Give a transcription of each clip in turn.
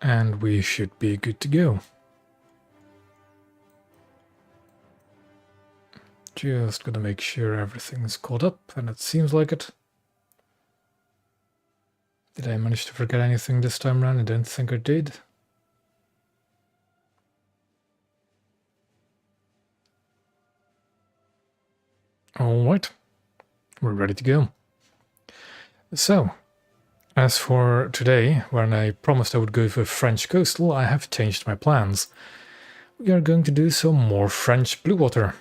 And we should be good to go. Just gonna make sure everything's caught up, and it seems like it. Did I manage to forget anything this time around? I don't think I did. Alright, we're ready to go. So, as for today, when I promised I would go for French coastal, I have changed my plans. We are going to do some more French blue water.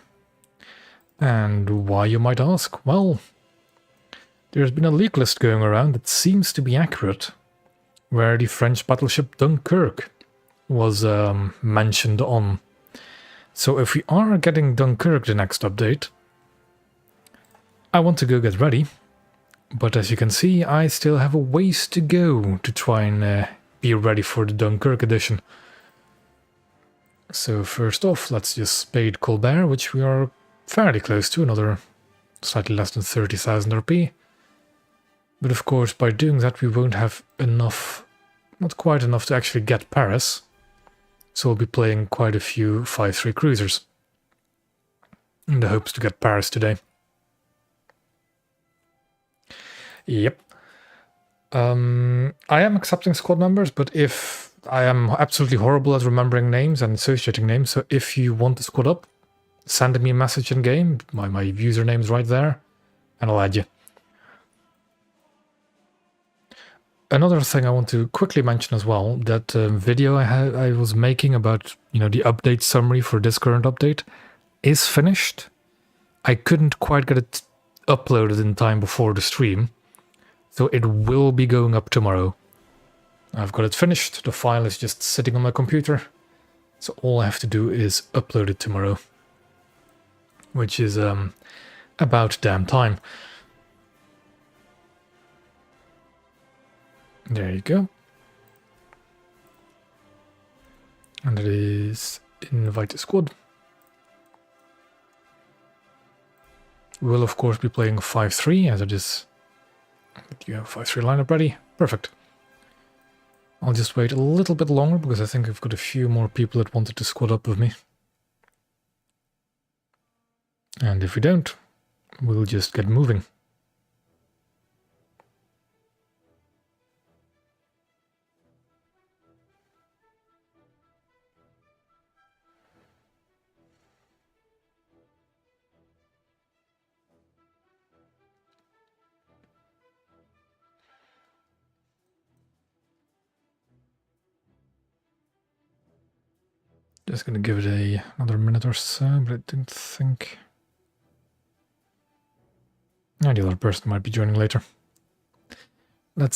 And why, you might ask? Well, there's been a leak list going around that seems to be accurate, where the French battleship Dunkerque was mentioned on. So if we are getting Dunkerque the next update, I want to go get ready. But as you can see, I still have a ways to go to try and be ready for the Dunkerque edition. So first off, let's just spade Colbert, which we are fairly close to, another slightly less than 30,000 RP. But of course, by doing that, we won't have enough, not quite enough to actually get Paris. So we'll be playing quite a few 5-3 cruisers in the hopes to get Paris today. Yep. I am accepting squad members, but if I am absolutely horrible at remembering names and associating names, so if you want to squad up, send me a message in game. My username's right there, and I'll add you. Another thing I want to quickly mention as well, that video I was making about, the update summary for this current update is finished. I couldn't quite get it uploaded in time before the stream, so it will be going up tomorrow. I've got it finished, the file is just sitting on my computer, so all I have to do is upload it tomorrow, which is about damn time. There you go. And it is invite a squad. We'll of course be playing 5-3 as it is. You have 5-3 lineup ready? Perfect. I'll just wait a little bit longer because I think I've got a few more people that wanted to squad up with me. And if we don't, we'll just get moving. Just gonna give it another minute or so, but I don't think... No, the other person might be joining later. I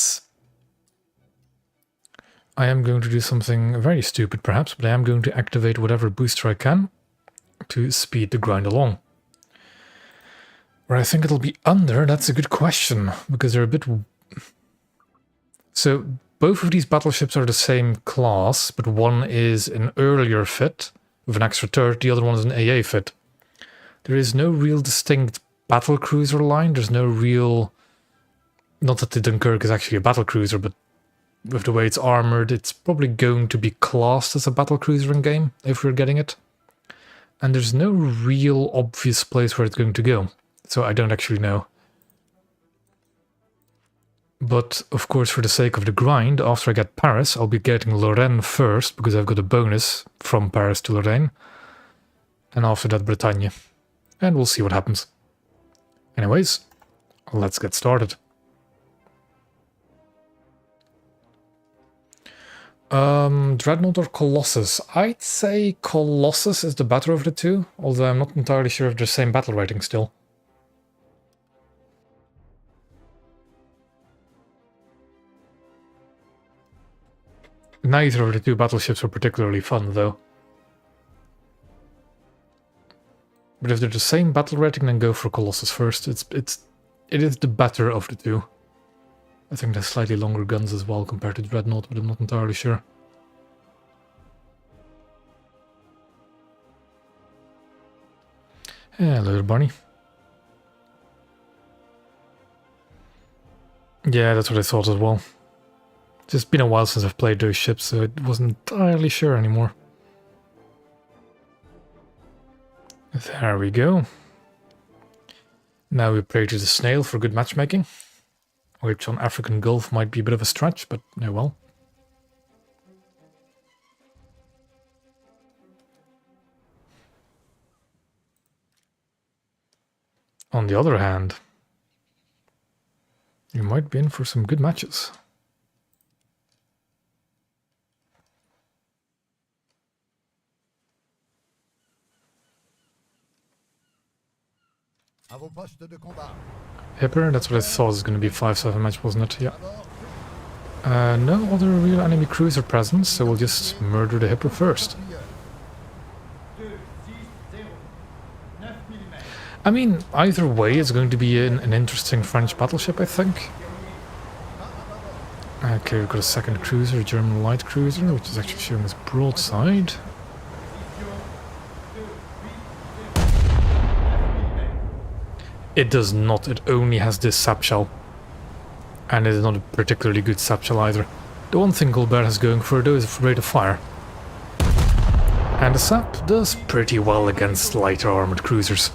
am going to do something very stupid perhaps, but I am going to activate whatever booster I can to speed the grind along. Where I think it'll be under, that's a good question, because they're a bit... So, both of these battleships are the same class, but one is an earlier fit, with an extra turret, the other one is an AA fit. There is no real distinct battlecruiser line, there's no real... Not that the Dunkerque is actually a battlecruiser, but with the way it's armored, it's probably going to be classed as a battlecruiser in game, if we're getting it. And there's no real obvious place where it's going to go, so I don't actually know. But, of course, for the sake of the grind, after I get Paris, I'll be getting Lorraine first, because I've got a bonus from Paris to Lorraine. And after that, Bretagne. And we'll see what happens. Anyways, let's get started. Dreadnought or Colossus? I'd say Colossus is the better of the two, although I'm not entirely sure if they're the same battle rating still. Neither of the two battleships are particularly fun, though. But if they're the same battle rating, then go for Colossus first. It is the better of the two. I think there's slightly longer guns as well compared to Dreadnought, but I'm not entirely sure. Hello, Barney. Yeah, that's what I thought as well. Just been a while since I've played those ships, so I wasn't entirely sure anymore. There we go. Now we pray to the snail for good matchmaking, which on African Gulf might be a bit of a stretch, but oh well. On the other hand, you might be in for some good matches. Hipper, that's what I thought it was going to be. 5-7 match, wasn't it? Yeah. No other real enemy cruiser presence, so we'll just murder the Hipper first. I mean, either way, it's going to be an interesting French battleship, I think. Okay, we've got a second cruiser, a German light cruiser, which is actually showing us broadside. It does not, it only has this sap shell. And it is not a particularly good sap shell either. The one thing Colbert has going for it though is rate of fire. And the sap does pretty well against lighter armoured cruisers.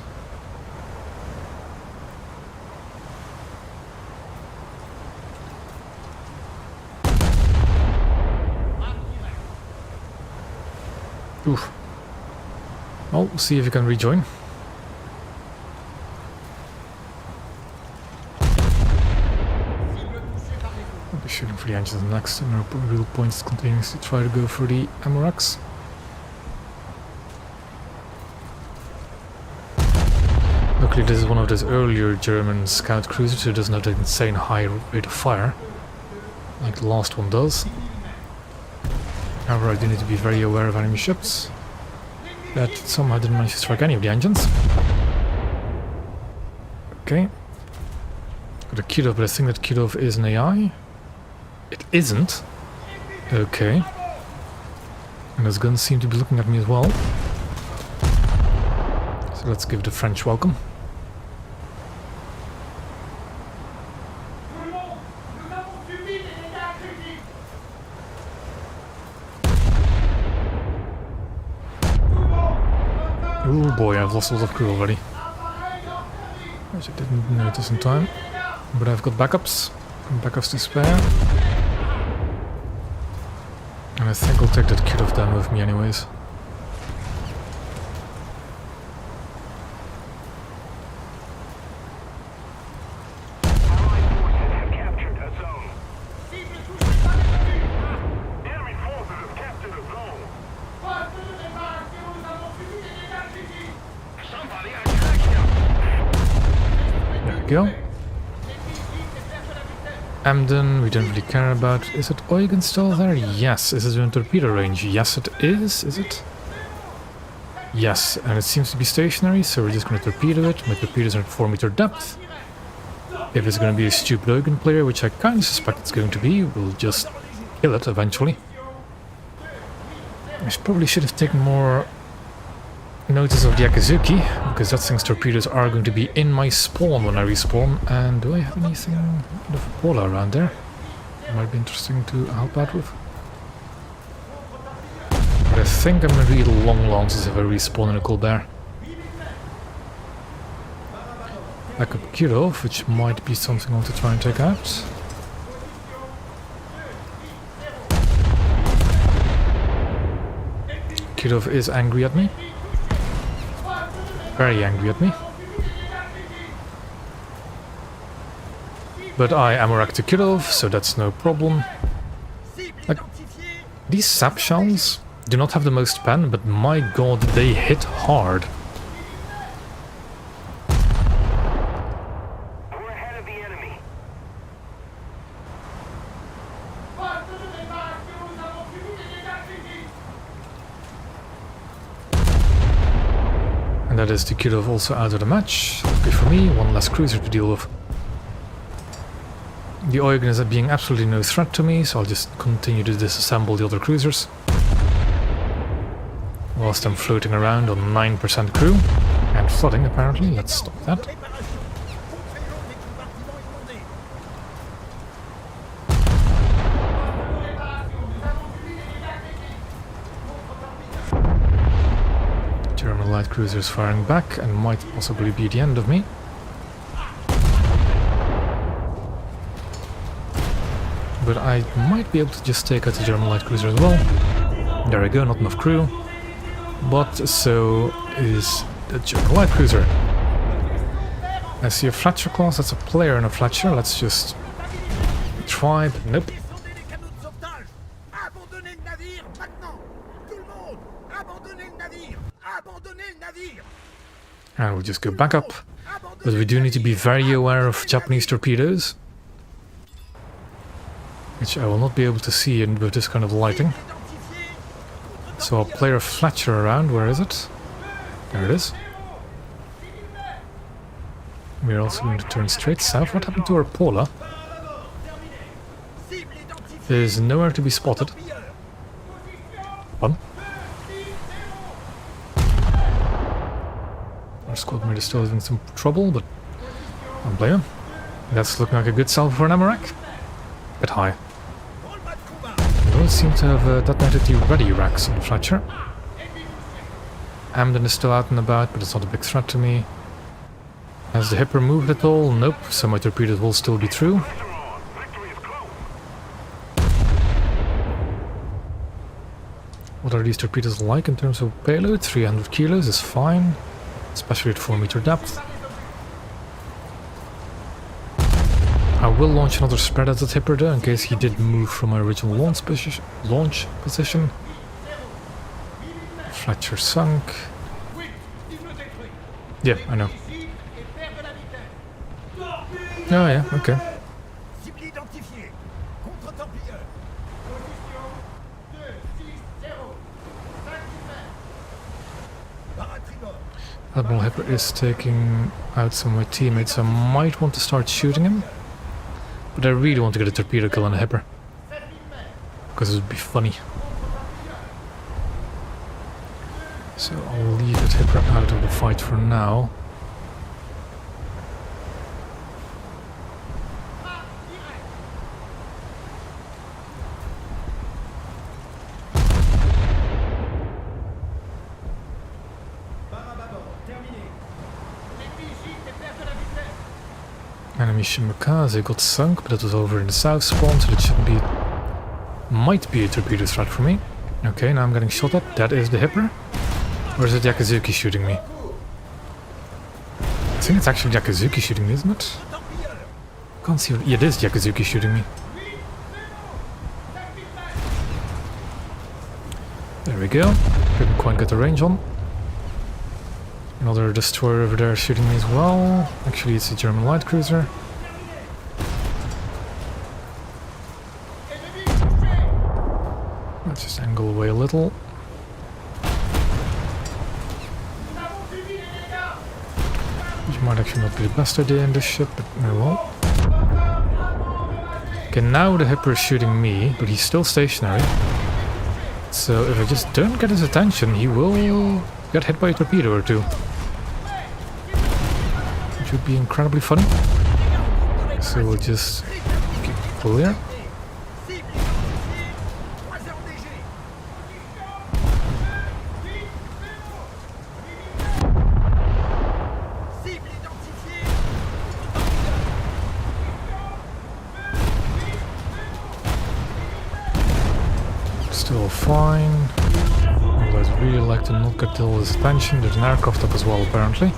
Oof. Well, we'll see if you can rejoin. I'll be shooting for the engines next, and no real points continuing to try to go for the Amorax. Luckily this is one of those earlier German scout cruisers, so it doesn't have an insane high rate of fire, like the last one does. However, I do need to be very aware of enemy ships that somehow didn't manage to strike any of the engines. Okay. Got a Kudov, but I think that Kudov is an AI. It isn't. Okay. And those guns seem to be looking at me as well. So let's give the French welcome. Oh boy, I've lost a lot of crew already. Which I didn't notice in time. But I've got backups. Backups to spare. And I think I'll take that kid off down with me anyways. Go. Emden, we don't really care about. Is it Eugen still there? Yes. Is it in torpedo range? Yes, it is. Is it? Yes, and it seems to be stationary, so we're just going to torpedo it. My torpedoes are at 4 meter depth. If it's going to be a stupid Eugen player, which I kind of suspect it's going to be, we'll just kill it eventually. I probably should have taken more notice of the Akazuki, because that thing's torpedoes are going to be in my spawn when I respawn. And do I have anything of a Pola around there? It might be interesting to help out with. But I think I'm going to be long lances if I respawn in a Colbert. Backup Kirov, which might be something I want to try and take out. Kirov is angry at me. Very angry at me. But I am Amorak Kirov, so that's no problem. Like, these sap shells do not have the most pen, but my god, they hit hard. We're ahead of the enemy. And that is the Kirov also out of the match. Lucky for me, one less cruiser to deal with. The Eugen is being absolutely no threat to me, so I'll just continue to disassemble the other cruisers. Whilst I'm floating around on 9% crew. And flooding apparently, let's stop that. light cruisers firing back and might possibly be the end of me. But I might be able to just take out the German light cruiser as well. There we go, not enough crew. But so is the German light cruiser. I see a Fletcher class, that's a player in a Fletcher. Let's just try, but nope. And we'll just go back up. But we do need to be very aware of Japanese torpedoes, which I will not be able to see with this kind of lighting. So I'll play a Fletcher around. Where is it? There it is. We're also going to turn straight south. What happened to our Pola? There's nowhere to be spotted. One. Our squad mate is still having some trouble, but I don't blame him. That's looking like a good salvo for an Amarak. Bit high. We don't seem to have detonated the ready racks on the Fletcher. Amden is still out and about, but it's not a big threat to me. Has the Hipper moved at all? Nope, so my torpedoes will still be through. What are these torpedoes like in terms of payload? 300 kilos is fine, especially at 4 meter depth. I will launch another spread at the Hipper though, in case he did move from my original launch position. Fletcher sunk. Yeah, I know. Oh yeah, okay. Admiral Hipper is taking out some of my teammates. I might want to start shooting him. But I really want to get a torpedo kill on a Hipper. Because it would be funny. So I'll leave that Hipper out of the fight for now. Enemy Shimakaze got sunk, but it was over in the south spawn, so it shouldn't be... might be a torpedo threat for me. Okay, now I'm getting shot at. That is the Hipper. Or is it Yakuzuki shooting me? I think it's actually Yakuzuki shooting me, isn't it? Can't see... yeah, it is Yakuzuki shooting me. There we go. Couldn't quite get the range on. Another destroyer over there shooting me as well. Actually, it's a German light cruiser. Let's just angle away a little. Which might actually not be the best idea in this ship, but oh well. Okay, now the Hipper is shooting me, but he's still stationary. So if I just don't get his attention, he will get hit by a torpedo or two. Which would be incredibly funny. So we'll just keep clear. Still fine. Although I'd really like to not get all his attention. There's an aircraft up as well, apparently.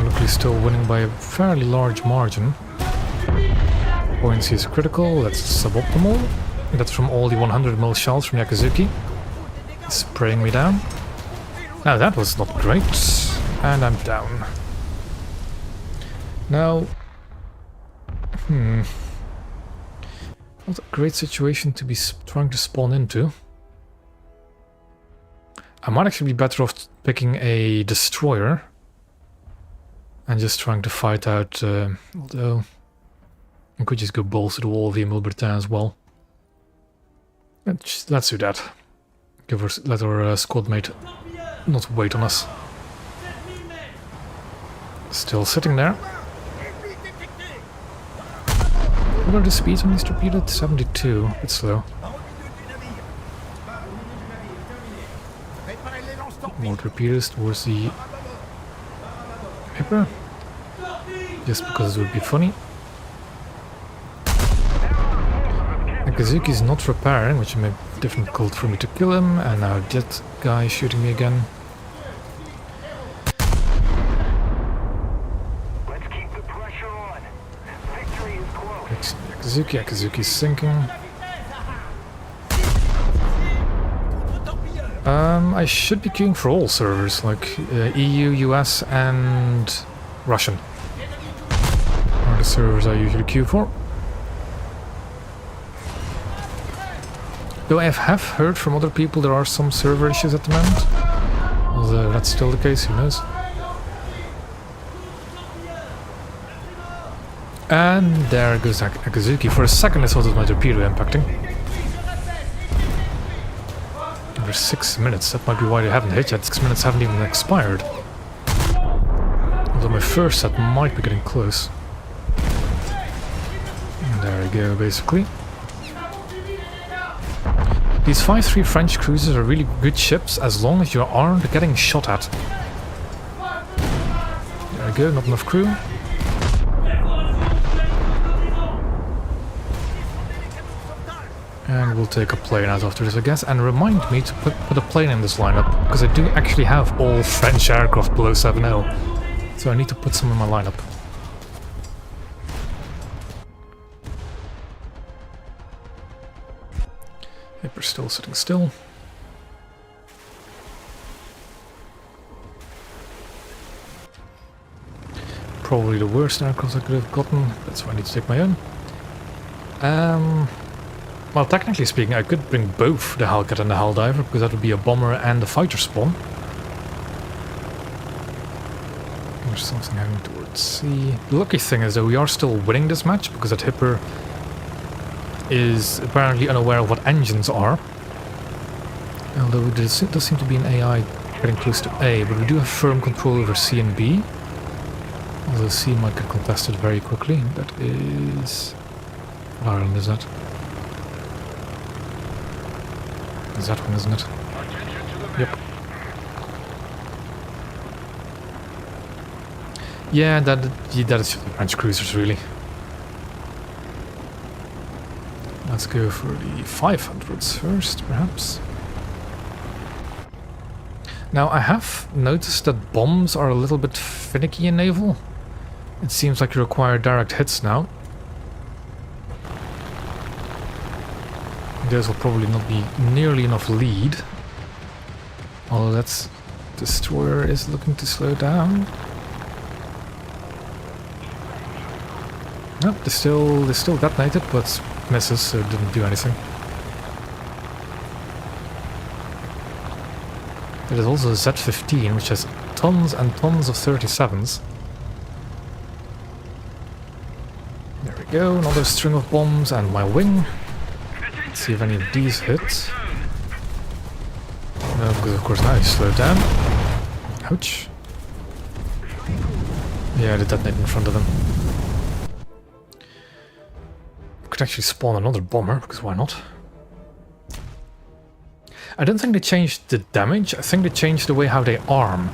Luckily still winning by a fairly large margin. Buoyancy is critical, that's suboptimal. That's from all the 100mm shells from Yakuzuki. Spraying me down. Now that was not great. And I'm down. Now... not a great situation to be trying to spawn into. I might actually be better off picking a destroyer and just trying to fight out, although I could just go balls to the wall of Emile Bertin as well. Let's do that. Let our squad mate not wait on us. Still sitting there. what are the speeds on these torpedoes? 72, a bit slow. More torpedoes towards the Hipper, just because it would be funny. Nakazuki is not repairing, which made it difficult for me to kill him, and now that guy is shooting me again. Let's keep the pressure on. Victory is close. Nakazuki's sinking. I should be queuing for all servers, like EU, US, and Russian. Are the servers I usually queue for. Though I have heard from other people there are some server issues at the moment. Although that's still the case, who knows. And there goes Nakazuki. For a second I thought it was my torpedo impacting. Over 6 minutes, that might be why they haven't hit yet. 6 minutes haven't even expired. Although my first set might be getting close. And there we go, basically. These 5-3 French cruisers are really good ships as long as you aren't getting shot at. There we go, not enough crew. And we'll take a plane out after this, I guess, and remind me to put a plane in this lineup, because I do actually have all French aircraft below 7.0, so I need to put some in my lineup. We're still sitting still. Probably the worst aircraft I could have gotten, that's why I need to take my own. Well, technically speaking, I could bring both the Hellcat and the Helldiver, because that would be a bomber and a fighter spawn. There's something heading towards sea. The lucky thing is that we are still winning this match, because that Hipper is apparently unaware of what engines are. Although there does seem to be an AI getting close to A, but we do have firm control over C and B. Although C might get contested very quickly. That is... what island is that? Is that one, isn't it? Yep. Yeah, that is French cruisers, really. Let's go for the 500s first, perhaps. Now, I have noticed that bombs are a little bit finicky in naval. It seems like you require direct hits now. Those will probably not be nearly enough lead. Although that destroyer is looking to slow down. Nope, they still detonated, but misses, so it didn't do anything. There is also a Z-15, which has tons and tons of 37s. There we go, another string of bombs and my wing. Let's see if any of these hit. No, because of course now he's slowed down. Ouch. Yeah, they detonate in front of them. Could actually spawn another bomber, because why not? I don't think they changed the damage, I think they changed the way how they arm.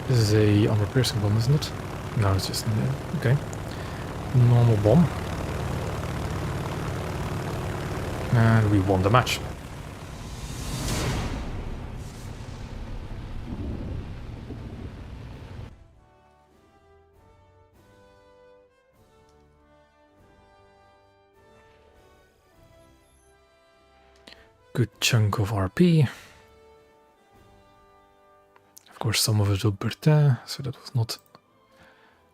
This is a armor-piercing bomb, isn't it? No, it's just... okay. Normal bomb. And we won the match. Good chunk of RP. Of course, some of it will Bertin, so that was not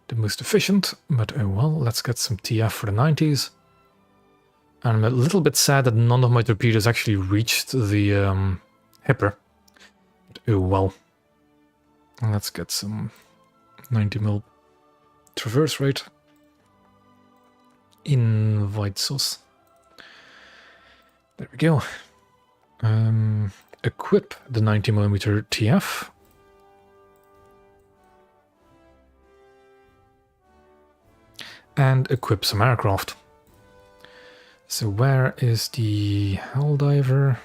the most efficient, but oh well, let's get some TF for the 90s. And I'm a little bit sad that none of my torpedoes actually reached the Hipper. But oh well. Let's get some 90mm traverse rate. Invite sauce. There we go. Equip the 90mm TF. and equip some aircraft. So where is the Helldiver?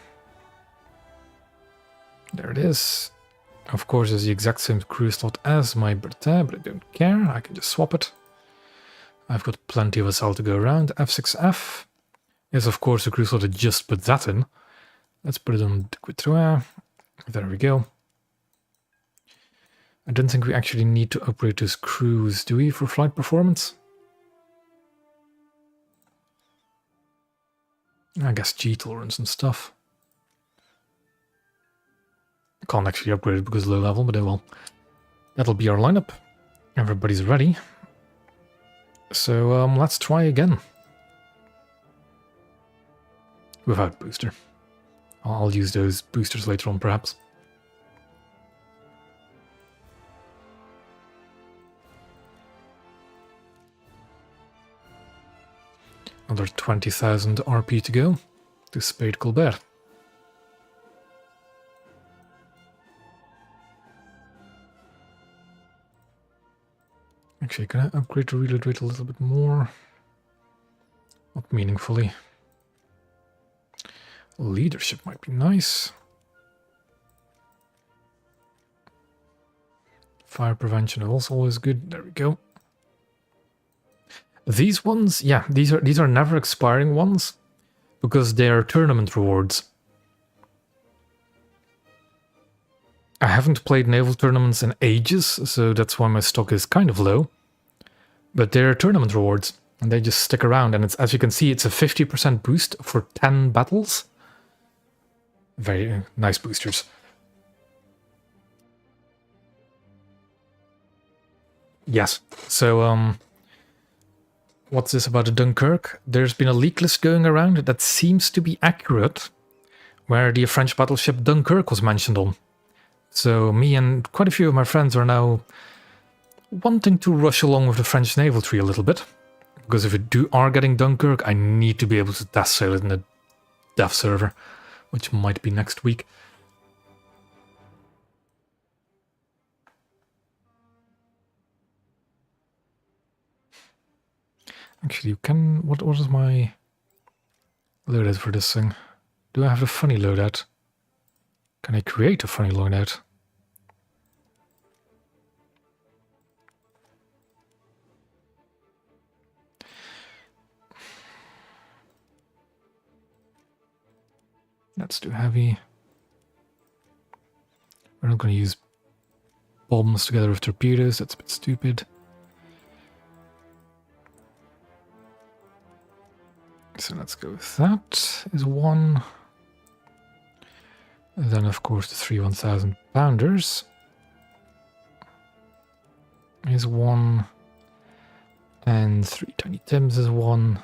There it is. Of course, it's the exact same crew slot as my Bertin, but I don't care. I can just swap it. I've got plenty of SL to go around. F6F is, of course, the crew slot I just put that in. Let's put it on de Courtois. There we go. I don't think we actually need to upgrade those crews, do we, for flight performance? I guess G tolerance and stuff. Can't actually upgrade it because low level, but well. That'll be our lineup. Everybody's ready. So let's try again. Without booster. I'll use those boosters later on, perhaps. Another 20,000 RP to go to Spade Colbert. Actually, can I upgrade the reload rate a little bit more? Not meaningfully. Leadership might be nice. Fire prevention is also always good. There we go. These ones, yeah, these are never expiring ones because they are tournament rewards. I haven't played naval tournaments in ages, so that's why my stock is kind of low. But they're tournament rewards, and they just stick around. And it's, as you can see, it's a 50% boost for 10 battles. Very nice boosters. Yes, so what's this about the Dunkerque? There's been a leak list going around that seems to be accurate, where the French battleship Dunkerque was mentioned on. So me and quite a few of my friends are now wanting to rush along with the French naval tree a little bit. Because if we are getting Dunkirk, I need to be able to test sail it in the dev server, which might be next week. Actually, you can... What is my loadout for this thing? Do I have a funny loadout? Can I create a funny loadout? That's too heavy. We're not going to use bombs together with torpedoes. That's a bit stupid. So let's go with that is one. And then, of course, the 3 1,000 pounders is one. And 3 Tiny Tims is one.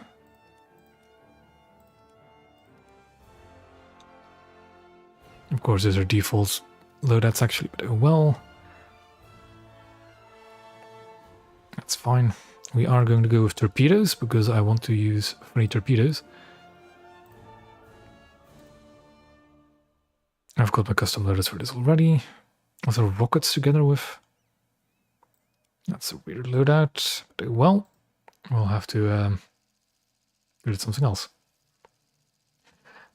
Of course, those are default loadouts actually, but oh well. That's fine. We are going to go with torpedoes because I want to use funny torpedoes. I've got my custom loaders for this already. Also rockets together with. That's a weird loadout, but oh well. We'll have to do something else.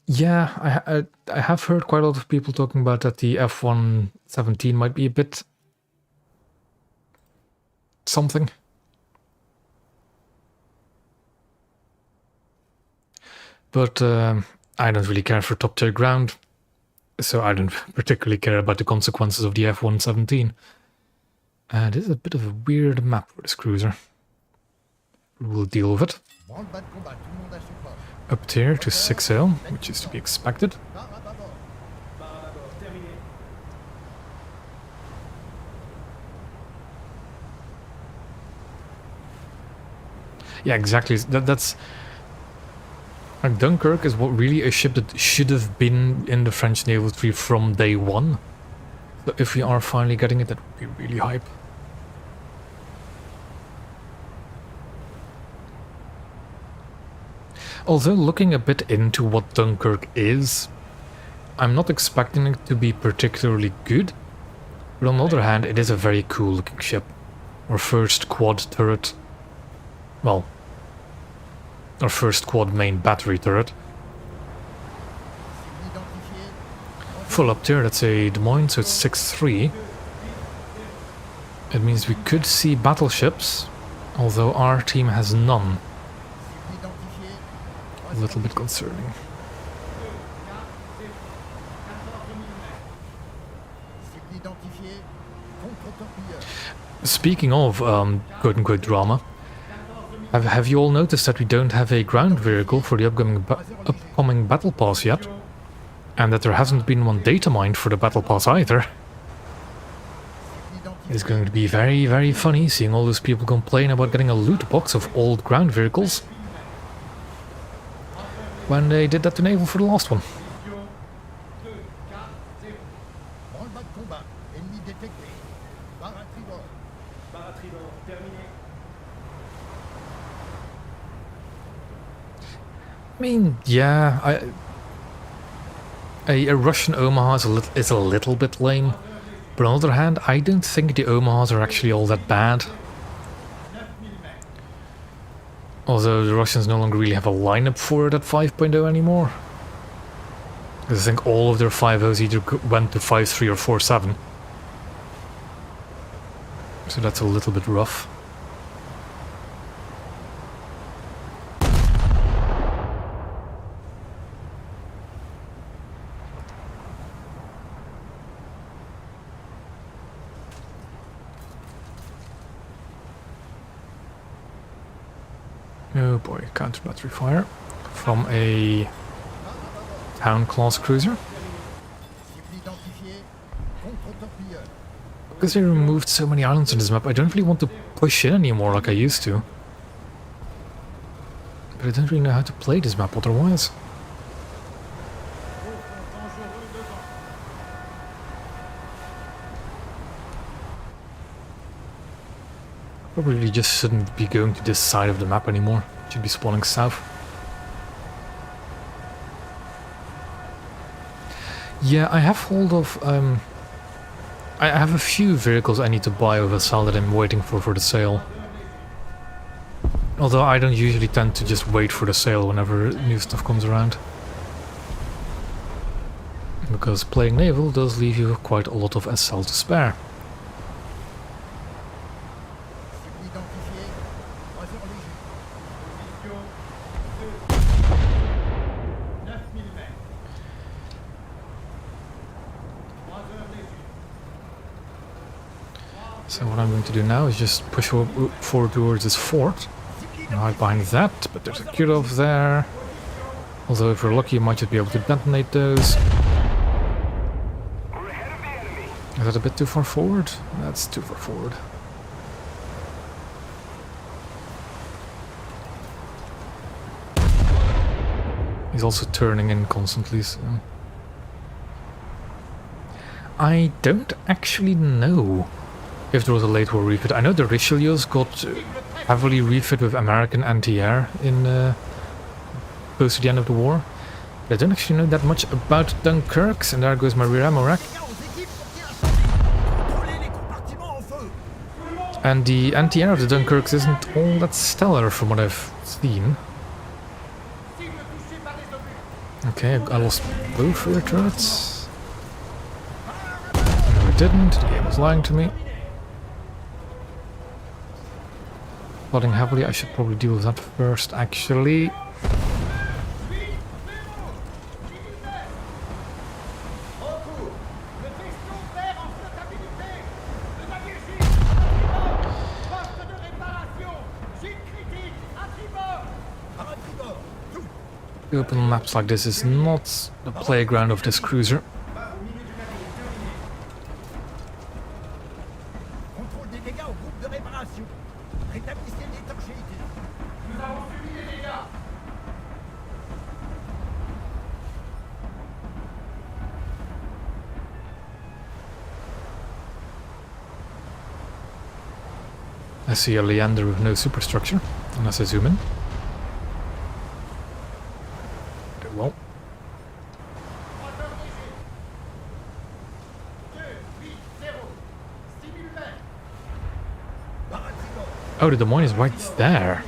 Yeah, I have heard quite a lot of people talking about that the F-117 might be a bit something. But I don't really care for top tier ground, so I don't particularly care about the consequences of the F-117. This is a bit of a weird map for this cruiser. We'll deal with it. Up tier to 6-0, which is to be expected. Yeah, exactly. That's like Dunkirk is what really a ship that should have been in the French naval tree from day one. So if we are finally getting it, that would be really hype. Although looking a bit into what Dunkirk is, I'm not expecting it to be particularly good, but on the other hand, it is a very cool looking ship. Our first quad turret. well, our first quad main battery turret. Full up there, that's a Des Moines, so it's 6-3. It means we could see battleships, although our team has none. A little bit concerning. Speaking of quote-unquote drama, have you all noticed that we don't have a ground vehicle for the upcoming battle pass yet? And that there hasn't been one data mined for the battle pass either? It's going to be very, very funny seeing all those people complain about getting a loot box of old ground vehicles when they did that to Naval for the last one. I mean, yeah, a Russian Omaha is a little bit lame, but on the other hand, I don't think the Omahas are actually all that bad. Although the Russians no longer really have a lineup for it at 5.0 anymore. Because I think all of their 5.0s either went to 5.3 or 4.7. So that's a little bit rough. Oh boy, counter battery fire from a town class cruiser. Because they removed so many islands on this map, I don't really want to push in anymore like I used to. But I don't really know how to play this map otherwise. Probably just shouldn't be going to this side of the map anymore. Should be spawning south. Yeah, I have hold of I have a few vehicles I need to buy with a sell that I'm waiting for the sale. Although I don't usually tend to just wait for the sale whenever new stuff comes around. Because playing naval does leave you quite a lot of SL to spare. So what I'm going to do now is just push forward towards this fort and hide behind that, but there's a cut-off there. Although if we're lucky you might just be able to detonate those. Is that a bit too far forward? That's too far forward. He's also turning in constantly, so... I don't actually know if there was a late war refit. I know the Richelieu's got heavily refit with American anti-air in close to the end of the war. But I don't actually know that much about Dunkerque, and there goes my rear ammo rack. And the anti-air of the Dunkerque isn't all that stellar from what I've seen. Okay, I lost both rear turrets. No, I didn't. The game was lying to me. Flooding heavily, I should probably deal with that first, actually. Open maps like this is not the playground of this cruiser. I see a Leander with no superstructure, unless I zoom in. Okay, well. Oh, the Des Moines is right there.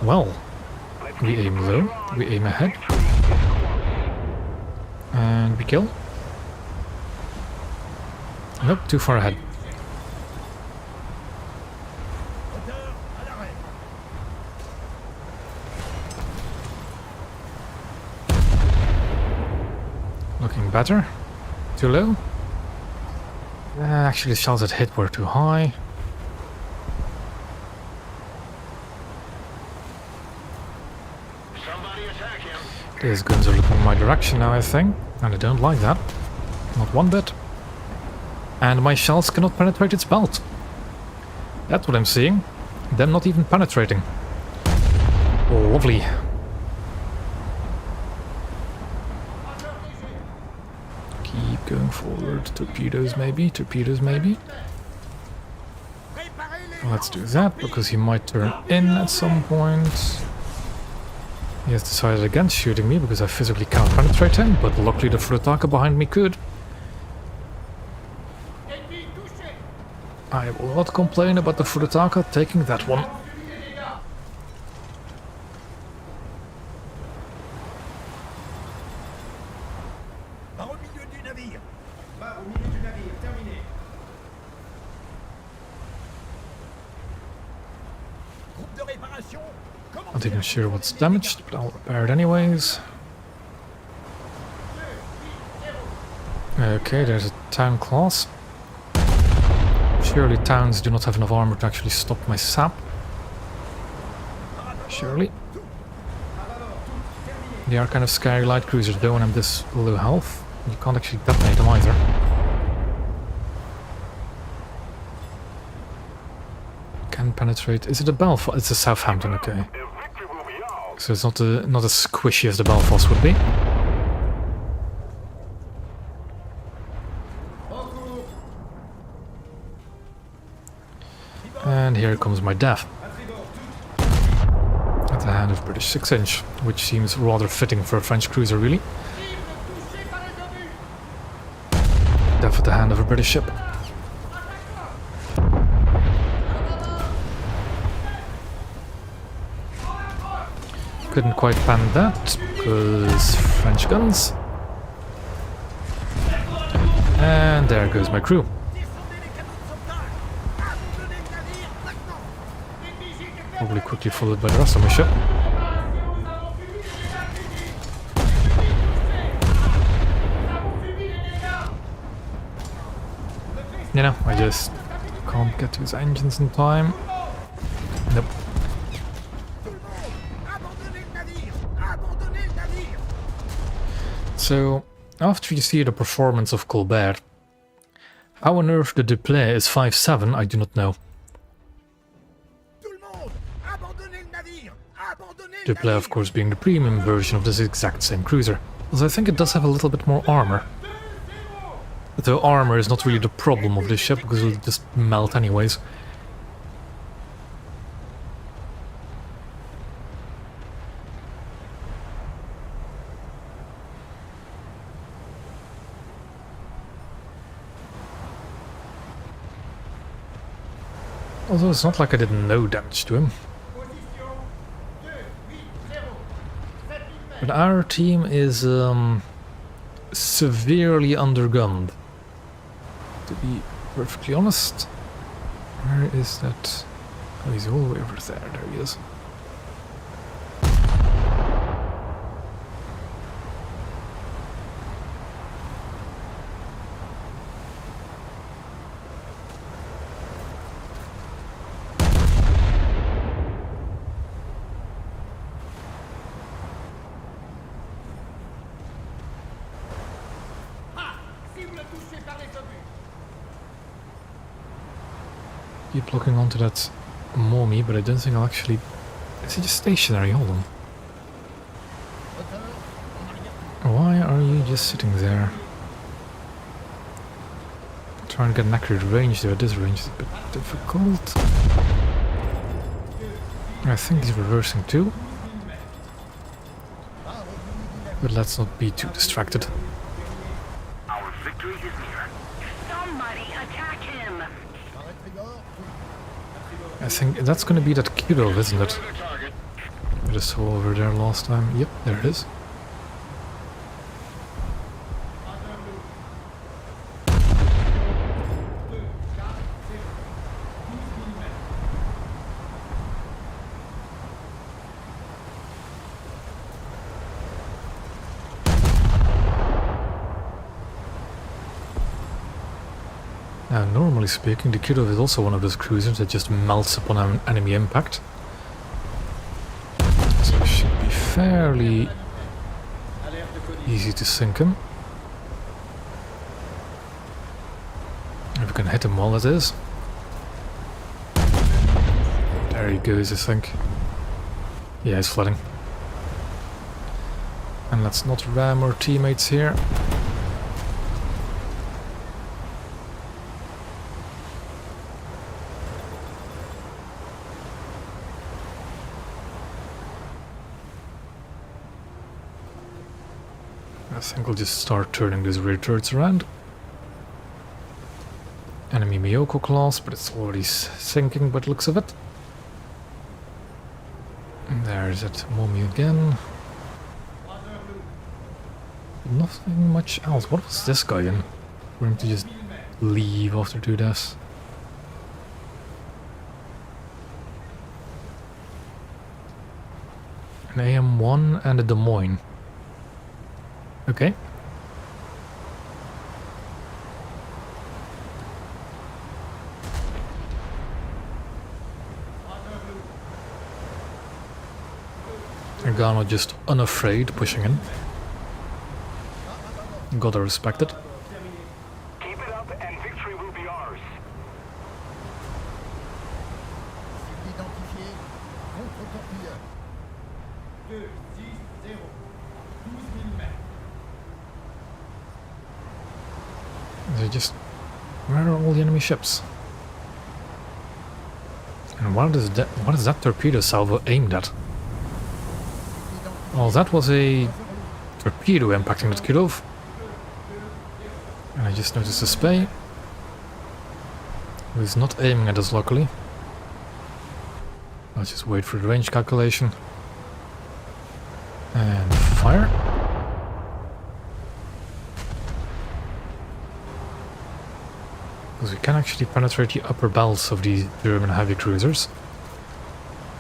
Well, we aim low, we aim ahead, and we kill. Nope, too far ahead. Looking better. Too low. Actually, the shots that hit were too high. These guns are looking in my direction now, I think, and I don't like that. Not one bit. And my shells cannot penetrate its belt. That's what I'm seeing. Them not even penetrating. Lovely. Keep going forward. Torpedoes maybe, torpedoes maybe. Let's do that, because he might turn in at some point. He has decided against shooting me because I physically can't penetrate him, but luckily the Furutaka behind me could. I will not complain about the Furutaka taking that one. Not even sure what's damaged, but I'll repair it anyways. Okay, there's a town class. Surely towns do not have enough armor to actually stop my sap. Surely. They are kind of scary light cruisers though when I'm this low health. You can't actually detonate them either. Can penetrate. Is it a Belfast? It's a Southampton, okay. So it's not as squishy as the Belfast would be. And here comes my death. At the hand of British 6-inch, which seems rather fitting for a French cruiser, really. Death at the hand of a British ship. Couldn't quite plan that, because French guns. And there goes my crew. Probably quickly followed by the rest of my ship. You know, I just can't get to his engines in time. Nope. So, after you see the performance of Colbert, how on earth the Duplay is 5'7", I do not know. Duplay, of course, being the premium version of this exact same cruiser. Although I think it does have a little bit more armor. Though armor is not really the problem of this ship, because it'll just melt anyways. Although it's not like I did no damage to him. But our team is severely undergunned. To be perfectly honest. Where is that? Oh, he's all the way over there. There he is. Keep looking onto that mommy, but I don't think I'll actually... Is he just stationary? Hold on. Why are you just sitting there? Trying to get an accurate range there. This range is a bit difficult. I think he's reversing too. But let's not be too distracted. Our victory is near. Somebody attack him. I think that's going to be that Kirov, isn't it? I saw over there last time. Yep, there it is. Now, normally speaking, the Kirov is also one of those cruisers that just melts upon an enemy impact. So it should be fairly easy to sink him. If we can hit him while it is. There he goes, I think. Yeah, he's flooding. And let's not ram our teammates here. I think we'll just start turning these rear turrets around. Enemy Miyoko class, but it's already sinking by the looks of it. And there's it, Momi again. Nothing much else. What was this guy in? For him to just leave after 2 deaths. An AM-1 and a Des Moines. Okay. Garno just unafraid pushing in. Gotta respect it. Keep it up and victory will be ours. Identifié, contre-torpilleur. 2, 6, 0, 12 000 mètres. They just... Where are all the enemy ships? And what is that torpedo salvo aimed at? Oh, that was a torpedo impacting that Kirov. And I just noticed a spy who is not aiming at us, luckily. Let's just wait for the range calculation. And fire. Because we can actually penetrate the upper belts of these German heavy cruisers.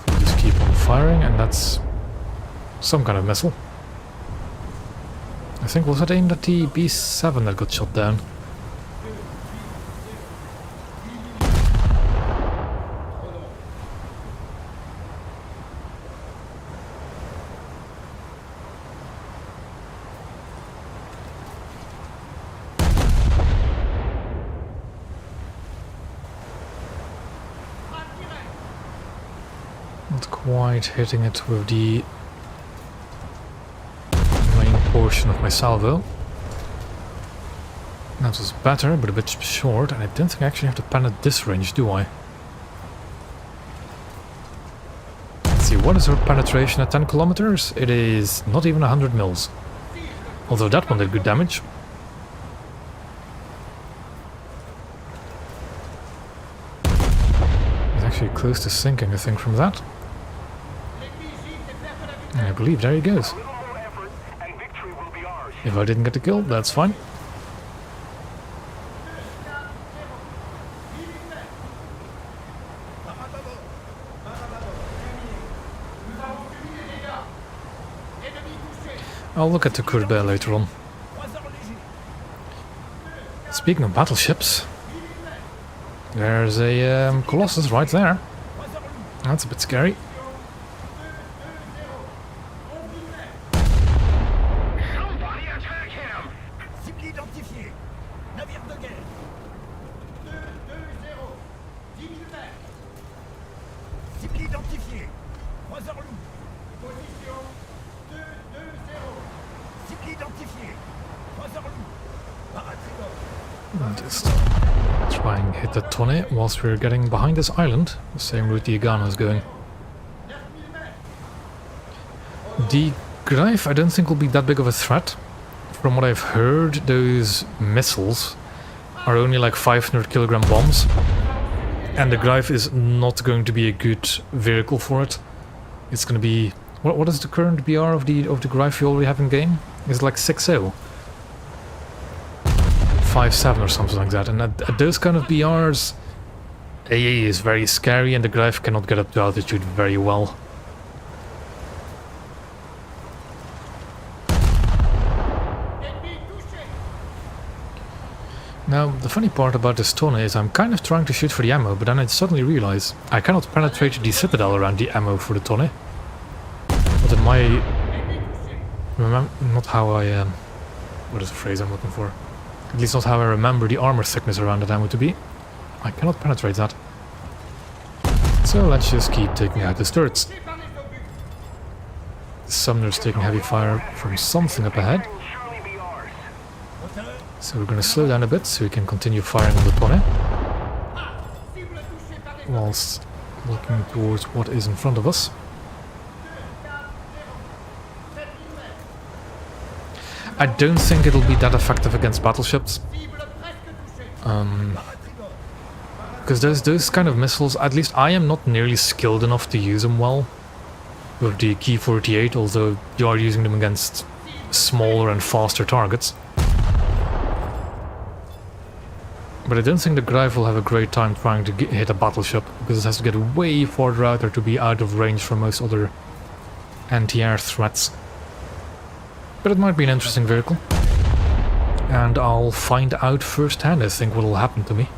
So we just keep on firing, and that's some kind of missile. I think, was that aimed at the B7 that got shot down? Not quite hitting it with the portion of my salvo. That was better, but a bit short, and I don't think I actually have to pen at this range, do I? Let's see, what is her penetration at 10 kilometers? It is not even 100 mils. Although that one did good damage. It's actually close to sinking, I think, from that. And I believe there he goes. If I didn't get the kill, that's fine. I'll look at the Courbet later on. Speaking of battleships, there's a Colossus right there. That's a bit scary. Just try and hit the Tonne whilst we're getting behind this island, the same route the Agano is going. The Greif I don't think will be that big of a threat. From what I've heard, those missiles are only like 500 kilogram bombs, and the Greif is not going to be a good vehicle for it. It's going to be What is the current BR of the Greif you already have in game? It's like 6.0. 5.7 or something like that. And at those kind of BRs, AA is very scary and the Greif cannot get up to altitude very well. Now, the funny part about this tonne is I'm kind of trying to shoot for the ammo, but then I suddenly realize I cannot penetrate the citadel around the ammo for the tonne. But in my... not how I... what is the phrase I'm looking for? At least not how I remember the armor thickness around that ammo to be. I cannot penetrate that. So let's just keep taking out the turrets. The summoner's taking heavy fire from something up ahead. So we're going to slow down a bit so we can continue firing on the tonne. Whilst looking towards what is in front of us. I don't think it'll be that effective against battleships. Because those kind of missiles, at least I am not nearly skilled enough to use them well. With the Key 48, although you are using them against smaller and faster targets. But I don't think the Greif will have a great time trying to hit a battleship, because it has to get way farther out or to be out of range from most other anti-air threats. But it might be an interesting vehicle. And I'll find out firsthand, I think, what will happen to me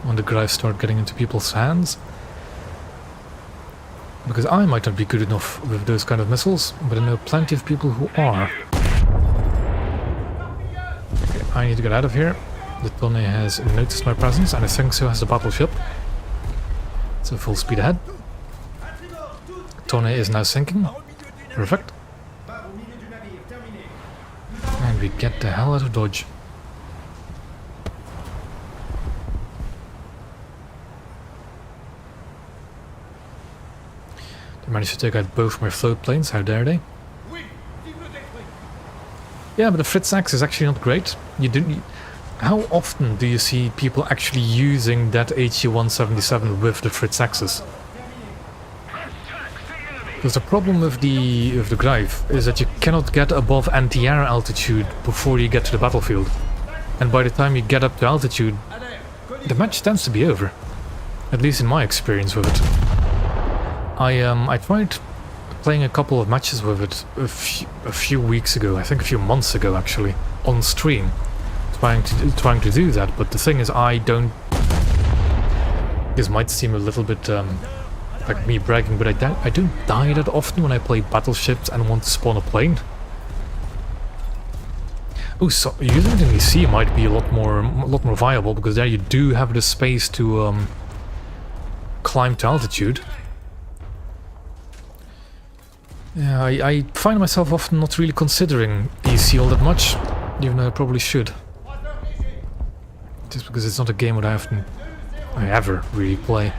when the Greif start getting into people's hands. Because I might not be good enough with those kind of missiles, but I know plenty of people who are. Okay, I need to get out of here. The tonne has noticed my presence, and I think so has the battleship. So full speed ahead. Tonne is now sinking. Perfect. And we get the hell out of dodge. They managed to take out both my float planes, how dare they? Yeah, but the Fritz Axe is actually not great. How often do you see people actually using that HE-177 with the Fritz Axes? Because the problem with the Greif is that you cannot get above anti-air altitude before you get to the battlefield. And by the time you get up to altitude, the match tends to be over. At least in my experience with it. I tried playing a couple of matches with it a few weeks ago, I think a few months ago actually, on stream. Trying to do that, but the thing is I don't... This might seem a little bit like me bragging, but I don't die that often when I play battleships and want to spawn a plane. Oh, so using it in EC might be a lot more viable, because there you do have the space to climb to altitude. Yeah, I find myself often not really considering EC all that much, even though I probably should. Just because it's not a game that I ever really play.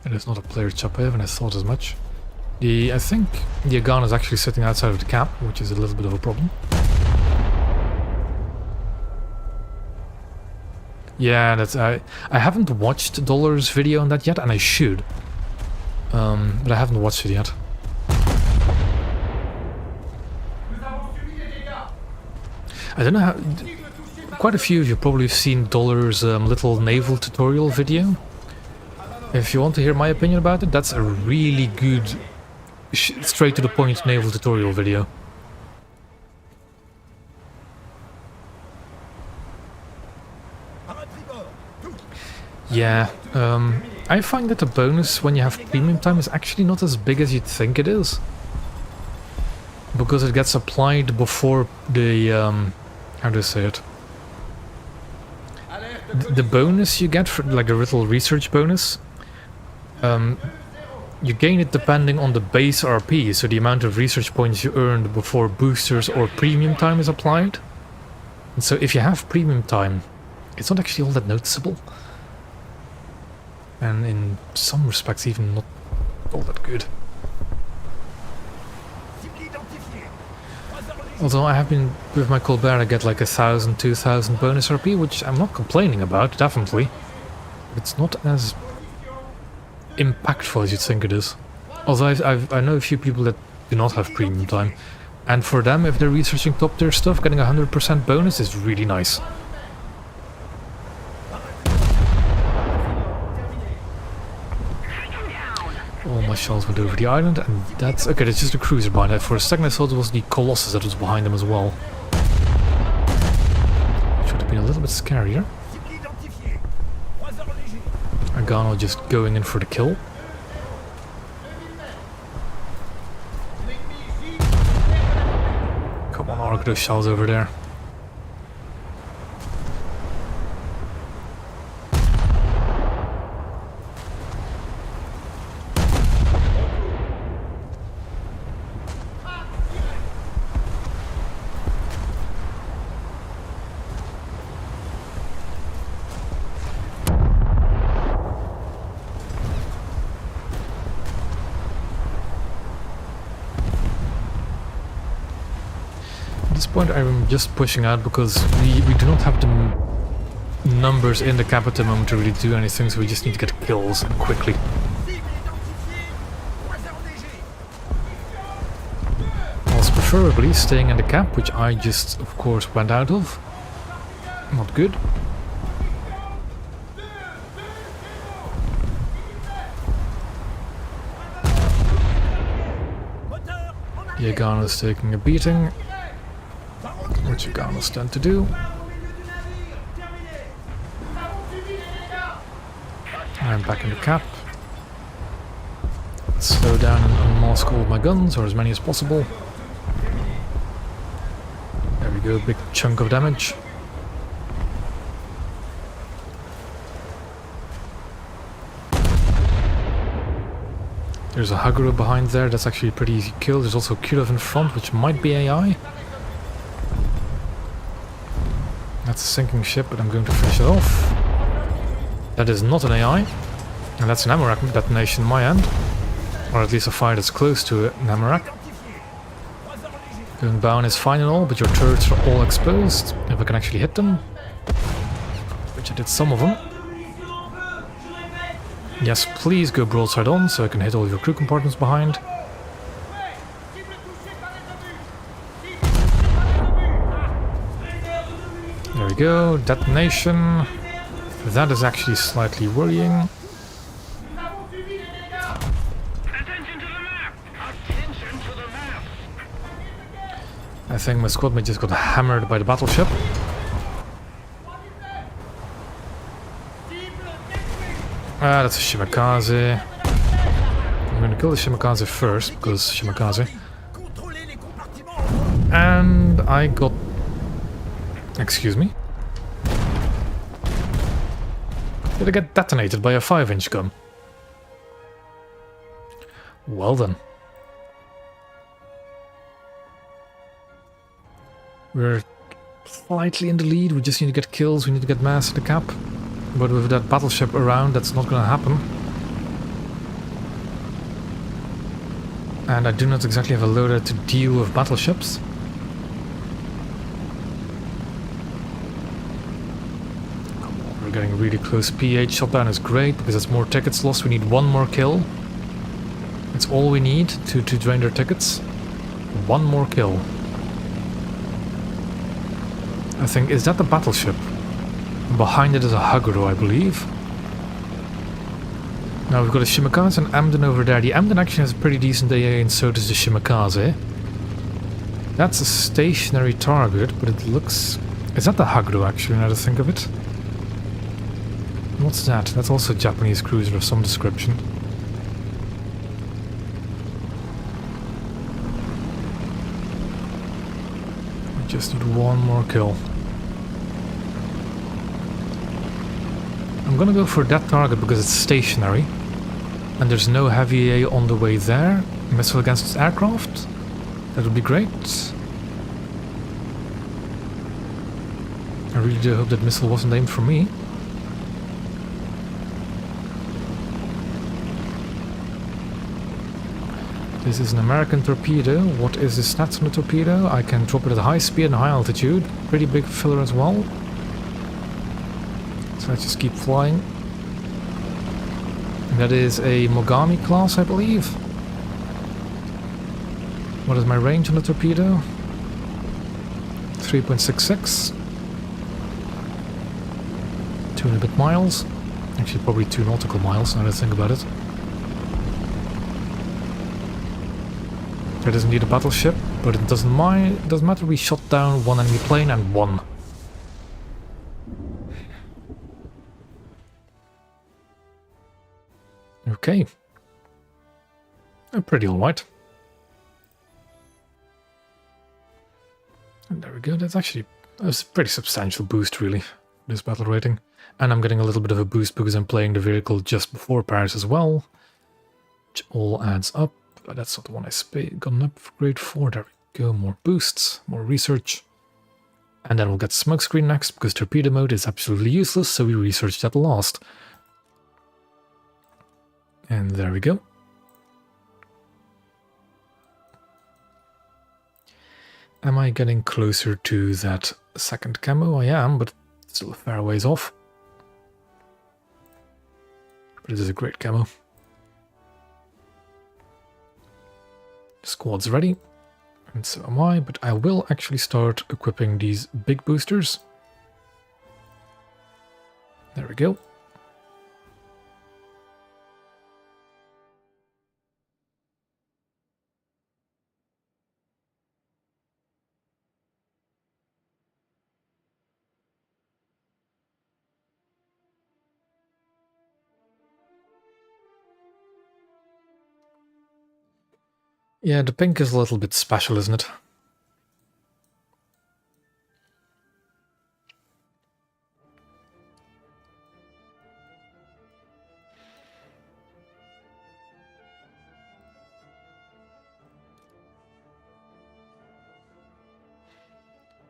It is not a player chopper, and I thought as much. I think the Agana is actually sitting outside of the cap, which is a little bit of a problem. Yeah, that's I haven't watched Dollar's video on that yet, and I should. But I haven't watched it yet. I don't know how... Quite a few of you probably have seen Dollar's little naval tutorial video. If you want to hear my opinion about it, that's a really good, straight to the point naval tutorial video. Yeah, I find that the bonus when you have premium time is actually not as big as you'd think it is. Because it gets applied before the, how do I say it? The bonus you get, for like a little research bonus, you gain it depending on the base RP, so the amount of research points you earned before boosters or premium time is applied. And so if you have premium time, it's not actually all that noticeable. And in some respects even not all that good. Although I have been, with my Colbert I get like 1,000, 2,000 bonus RP, which I'm not complaining about, definitely. But it's not as impactful as you'd think it is. Although I know a few people that do not have premium time. And for them, if they're researching top tier stuff, getting 100% bonus is really nice. All my shells went over the island, and that's... okay, that's just a cruiser behind that. For a second I thought it was the Colossus that was behind them as well. Should have been a little bit scarier. Agano just going in for the kill. Come on, arc those shells over there. At this point I'm just pushing out because we do not have the numbers in the cap at the moment to really do anything, so we just need to get kills quickly. Whilst preferably staying in the cap, which I just of course went out of. Not good. Yagano's taking a beating, which Yagano's tend to do. I'm back in the cap. Slow down and unmask all of my guns, or as many as possible. There we go, big chunk of damage. There's a Haguro behind there, that's actually a pretty easy kill. There's also Kirov in front, which might be AI. That's a sinking ship, but I'm going to finish it off. That is not an AI, and that's an Amarak detonation on my end. Or at least a fire that's close to an Amarak. Going down is fine and all, but your turrets are all exposed. If I can actually hit them. Which I did some of them. Yes, please go broadside on, so I can hit all of your crew compartments behind. There we go, detonation. That is actually slightly worrying. I think my squadmate just got hammered by the battleship. Ah, that's a Shimakaze. I'm gonna kill the Shimakaze first, because Shimakaze. And I got... excuse me? Did I get detonated by a 5-inch gun? Well then. We're slightly in the lead, we just need to get kills, we need to get mass at the cap. But with that battleship around, that's not gonna happen. And I do not exactly have a loader to deal with battleships. Come on, we're getting really close. P8 shutdown is great, because that's more tickets lost. We need one more kill. It's all we need to drain their tickets. One more kill. I think, is that the battleship? Behind it is a Haguro, I believe. Now we've got a Shimakaze and Emden over there. The Emden actually has a pretty decent AA, and so does the Shimakaze. That's a stationary target, but it looks... is that the Haguro actually, now to think of it? What's that? That's also a Japanese cruiser of some description. We just need one more kill. I'm gonna go for that target because it's stationary. And there's no heavy AA on the way there. Missile against aircraft? That would be great. I really do hope that missile wasn't aimed for me. This is an American torpedo. What is the stats on the torpedo? I can drop it at high speed and high altitude. Pretty big filler as well. So let's just keep flying. That is a Mogami class, I believe. What is my range on the torpedo? 3.66. 2 and a bit miles. Actually, probably 2 nautical miles, now that I think about it. That is indeed a battleship, but it doesn't matter. We shot down one enemy plane and won. Okay. Pretty alright. And there we go. That's actually a pretty substantial boost, really, this battle rating. And I'm getting a little bit of a boost because I'm playing the vehicle just before Paris as well, which all adds up. But that's not the one I got an upgrade for. There we go. More boosts, more research. And then we'll get smokescreen next because torpedo mode is absolutely useless, so we researched that last. And there we go. Am I getting closer to that second camo? I am, but still a fair ways off. But it is a great camo. Squad's ready, and so am I, but I will actually start equipping these big boosters. There we go. Yeah, the pink is a little bit special, isn't it?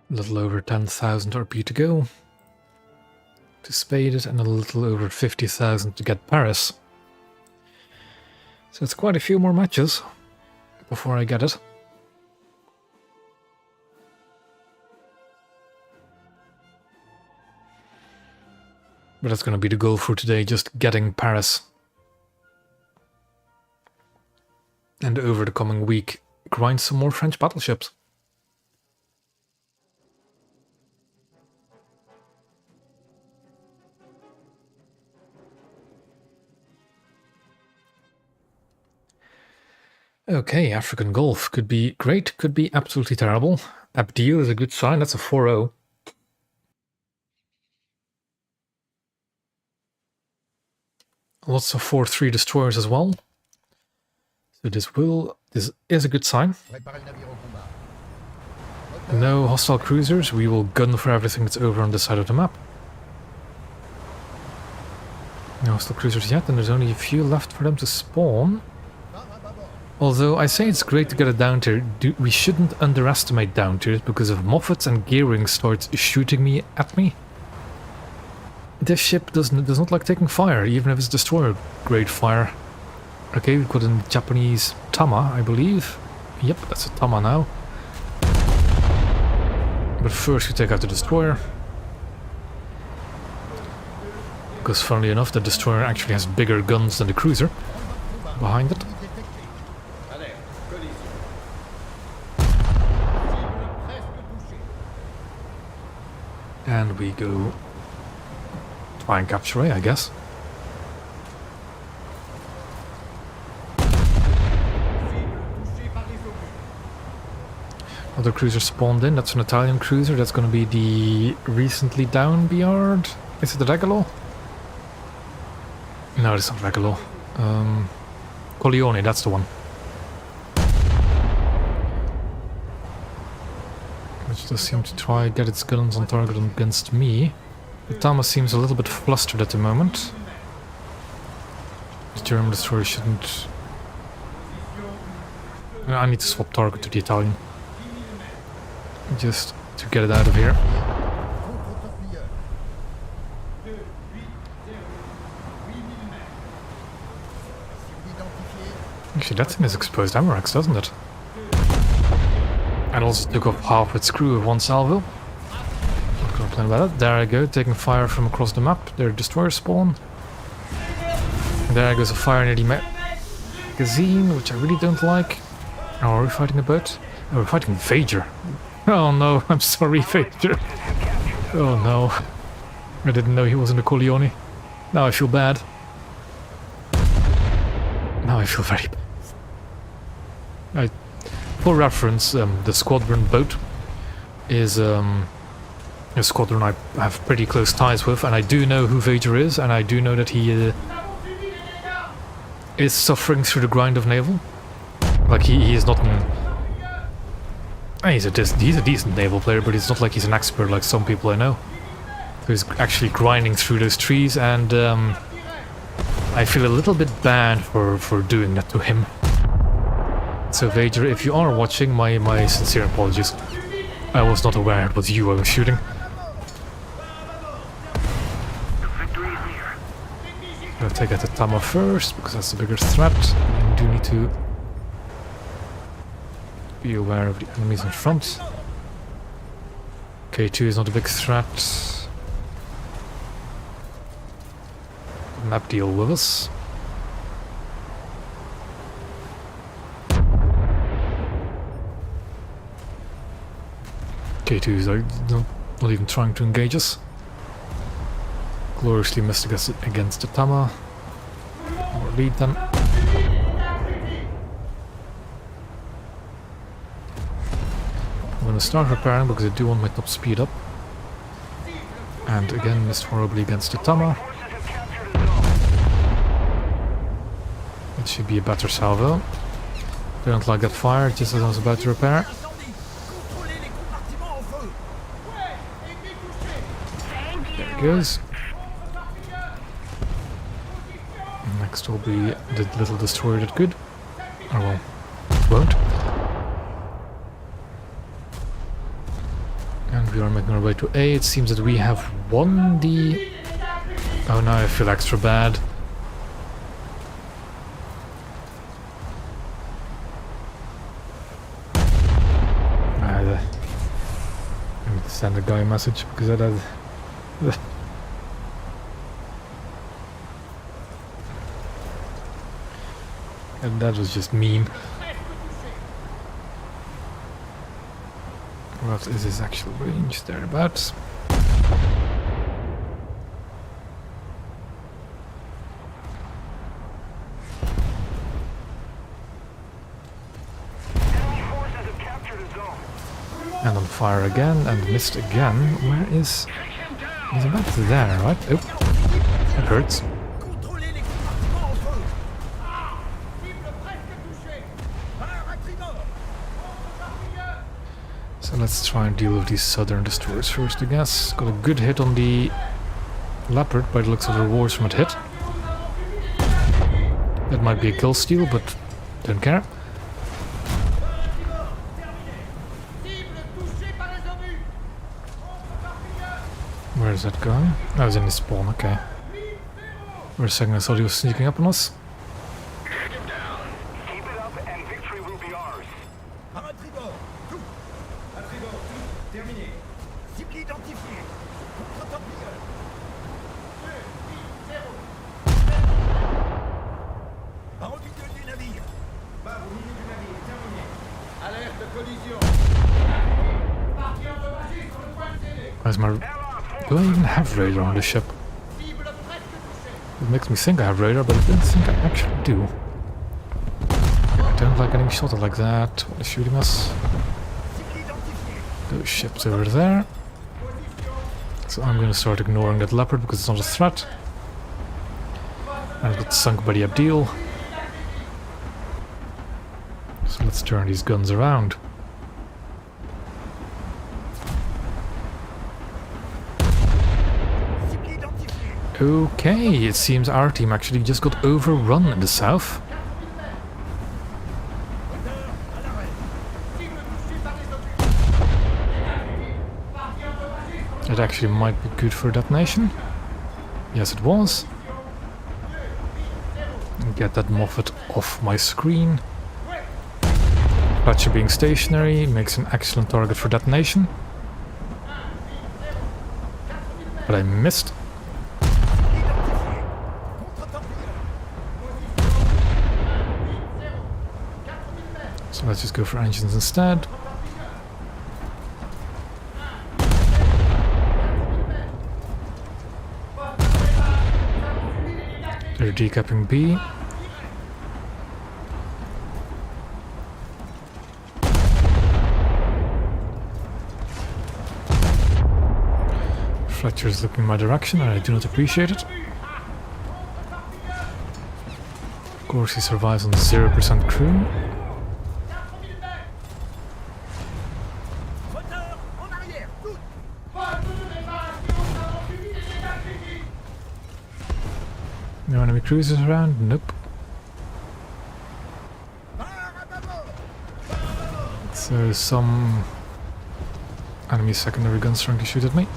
A little over 10,000 RP to go to spade it, and a little over 50,000 to get Paris. So it's quite a few more matches before I get it. But that's going to be the goal for today, just getting Paris. And over the coming week, grind some more French battleships. Okay, African Gulf could be great, could be absolutely terrible. Abdeel is a good sign, that's a 4-0. Lots of 4-3 destroyers as well. So this is a good sign. No hostile cruisers, we will gun for everything that's over on this side of the map. No hostile cruisers yet, and there's only a few left for them to spawn. Although I say it's great to get a down tier, we shouldn't underestimate down tiers, because if Moffats and Gearing starts shooting at me, this ship does not like taking fire, even if it's destroyer grade fire. Okay, we've got a Japanese Tama, I believe. Yep, that's a Tama now. But first we take out the destroyer. Because funnily enough, the destroyer actually has bigger guns than the cruiser behind it. And we go try and capture A, I guess. Other cruiser spawned in. That's an Italian cruiser. That's going to be the recently down Biard. Is it the Regalo? No, it's not Regalo. Corleone, that's the one. Which does seem to try and get its guns on target against me. The Tama seems a little bit flustered at the moment. The German destroyer shouldn't... I need to swap target to the Italian. Just to get it out of here. Actually, that thing is exposed ammo racks, doesn't it? And also took off half its crew with one salvo. Not gonna complain about that. There I go, taking fire from across the map. Their destroyer spawn. And there goes a fire near the magazine, which I really don't like. Oh, are we fighting a boat? Oh, we're fighting Vader. Oh no, I'm sorry, Vader. Oh no. I didn't know he wasn't a Corleone. Now I feel bad. Now I feel very bad. For reference, the squadron boat is a squadron I have pretty close ties with, and I do know who Vader is, and I do know that he is suffering through the grind of naval. Like he is not an... He's a decent naval player, but it's not like he's an expert like some people I know. So he's actually grinding through those trees, and I feel a little bit bad for doing that to him. So Vader, if you are watching, my sincere apologies. I was not aware it was you I was shooting. I'll take out the Tama first, because that's the bigger threat. I do need to be aware of the enemies in front. K2 is not a big threat. Map deal with us. K2s are not even trying to engage us. Gloriously missed against the Tama. Or lead them. I'm gonna start repairing because I do want my top speed up. And again, missed horribly against the Tama. It should be a better salvo. Don't like that fire, just as I was about to repair. There it goes. Next will be the little destroyer that could. Oh well, it won't. And we are making our way to A. It seems that we have won the... Oh, now I feel extra bad. I need to send a guy a message because that had... And that was just mean. What is his actual range? Thereabouts. And on fire again, and missed again. Where is... He's about there, right? Oh, that hurts. So let's try and deal with these southern destroyers first, I guess. Got a good hit on the Leopard by the looks of the rewards from it hit. That might be a kill steal, but don't care. Where is that going? I was in the spawn, okay. For a second I thought he was sneaking up on us. Where's my... Do I even have radar on the ship? It makes me think I have radar, but I don't think I actually do. I don't like getting shot like that. What is shooting us? Those ships over there. So I'm gonna start ignoring that Leopard because it's not a threat. And it got sunk by the Abdeel. So let's turn these guns around. Okay, it seems our team actually just got overrun in the south. It actually might be good for detonation. Yes, it was. And get that Moffat off my screen. Fletcher being stationary makes an excellent target for detonation. But I missed. So let's just go for engines instead. They're decapping B. Fletcher is looking in my direction and I do not appreciate it. Of course he survives on 0% crew. No enemy cruisers around? Nope. So some enemy secondary guns trying to shoot at me.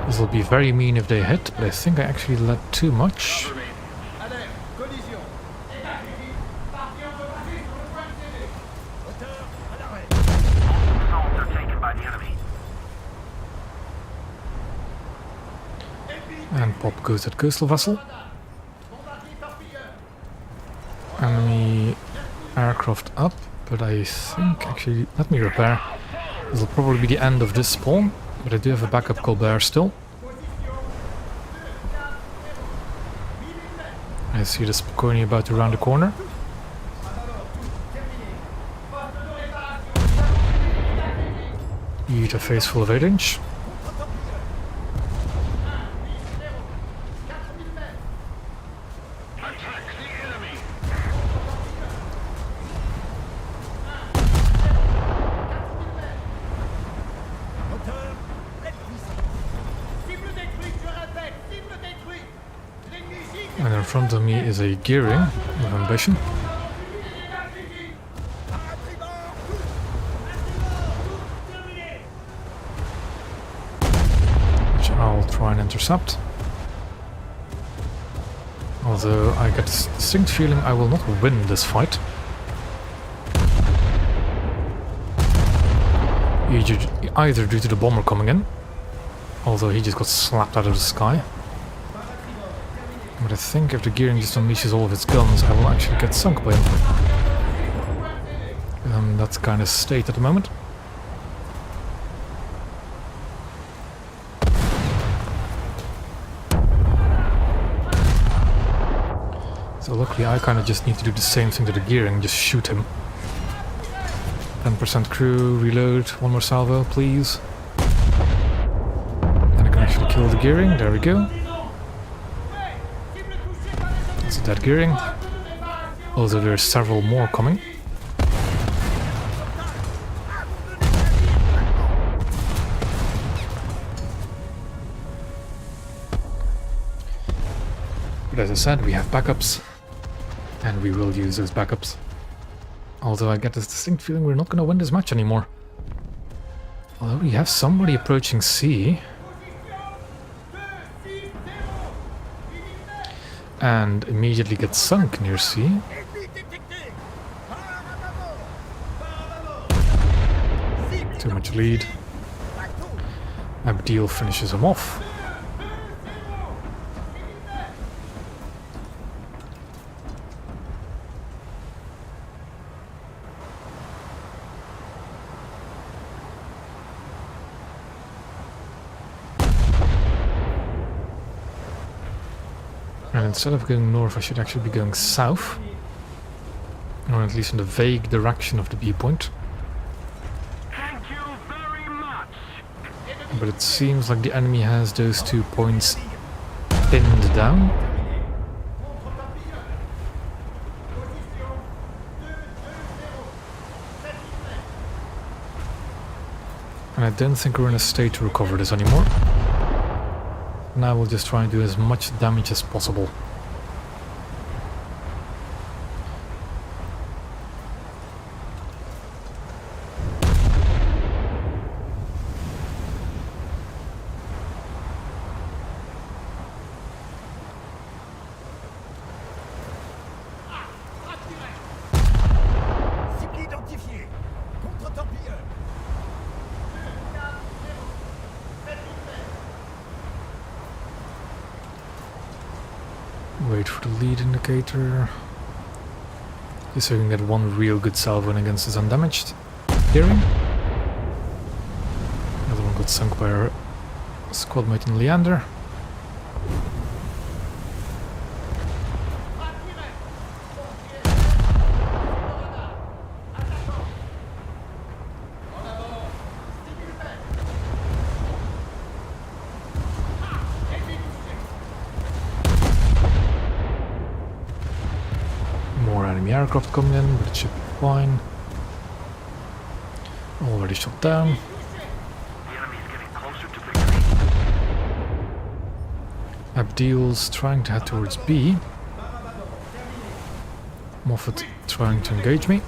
This will be very mean if they hit, but I think I actually let too much. And pop goes that coastal vessel. Enemy aircraft up, but I think actually, let me repair. This will probably be the end of this spawn, but I do have a backup Colbert still. I see the Spokone about to round the corner. Eat a face full of 8-inch. And in front of me is a gearing with ambition. Which I'll try and intercept. Although I get a distinct feeling I will not win this fight. Either due to the bomber coming in, although he just got slapped out of the sky. But I think if the gearing just unleashes all of its guns, I will actually get sunk by him. That's kind of state at the moment. So luckily I kind of just need to do the same thing to the gearing, just shoot him. 10% crew, reload, one more salvo please. And I can actually kill the gearing, there we go. That's a dead gearing. Although there are several more coming. But as I said, we have backups. And we will use those backups. Although I get this distinct feeling we're not going to win this match anymore. Although we have somebody approaching C. And immediately gets sunk near C. Too much lead. Abdeel finishes him off. And instead of going north, I should actually be going south. Or at least in the vague direction of the B point. Thank you very much. But it seems like the enemy has those 2 points pinned down. And I don't think we're in a state to recover this anymore. Now we'll just try and do as much damage as possible. Wait for the lead indicator. Just so we can get one real good salvo in against this undamaged. Hearing. Another one got sunk by our squad mate in Leander. More enemy aircraft coming in, but it should be fine. Already shot down. The enemy is getting closer to victory. Abdil's trying to head towards B. Moffat trying to engage me.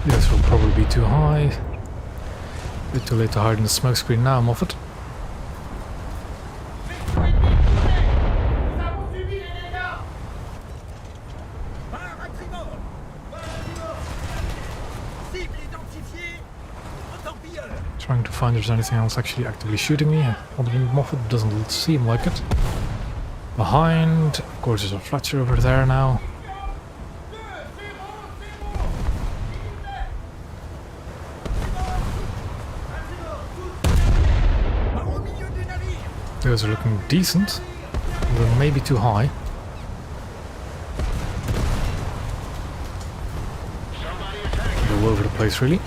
This will probably be too high. Bit too late to hide in the smoke screen now, Moffat. Trying to find if there's anything else actually actively shooting me. Other than Moffat, doesn't seem like it. Behind, of course, there's a Fletcher over there now. Those are looking decent, but maybe too high. All over the place, really.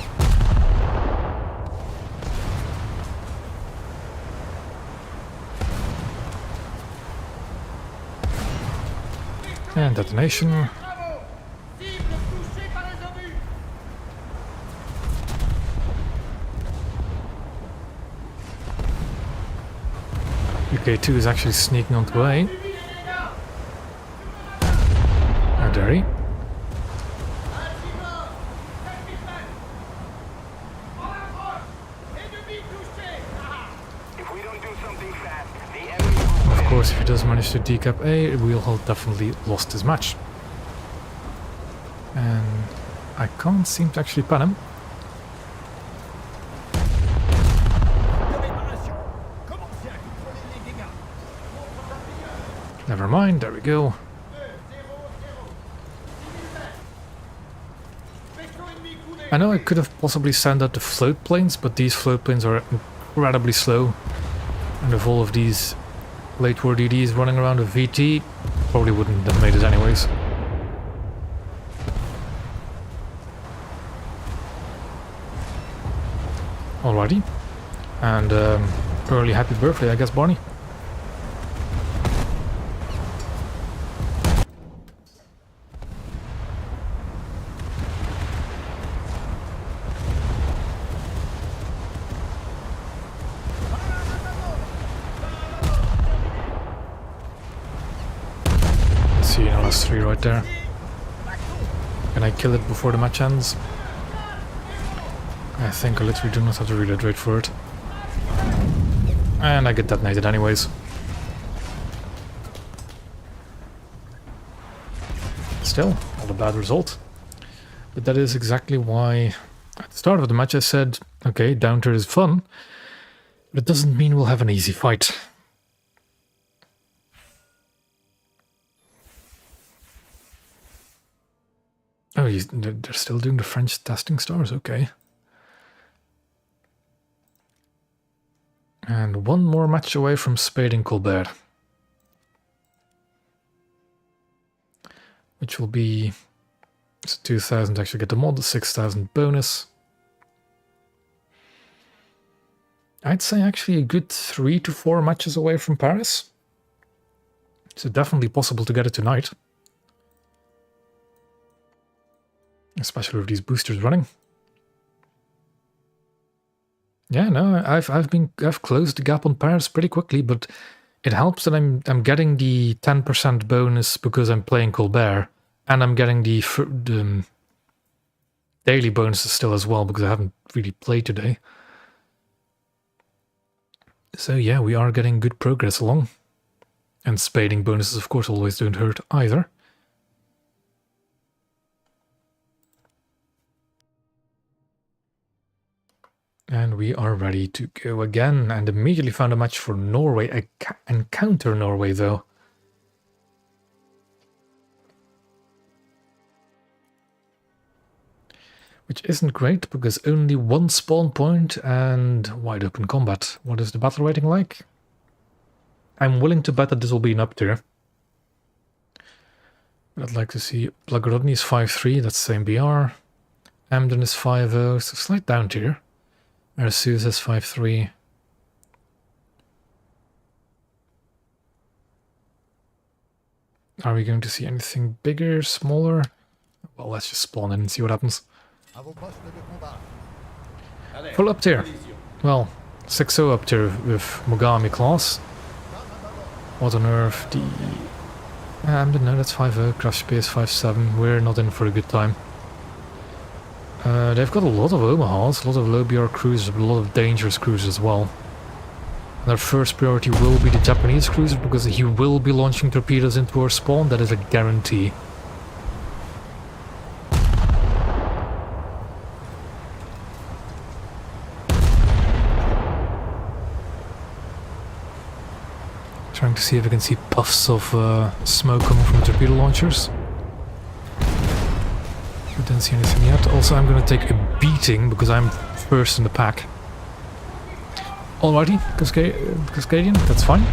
And detonation. UK2 is actually sneaking onto A. How dare he? If we don't do something fast, the enemy will Of win. course, if he does manage to decap A, we'll have definitely lost his match. And I can't seem to actually pan him. Never mind, there we go. I know I could have possibly sent out the float planes, but these float planes are incredibly slow. And if all of these late war DDs running around with VT, probably wouldn't have made it anyways. Alrighty. And early happy birthday, I guess, Barney. See, you know, that's 3 right there. Can I kill it before the match ends? I think I literally do not have to reload right for it. And I get detonated anyways. Still, not a bad result. But that is exactly why at the start of the match I said, okay, Downter is fun, but it doesn't mean we'll have an easy fight. Oh, they're still doing the French testing stars, okay. And one more match away from Spade and Colbert. Which will be 2,000 to actually get the mod, 6,000 bonus. I'd say actually a good 3 to 4 matches away from Paris. So definitely possible to get it tonight. Especially with these boosters running. Yeah, no, I've closed the gap on Paris pretty quickly, but It helps that I'm getting the 10% bonus because I'm playing Colbert, and I'm getting the daily bonuses still as well because I haven't really played today. So yeah, we are getting good progress along. And spading bonuses, of course, always don't hurt either. And we are ready to go again, and immediately found a match for Norway. Encounter Norway, though. Which isn't great, because only one spawn point and wide open combat. What is the battle rating like? I'm willing to bet that this will be an up tier. I'd like to see Blagorodny is 5-3, that's the same BR. Emden is 5-0, so slight down tier. Ersus is 5-3. Are we going to see anything bigger, smaller? Well, let's just spawn in and see what happens. Full up tier. Well, 6-0 up tier with Mogami class. What on earth? The... no, that's 5-0. Crash Space 5-7. We're not in for a good time. They've got a lot of Omahas, a lot of low BR cruisers, but a lot of dangerous cruisers as well. And their first priority will be the Japanese cruiser, because he will be launching torpedoes into our spawn, that is a guarantee. Trying to see if I can see puffs of smoke coming from torpedo launchers. I didn't see anything yet. Also, I'm going to take a beating because I'm first in the pack. Alrighty, Cascadian, that's fine.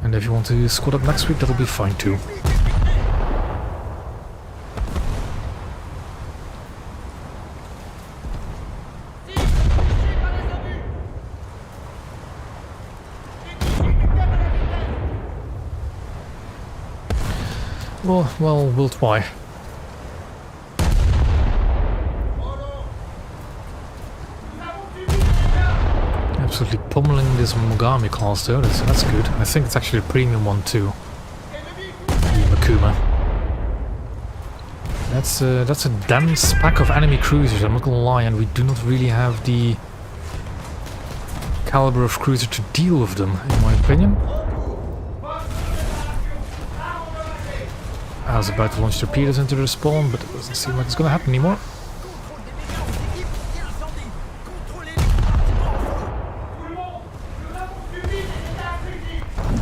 And if you want to squad up next week, that'll be fine too. Well, we'll try. Absolutely pummeling this Mogami class though, that's good. I think it's actually a premium one too. The Makuma. That's a dense pack of enemy cruisers, I'm not gonna lie, and we do not really have the caliber of cruiser to deal with them, in my opinion. I was about to launch torpedoes into the spawn, but it doesn't seem like it's gonna happen anymore.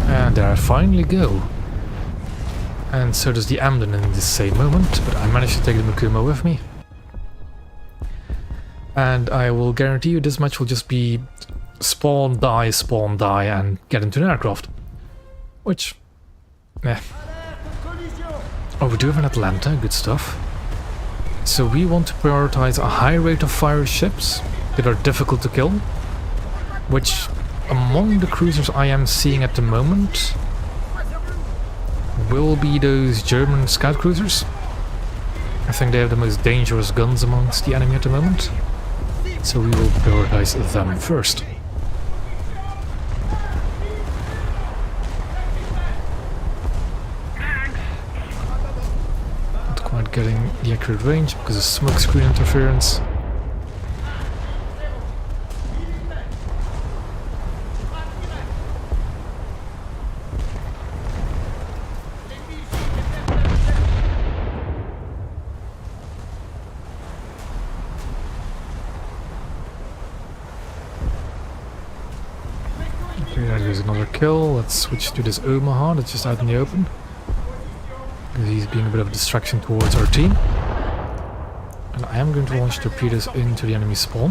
And there I finally go. And so does the Emden in this same moment, but I managed to take the Makuma with me. And I will guarantee you this match will just be spawn, die, and get into an aircraft. Which, Oh, we do have an Atlanta, good stuff. So we want to prioritize a high rate of fire ships that are difficult to kill, which among the cruisers I am seeing at the moment will be those German scout cruisers. I think they have the most dangerous guns amongst the enemy at the moment, so we will prioritize them first. Getting the accurate range because of smoke screen interference. Okay, there's another kill. Let's switch to this Omaha that's just out in the open. He's being a bit of a distraction towards our team. And I am going to launch torpedoes into the enemy spawn,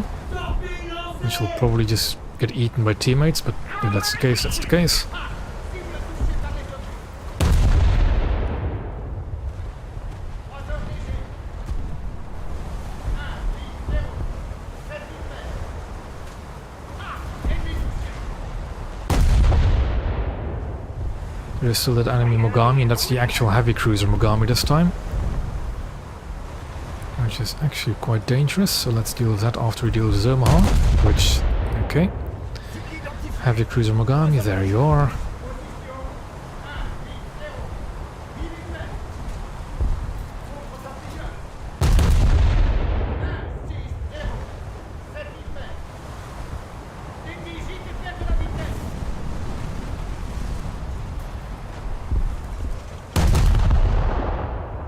which will probably just get eaten by teammates, but if that's the case, that's the case. There's still that enemy Mogami, and that's the actual heavy cruiser Mogami this time. Which is actually quite dangerous, so let's deal with that after we deal with Omaha, which, okay. Heavy cruiser Mogami, there you are.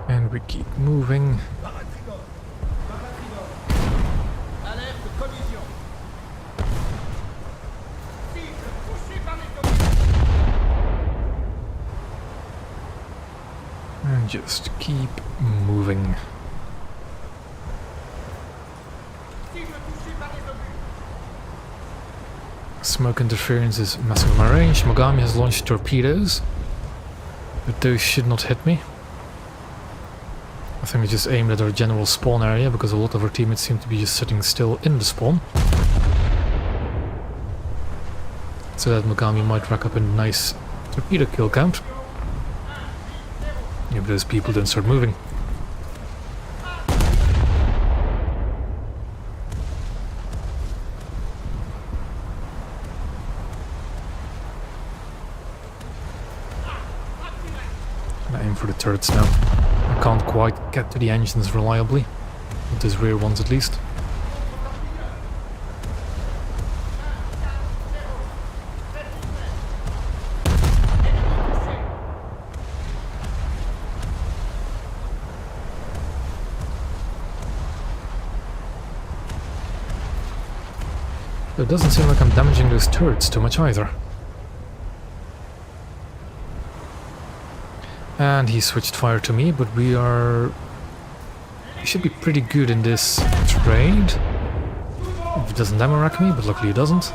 And we keep moving. Alerte, collision. Cible touchée par les And just keep moving. cible touchée par les obus. Smoke interference is messing with my range. Mogami has launched torpedoes, but those should not hit me. I think they just aimed at our general spawn area because a lot of our teammates seem to be just sitting still in the spawn. So that Mogami might rack up a nice torpedo kill count. If those people don't start moving. And I aim for the turrets now. I can't quite get to the engines reliably, with those rear ones at least. It doesn't seem like I'm damaging those turrets too much either. And he switched fire to me, but we should be pretty good in this trade. If it doesn't ammo rack me, but luckily it doesn't.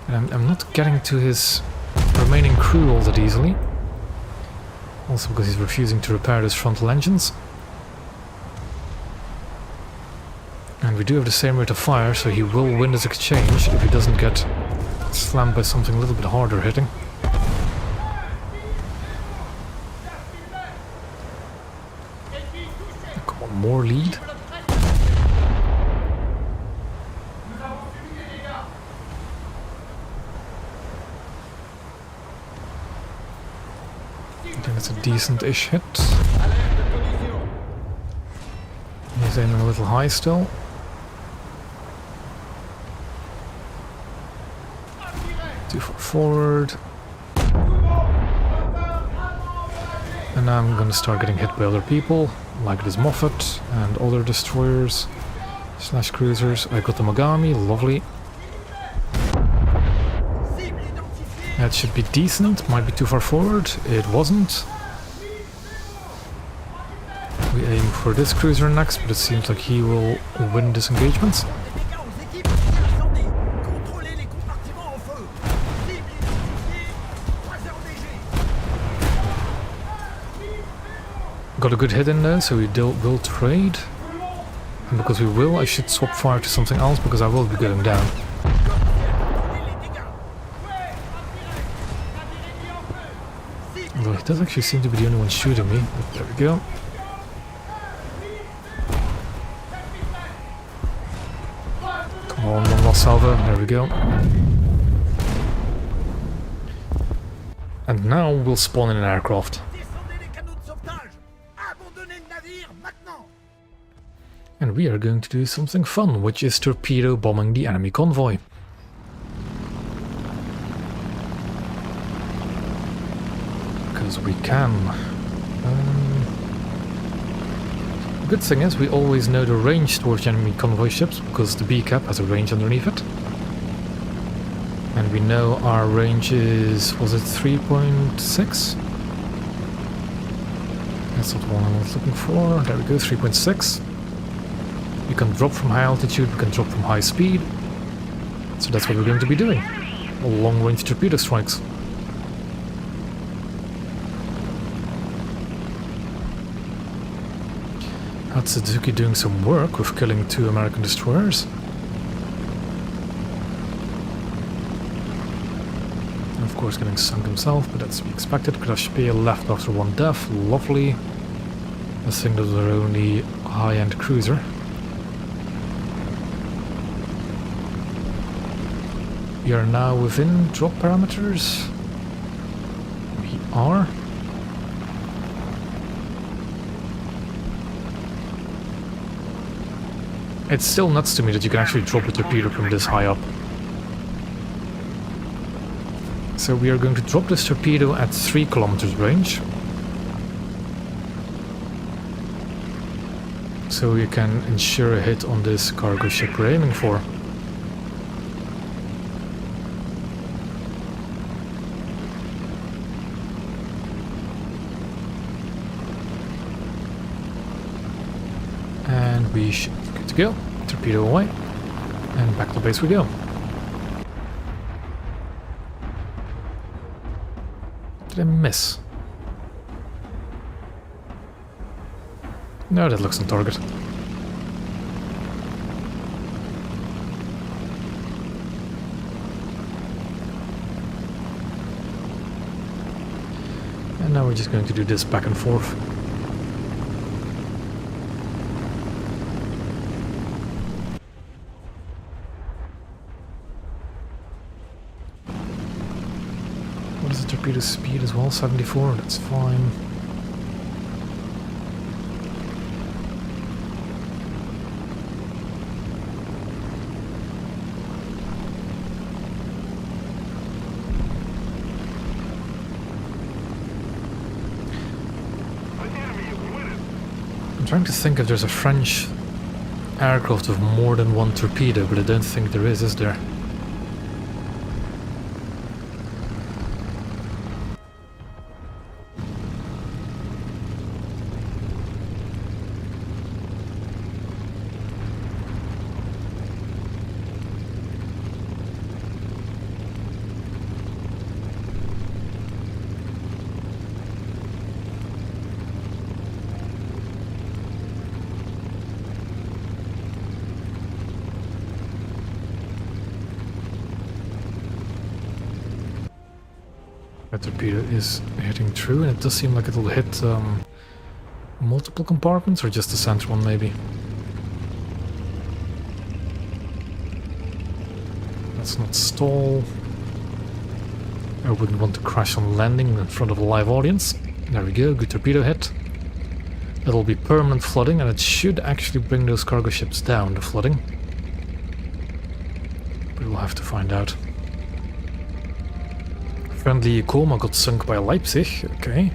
And I'm not getting to his remaining crew all that easily. Also because he's refusing to repair those frontal engines. And we do have the same rate of fire, so he will win this exchange if he doesn't get slammed by something a little bit harder hitting. Come on, more lead. I think it's a decent-ish hit. He's aiming a little high still. Too far forward. And now I'm gonna start getting hit by other people, like this Moffat and other destroyers slash cruisers. I got the Mogami, lovely. That should be decent, might be too far forward, it wasn't. We aim for this cruiser next, but it seems like he will win this engagement. Got a good hit in there, so we will trade. And because we will, I should swap fire to something else, because I will be going down. Although he does actually seem to be the only one shooting me, but there we go. Come on, one more salvo, there we go. And now we'll spawn in an aircraft. And we are going to do something fun, which is torpedo bombing the enemy convoy. Because we can. The good thing is we always know the range towards enemy convoy ships, because the B-cap has a range underneath it. And we know our range is, was it 3.6? That's not the one I was looking for. There we go, 3.6. We can drop from high altitude, we can drop from high speed. So that's what we're going to be doing. Long-range torpedo strikes. Hatsudzuki doing some work with killing 2 American destroyers. And of course getting sunk himself, but that's to be expected. Kraspeer left after 1 death, lovely. I think that was our only high-end cruiser. We are now within drop parameters. We are. It's still nuts to me that you can actually drop a torpedo from this high up. So we are going to drop this torpedo at 3 kilometers range. So we can ensure a hit on this cargo ship we're aiming for. And we should be good to go. Torpedo away. And back to base we go. Did I miss? No, that looks on target. And now we're just going to do this back and forth. What is the torpedo speed as well? 74, that's fine. I'm trying to think if there's a French aircraft with more than one torpedo, but I don't think there is there? That torpedo is hitting through, and it does seem like it'll hit multiple compartments, or just the center one maybe. Let's not stall. I wouldn't want to crash on landing in front of a live audience. There we go, good torpedo hit. It'll be permanent flooding, and it should actually bring those cargo ships down, the flooding. But we'll have to find out. Friendly Ecoma got sunk by Leipzig, okay.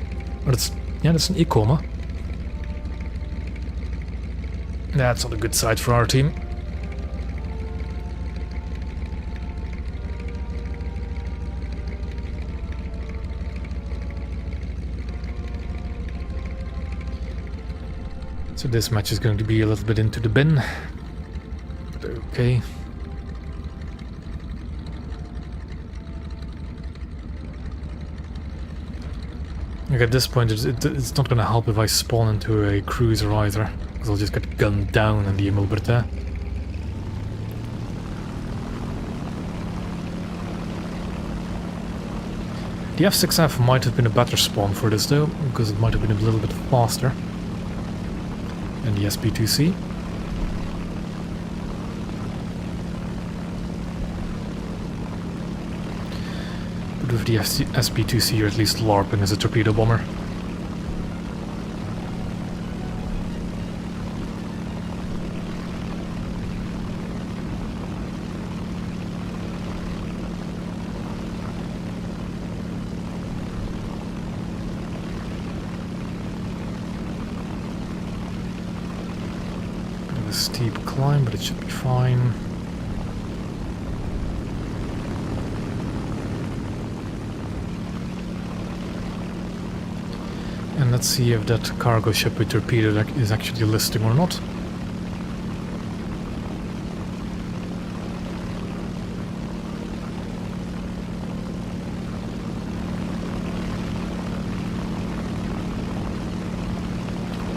But it's, yeah, that's an Ecoma. That's not a good side for our team. So this match is going to be a little bit into the bin. But okay. Like at this point, it's not going to help if I spawn into a cruiser either, because I'll just get gunned down in the Immobilité. The F6F might have been a better spawn for this though, because it might have been a little bit faster than the SB2C. With the SB2C, you're at least LARPing as a torpedo bomber. Bit of a steep climb, but it should be fine. And let's see if that cargo ship with torpedo is actually listing or not.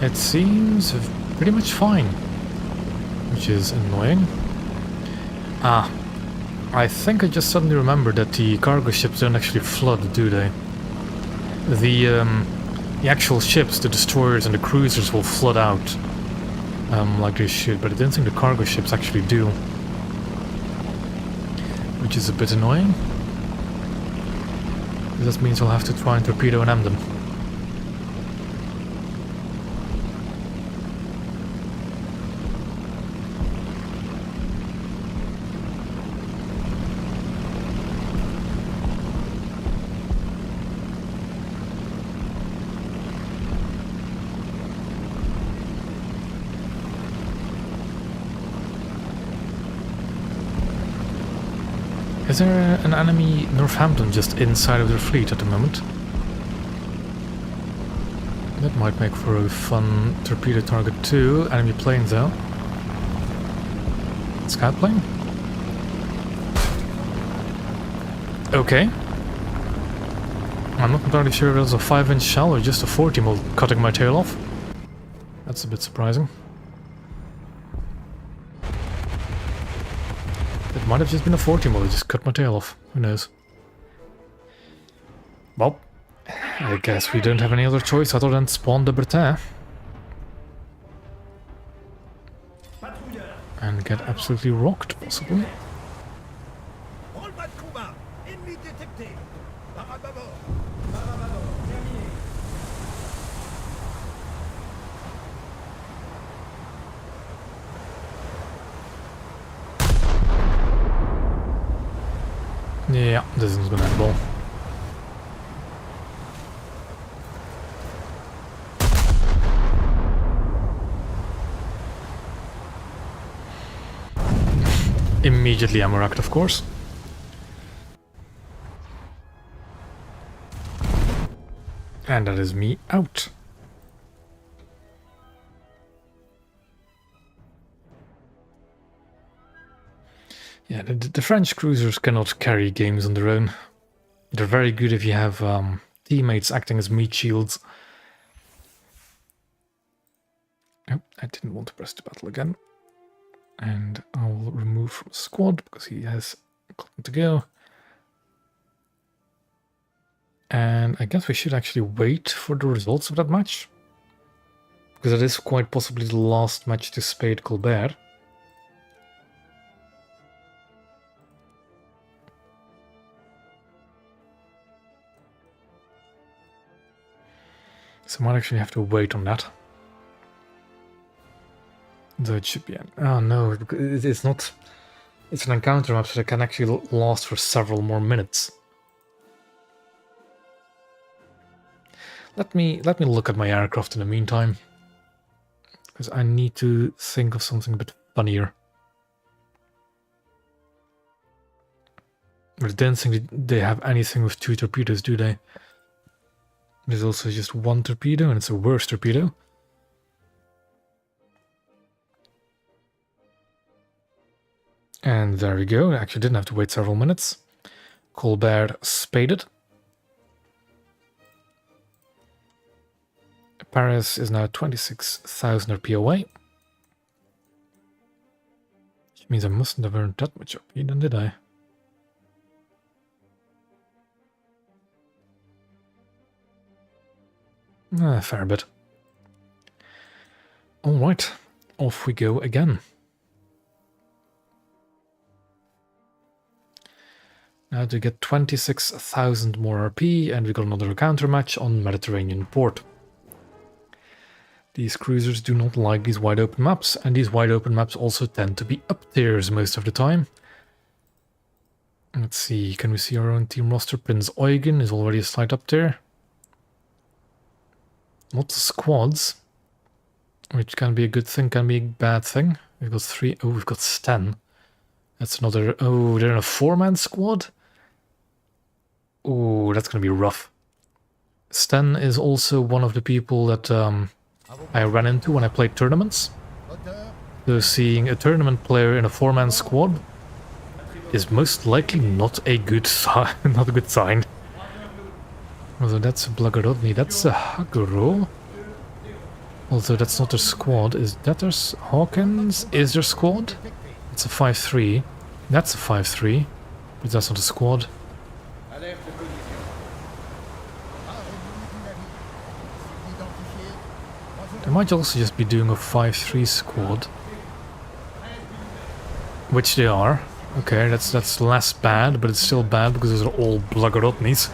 It seems pretty much fine, which is annoying. Ah, I think I just suddenly remembered that the cargo ships don't actually flood, do they? The actual ships, the destroyers and the cruisers, will flood out like they should, but I don't think the cargo ships actually do. which is a bit annoying. This means I'll have to try and torpedo and am them. Is there an enemy Northampton just inside of their fleet at the moment? That might make for a fun torpedo target too. Enemy planes though. Scout plane? Okay. I'm not entirely sure if it was a 5-inch shell or just a 40 mil cutting my tail off. That's a bit surprising. It might have just been a 40 mil that just cut my tail off. Who knows? Well, I guess we don't have any other choice other than spawn the Breton. And get absolutely rocked, possibly. Yeah, this isn't gonna end well. Immediately ammo racked, of course. And that is me out. Yeah, the French cruisers cannot carry games on their own. They're very good if you have teammates acting as meat shields. Oh, I didn't want to press the battle again. And I will remove from squad because he has gotten to go. And I guess we should actually wait for the results of that match. Because it is quite possibly the last match to Spade Colbert. So I might actually have to wait on that. Though it should be an... Oh no, it's not... It's an encounter map, so it can actually last for several more minutes. Let me look at my aircraft in the meantime. Because I need to think of something a bit funnier. But I don't think they have anything with 2 torpedoes, do they? There's also just 1 torpedo, and it's a worse torpedo. And there we go. I actually didn't have to wait several minutes. Colbert spaded. Paris is now 26,000 RP away. Which means I mustn't have earned that much RP then, did I? A fair bit. Alright, off we go again. Now to get 26,000 more RP, and we got another counter match on Mediterranean port. These cruisers do not like these wide open maps, and these wide open maps also tend to be up tiers most of the time. Let's see, can we see our own team roster? Prince Eugen is already a slight up tier. Lots of squads, which can be a good thing, can be a bad thing. We've got 3. Oh, we've got Sten. That's another. Oh, they're in a 4-man squad. Oh, that's gonna be rough. Sten is also one of the people that I ran into when I played tournaments. So seeing a tournament player in a 4-man squad is most likely not a good sign. Not a good sign. Although that's a Blagorodny, that's a Haguro. Although that's not their squad. Is that their... Hawkins is their squad? It's a 5-3. That's a 5-3. But that's not a squad. They might also just be doing a 5-3 squad. Which they are. Okay, that's less bad, but it's still bad because those are all Blagorodnis.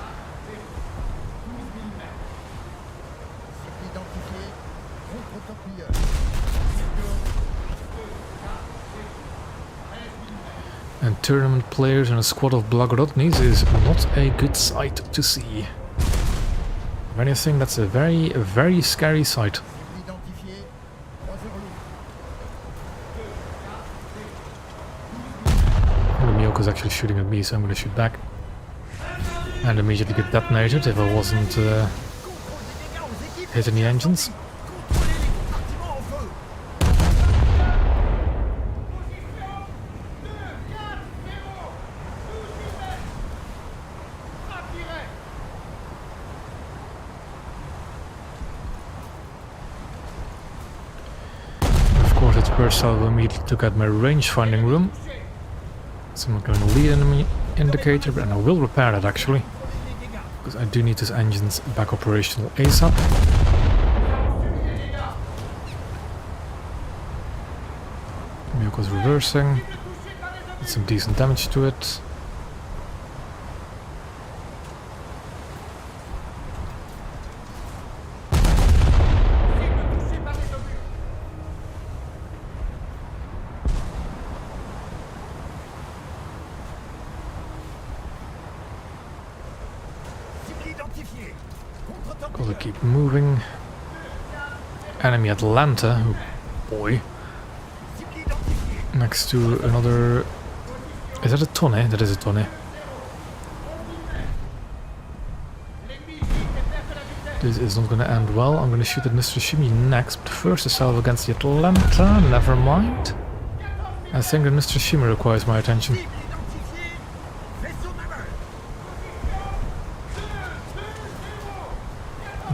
And tournament players and a squad of Blagorodnis is not a good sight to see. If anything, that's a very scary sight. The Miyoko's actually shooting at me, so I'm going to shoot back. And immediately get detonated if I wasn't hitting the engines. Of course, at first I'll immediately look at my range finding room. So I'm not going to lead enemy indicator, but I will repair that actually. Because I do need these engines back operational ASAP. Miyoko's reversing. Did some decent damage to it. Gotta keep moving. Enemy Atlanta, oh boy. Next to another... Is that a tonne? That is a tonne. This is not gonna end well. I'm gonna shoot at Mr. Shimi next, but first a salve against the Atlanta. Never mind. I think that Mr. Shimi requires my attention.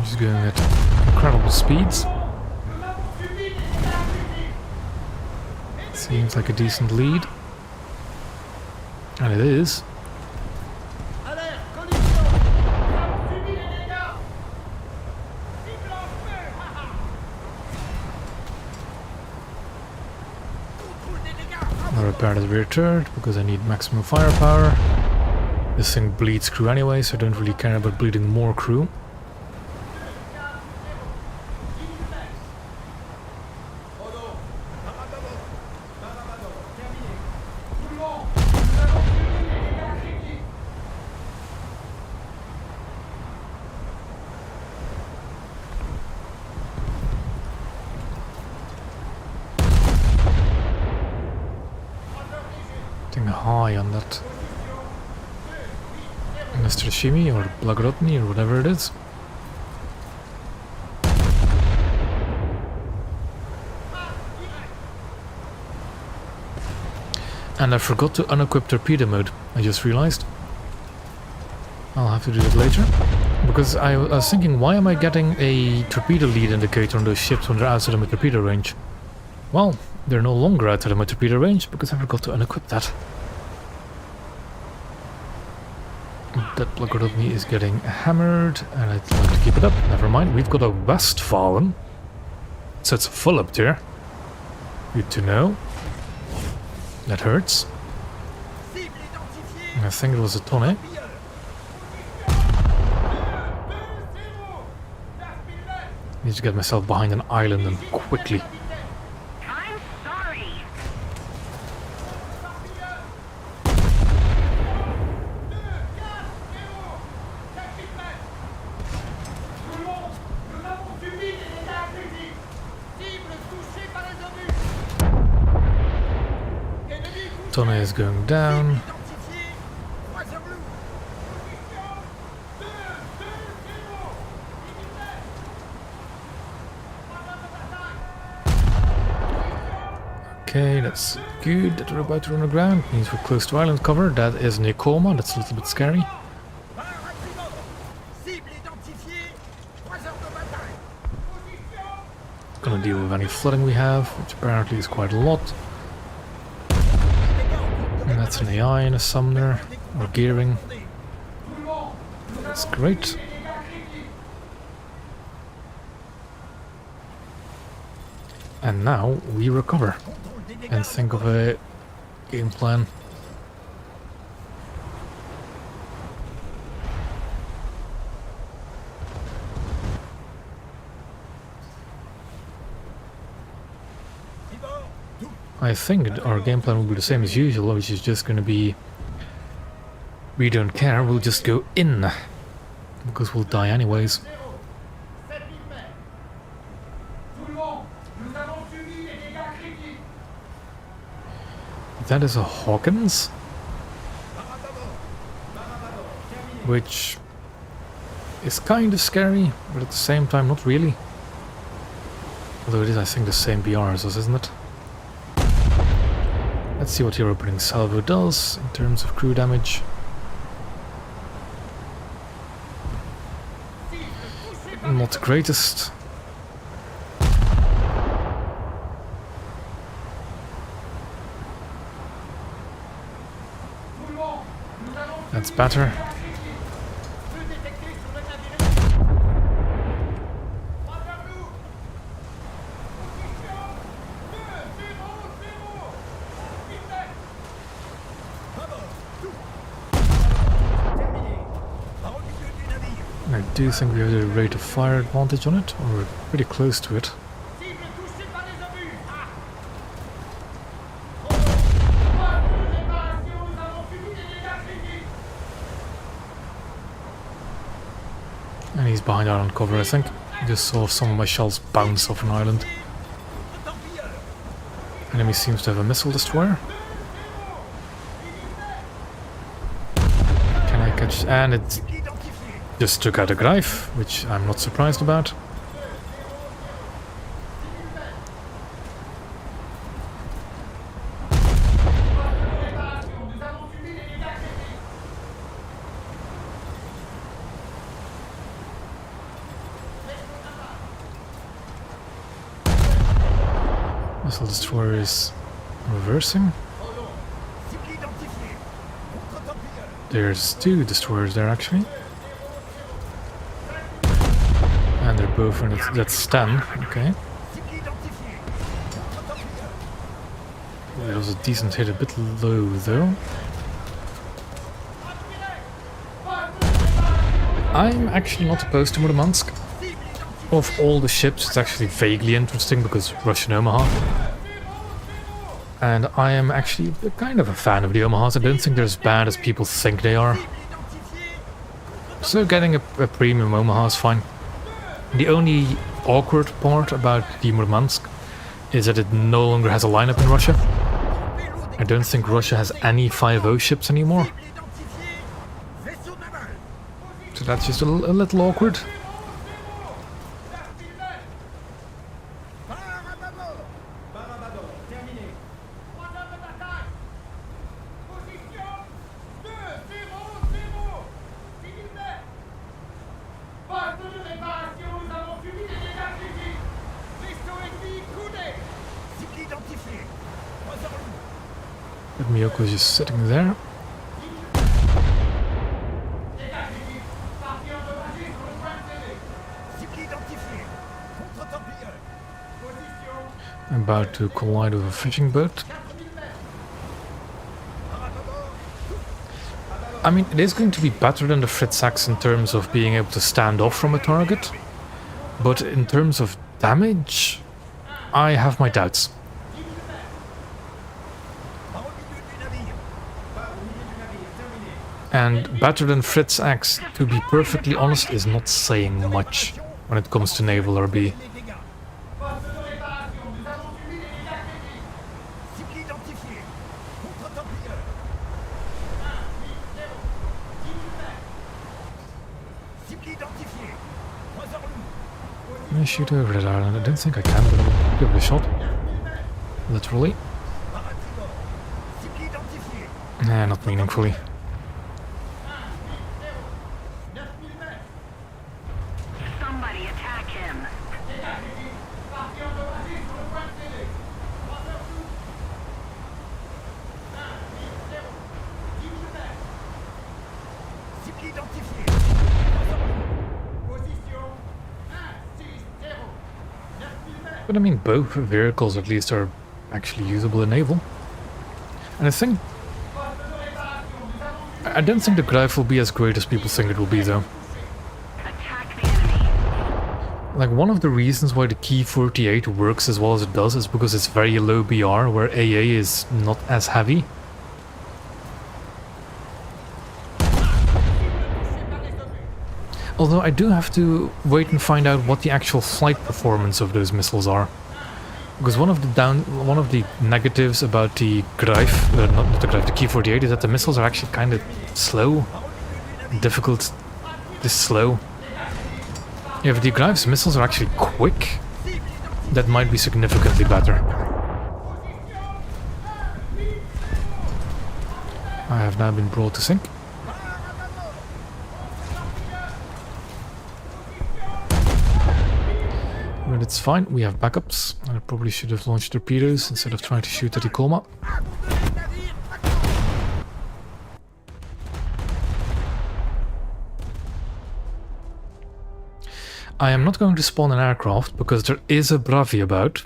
He's going at incredible speeds. Seems like a decent lead. And it is. I'll repair the rear turret because I need maximum firepower. This thing bleeds crew anyway, so I don't really care about bleeding more crew. High on that Mr. Shimi or Blagorodny or whatever it is. And I forgot to unequip torpedo mode, I just realized. I'll have to do it later. Because I was thinking, why am I getting a torpedo lead indicator on those ships when they're outside of my torpedo range? Well, they're no longer outside of my torpedo range because I forgot to unequip that. That Blagorodny is getting hammered, and I'd like to keep it up. Never mind, we've got a Westfalen. So it's full up there. Good to know. That hurts. I think it was a tonne. Need to get myself behind an island and quickly. I'm sorry. Tonne is going down. Okay, that's good that we're about to run aground. Means we're close to island cover. That is Nekoma, that's a little bit scary. Gonna deal with any flooding we have, which apparently is quite a lot. And that's an AI and a summoner, or gearing. That's great. And now we recover and think of a game plan. I think our game plan will be the same as usual, which is just going to be... We don't care, we'll just go in. Because we'll die anyways. 7000 mètres. Tout le monde, nous avons subi des dégâts critiques. That is a Hawkins. Which is kind of scary, but at the same time not really. Although it is, I think, the same BR as us, isn't it? Let's see what your opening salvo does in terms of crew damage. Not the greatest. That's better. I do think we have a rate of fire advantage on it, or we're pretty close to it. And he's behind our cover, I think. Just saw some of my shells bounce off an island. Enemy seems to have a missile destroyer. Can I catch... and it just took out a Greif, which I'm not surprised about. Missile destroyer is reversing. There's two destroyers there actually. And they're both in that's Stan, okay. That was a decent hit, a bit low though. I'm actually not opposed to Murmansk. Of all the ships, it's actually vaguely interesting because Russian Omaha. And I am actually kind of a fan of the Omahas. I don't think they're as bad as people think they are. So getting a premium Omaha is fine. The only awkward part about the Murmansk is that it no longer has a lineup in Russia. I don't think Russia has any 5.0 ships anymore. So that's just a little awkward. Miyoko's just sitting there. About to collide with a fishing boat. I mean, it is going to be better than the Fritz Axe in terms of being able to stand off from a target, but in terms of damage, I have my doubts. And better than Fritz Axe, to be perfectly honest, is not saying much when it comes to naval RB. Can I shoot over that island? I don't think I can, but I'll give it a shot. Literally. Nah, not meaningfully. But I mean, both vehicles at least are actually usable in naval. And I don't think the Greif will be as great as people think it will be though. Like, one of the reasons why the Key 48 works as well as it does is because it's very low BR, where AA is not as heavy. Although I do have to wait and find out what the actual flight performance of those missiles are. Because one of the negatives about the Greif, not the Greif, the Key 48 is that the missiles are actually kind of slow, difficult, just slow. If the Greif's missiles are actually quick, that might be significantly better. I have now been brought to sink. But it's fine, we have backups. I probably should have launched torpedoes instead of trying to shoot at the coma. I am not going to spawn an aircraft because there is a Bravi about.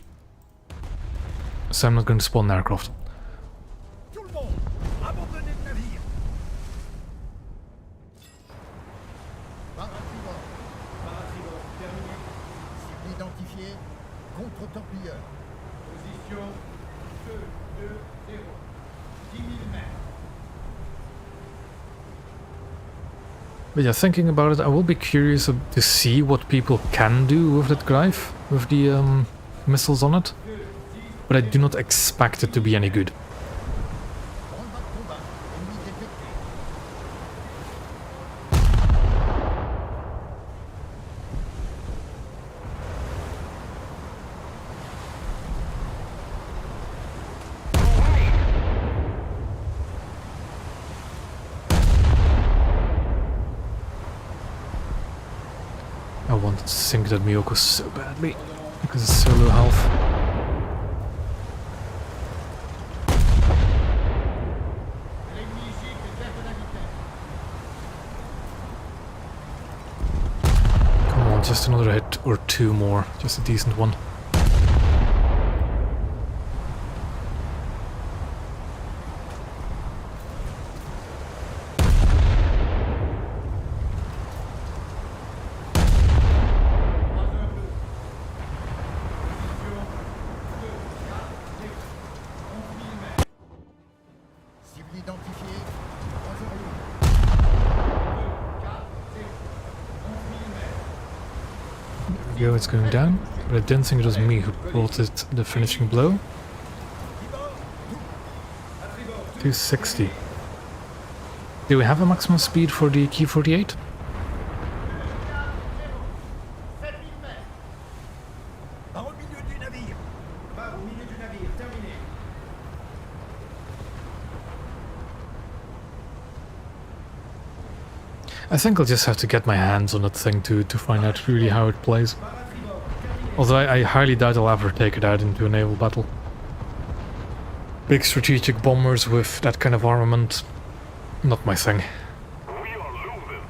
So I'm not going to spawn an aircraft. But yeah, thinking about it, I will be curious to see what people can do with that Greif, with the missiles on it. But I do not expect it to be any good. I wanted to sink that Miyoko so badly, because it's so low health. Come on, just another hit or two more, just a decent one. Go, it's going down, but I didn't think it was me who brought it the finishing blow. 260. Do we have a maximum speed for the Key 48? I think I'll just have to get my hands on that thing to find out really how it plays. Although I highly doubt I'll ever take it out into a naval battle. Big strategic bombers with that kind of armament, not my thing. We are losing.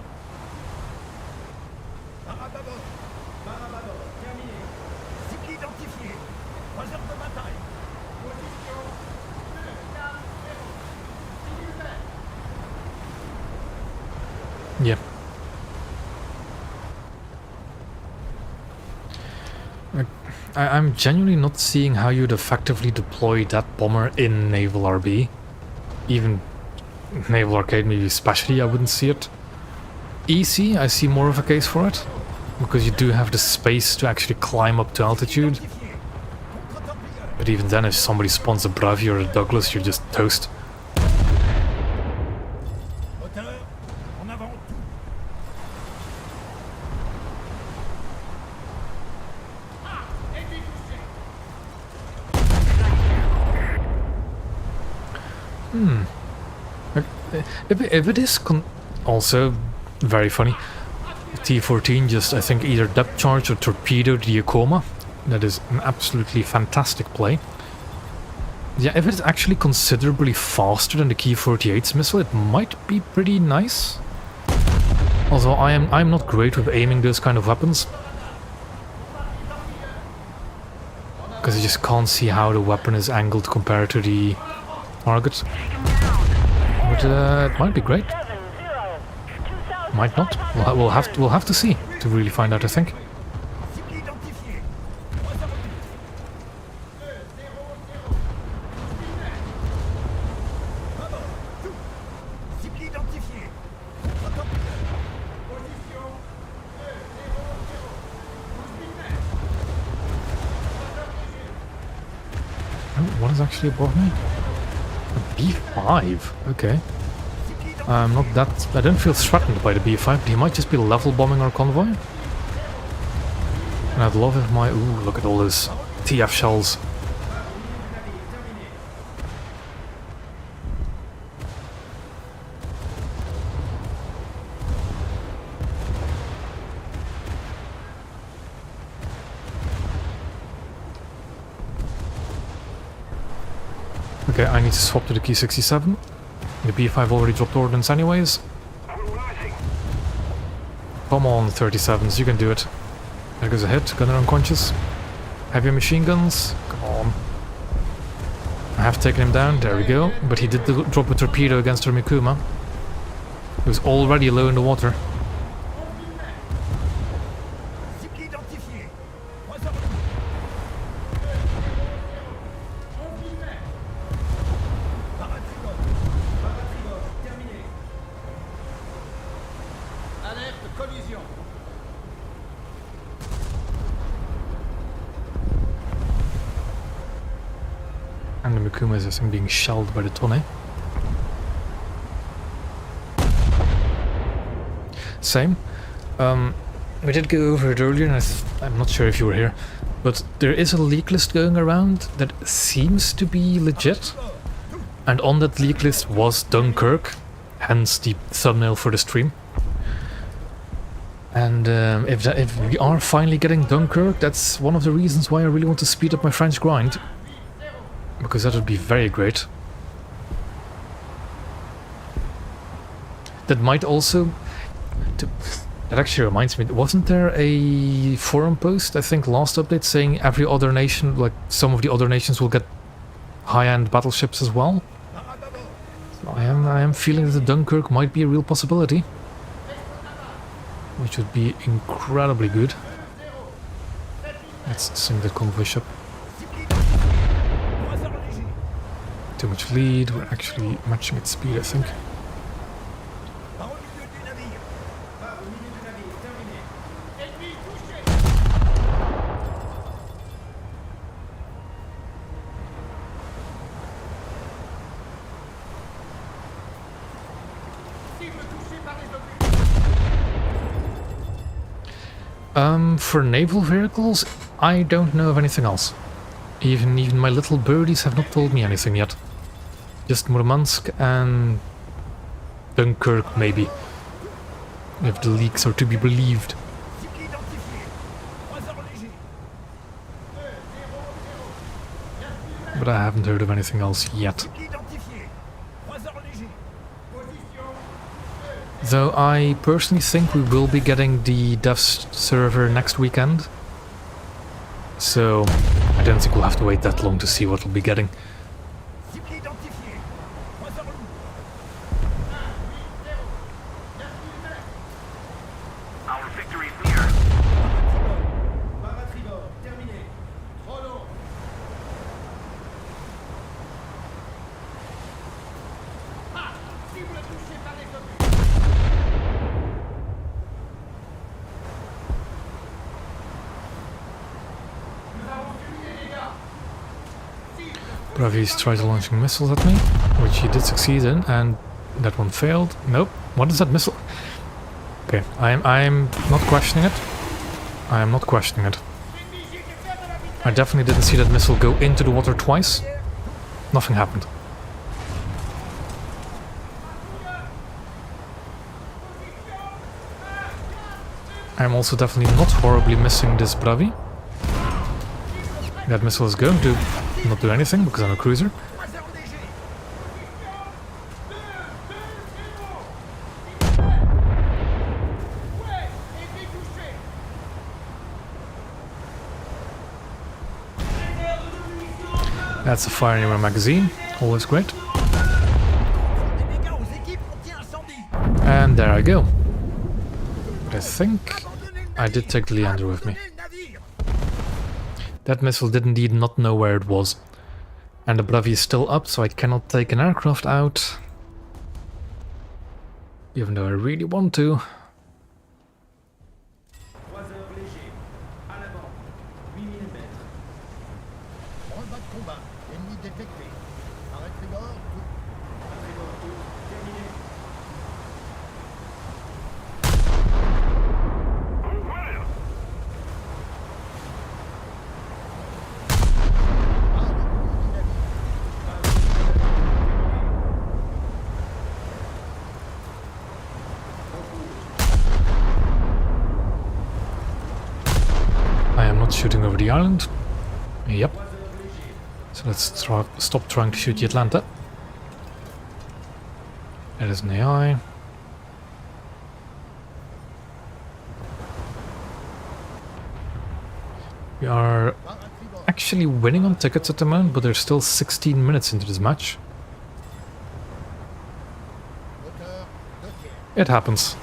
Yeah. I'm genuinely not seeing how you'd effectively deploy that bomber in Naval RB. Even Naval Arcade, maybe especially, I wouldn't see it. EC, I see more of a case for it, because you do have the space to actually climb up to altitude. But even then, if somebody spawns a Bravi or a Douglas, you're just toast. If it is also very funny, T-14 just, I think, either depth charge or torpedoed the Yakoma. That is an absolutely fantastic play. Yeah, if it's actually considerably faster than the Key 48's missile, it might be pretty nice. Although I'm not great with aiming those kind of weapons, because I just can't see how the weapon is angled compared to the target. But it might be great. Might not. We'll have to see to really find out, I think. What is actually above me? A B5? Okay. I'm not that... I don't feel threatened by the B5, but he might just be level bombing our convoy. And I'd love if my... Ooh, look at all those TF shells. Okay, I need to swap to the Key 67. The B5 already dropped ordnance anyways. We're losing. Come on, 37s, you can do it. There goes a hit, gunner unconscious. Heavy machine guns, come on. I have taken him down, there we go. But he did drop a torpedo against our Mikuma. He was already low in the water. And the Mikuma is, I think, being shelled by the Tonne. Same. We did go over it earlier, and I'm not sure if you were here, but there is a leak list going around that seems to be legit. And on that leak list was Dunkerque, hence the thumbnail for the stream. And if we are finally getting Dunkerque, that's one of the reasons why I really want to speed up my French grind. Because that would be very great. That might also... That actually reminds me, wasn't there a forum post, I think last update, saying every other nation, like some of the other nations will get high-end battleships as well? So I am feeling that the Dunkirk might be a real possibility. Which would be incredibly good. Let's sink the convoy ship. Too much lead, we're actually matching its speed, I think. For naval vehicles, I don't know of anything else. Even my little birdies have not told me anything yet. Just Murmansk and Dunkirk, maybe. If the leaks are to be believed. But I haven't heard of anything else yet. Though I personally think we will be getting the devs server next weekend. So I don't think we'll have to wait that long to see what we'll be getting. Our victory is near. Bravi's tried launching missiles at me, which he did succeed in, and that one failed. Nope. What is that missile? Okay, I'm not questioning it. I am not questioning it. I definitely didn't see that missile go into the water twice. Nothing happened. I'm also definitely not horribly missing this Bravi. That missile is going to not do anything because I'm a cruiser. That's a fire near my magazine, always great. And there I go. But I think I did take the Leander with me. That missile did indeed not know where it was. And the Bravi is still up, so I cannot take an aircraft out. Even though I really want to. shooting over the island. Yep. So let's stop trying to shoot the Atlanta. It is an AI. We are actually winning on tickets at the moment, but there's still 16 minutes into this match. It happens.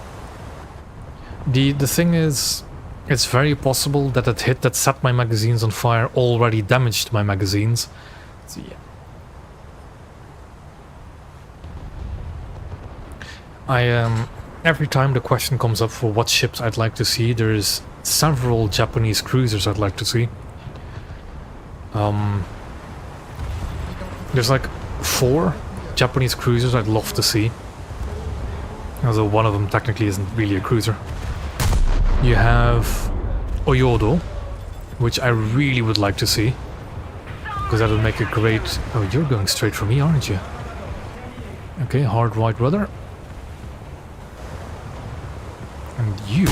The thing is, it's very possible that that hit that set my magazines on fire already damaged my magazines. So yeah. Every time the question comes up for what ships I'd like to see, there's several Japanese cruisers I'd like to see. There's like 4 Japanese cruisers I'd love to see. Although one of them technically isn't really a cruiser. You have Oyodo, which I really would like to see. Because that would make a great... Oh, you're going straight for me, aren't you? Okay, hard right rudder. And you...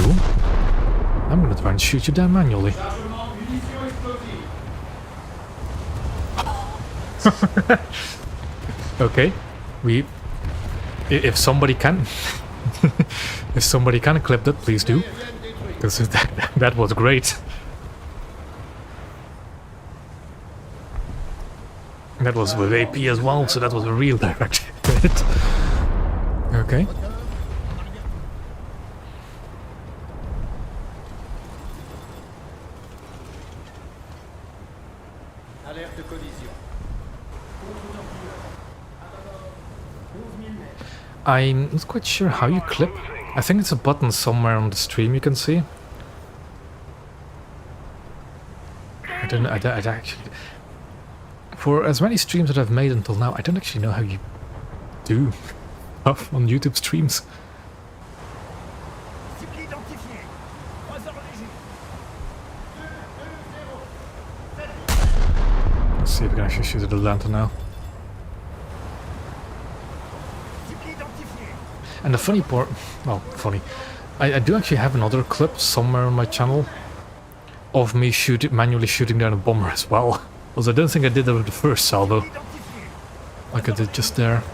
I'm gonna try and shoot you down manually. Okay, if somebody can... if somebody can clip that, please do. Because that was great. That was with AP as well, so that was a real direct hit. Okay. I'm not quite sure how you clip. I think it's a button somewhere on the stream you can see. I don't actually... For as many streams that I've made until now, I don't actually know how you do stuff on YouTube streams. Let's see if we can actually shoot at Atlanta now. And the funny part, well, funny, I do actually have another clip somewhere on my channel of me manually shooting down a bomber as well. Although I don't think I did that with the first salvo, like I did just there.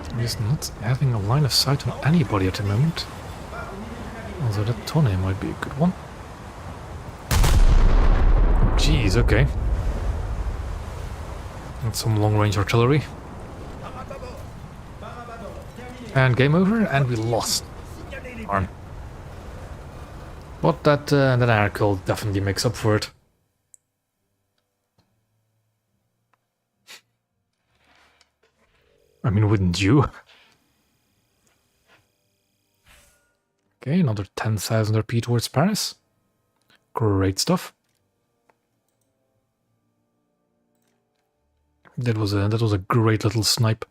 I'm just not having a line of sight on anybody at the moment. Although that Tone might be a good one. Jeez, okay. That's some long-range artillery. And game over, and we lost. Darn. But that air kill definitely makes up for it. I mean, wouldn't you? Okay, another 10,000 RP towards Paris. Great stuff. That was a great little snipe.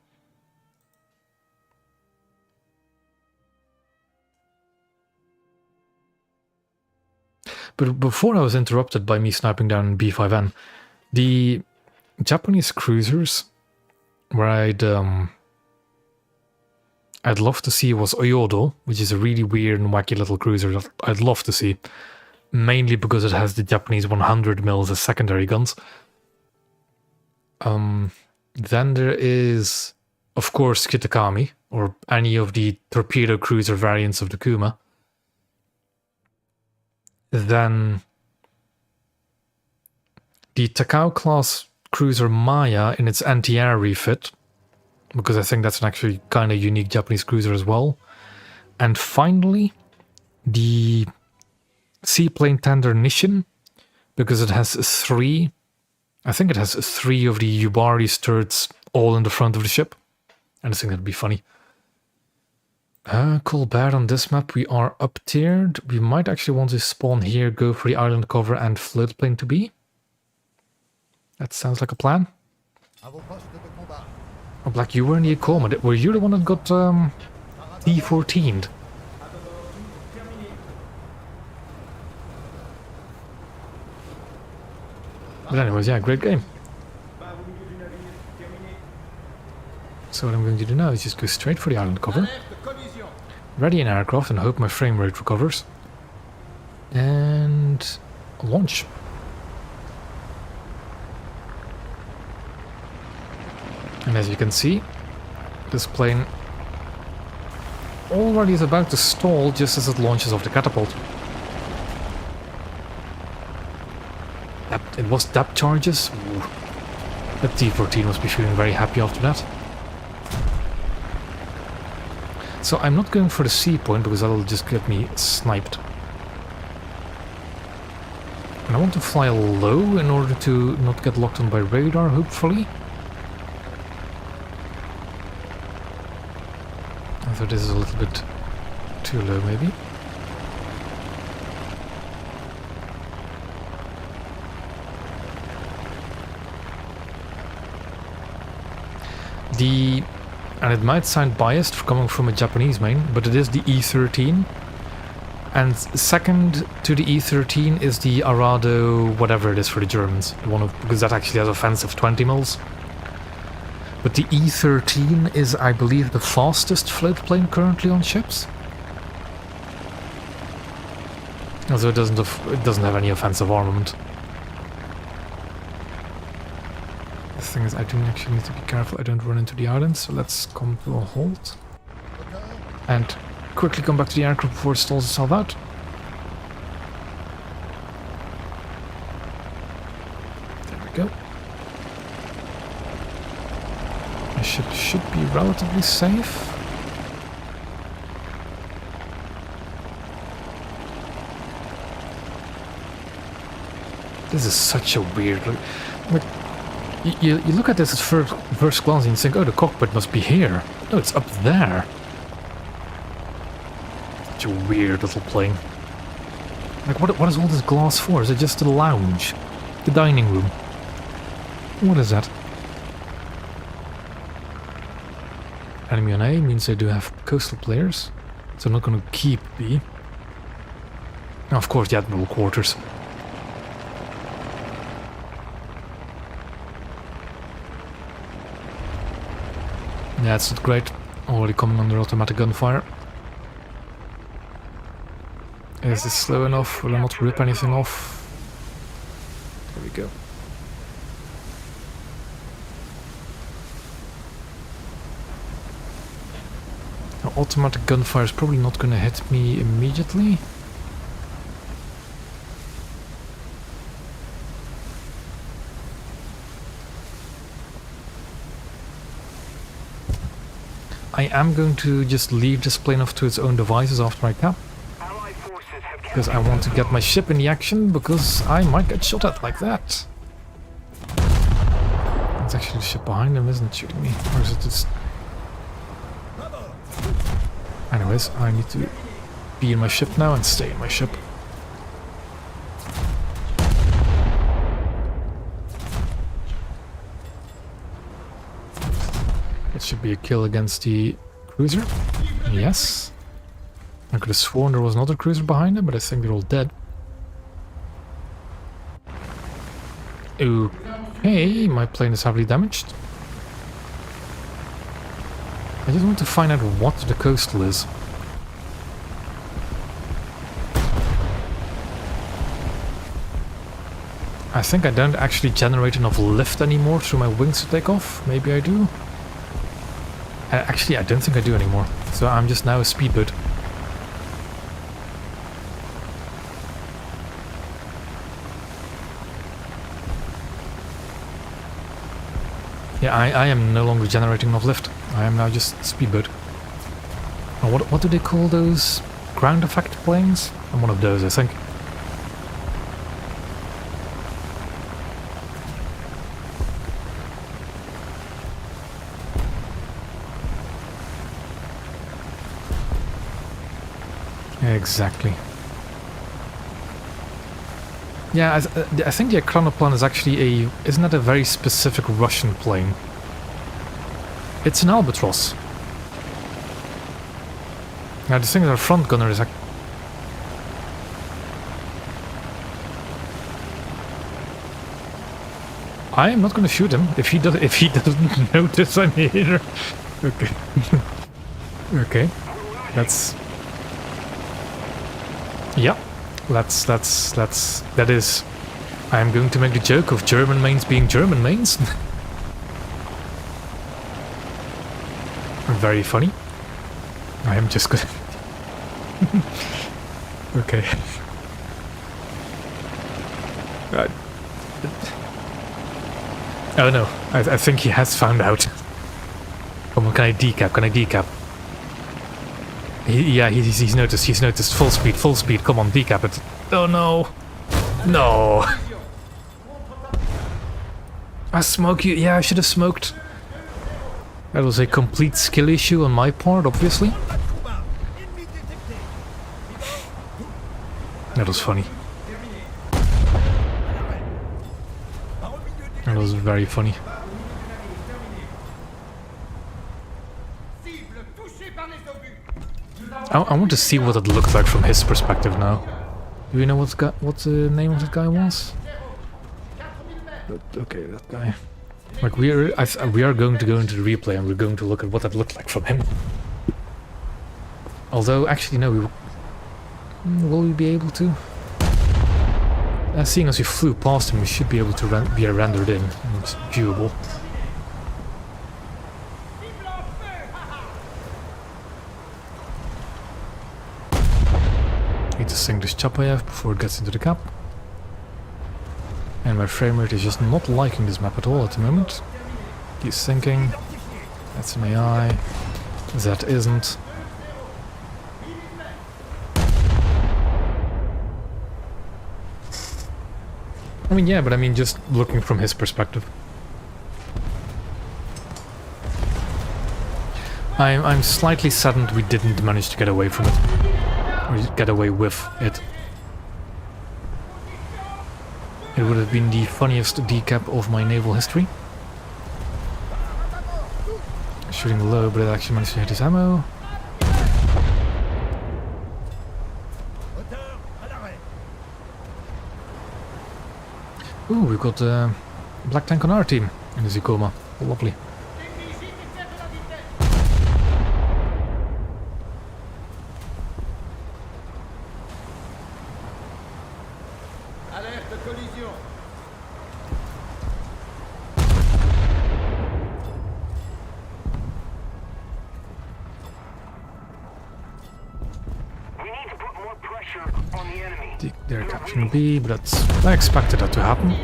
But before I was interrupted by me sniping down B5N, the Japanese cruisers where I'd love to see was Oyodo, which is a really weird and wacky little cruiser that I'd love to see, mainly because it has the Japanese 100 mils as secondary guns. Then there is, of course, Kitakami, or any of the torpedo cruiser variants of the Kuma. Then the Takao class cruiser Maya in its anti-air refit, because I think that's an actually kind of unique Japanese cruiser as well. And finally, the seaplane tender Nishin, because it has 3... I think it has 3 of the Yubari turrets all in the front of the ship. And I think that'd be funny. Colbert on this map, we are up-tiered. We might actually want to spawn here, go for the island cover and float plane to B. That sounds like a plan. Oh, Black, you were in the coma. Were you the one that got T14'd? But anyways, yeah, great game. So what I'm going to do now is just go straight for the island cover, Alerte, collision. ready an aircraft and hope my frame rate recovers, and launch. And as you can see, this plane already is about to stall just as it launches off the catapult. It was depth charges. Ooh. That T-14 must be feeling very happy after that. So I'm not going for the C point because that'll just get me sniped. And I want to fly low in order to not get locked on by radar, hopefully. I thought this is a little bit too low, maybe. And it might sound biased for coming from a Japanese main, but it is the E13. And second to the E13 is the Arado, whatever it is for the Germans. The one because that actually has offensive 20 mils. But the E13 is, I believe, the fastest float plane currently on ships. Although it doesn't have any offensive armament. The thing is, I do actually need to be careful I don't run into the island, so let's come to a halt. And quickly come back to the aircraft before it stalls itself out. There we go. My ship should be relatively safe. This is such a weird... Like, you look at this at first glance and you think, oh, the cockpit must be here. No, it's up there. Such a weird little plane. Like, what is all this glass for? Is it just the lounge? The dining room? What is that? Enemy on A means they do have coastal players, so I'm not going to keep B. Now, of course, the admiral quarters. Yeah, it's not great. Already coming under automatic gunfire. Is this slow enough? Will I not rip anything off? There we go. Now, automatic gunfire is probably not going to hit me immediately. I am going to just leave this plane off to its own devices after I cap. Because I want to get my ship in the action, because I might get shot at like that. It's actually the ship behind him, isn't shooting me. Or is it just... Anyways, I need to be in my ship now and stay in my ship. It should be a kill against the cruiser. Yes. I could have sworn there was another cruiser behind him, but I think they're all dead. Okay, my plane is heavily damaged. I just want to find out what the coastal is. I think I don't actually generate enough lift anymore through my wings to take off. Maybe I do. Actually, I don't think I do anymore. So I'm just now a speedboat. Yeah, I am no longer generating enough lift. I am now just speedboat. Oh, what do they call those ground effect planes? I'm one of those, I think. Exactly. Yeah, I think the Akronoplan is actually a... Isn't that a very specific Russian plane? It's an Albatross. Now the thing is, our front gunner is... I am not going to shoot him if he doesn't notice I'm here. Okay. Okay. That's... Yeah. That is... I am going to make the joke of German mains being German mains. Very funny. I am just gonna... Okay. Oh no, I think he has found out. Come on, can I decap? Can I decap? He's noticed. Full speed, come on, decap it. Oh no. No. I smoke you. Yeah, I should have smoked. That was a complete skill issue on my part, obviously. That was funny. That was very funny. I want to see what it looked like from his perspective now. Do we know what the name of that guy was? Okay, that guy. Like we are going to go into the replay and we're going to look at what that looked like from him. Although, actually, no, will we be able to? Seeing as we flew past him, we should be able to be rendered in. It's viewable. Need to sink this chopper AF before it gets into the cap. And my frame rate is just not liking this map at all at the moment. He's sinking. That's an AI. That isn't. I mean, yeah, but I mean just looking from his perspective. I'm slightly saddened we didn't manage to get away from it. Or get away with it. It would have been the funniest decap of my naval history. Shooting low, but it actually managed to hit his ammo. Ooh, we've got a black tank on our team in the Zikoma. Lovely. They're capturing B, but that's... I expected that to happen.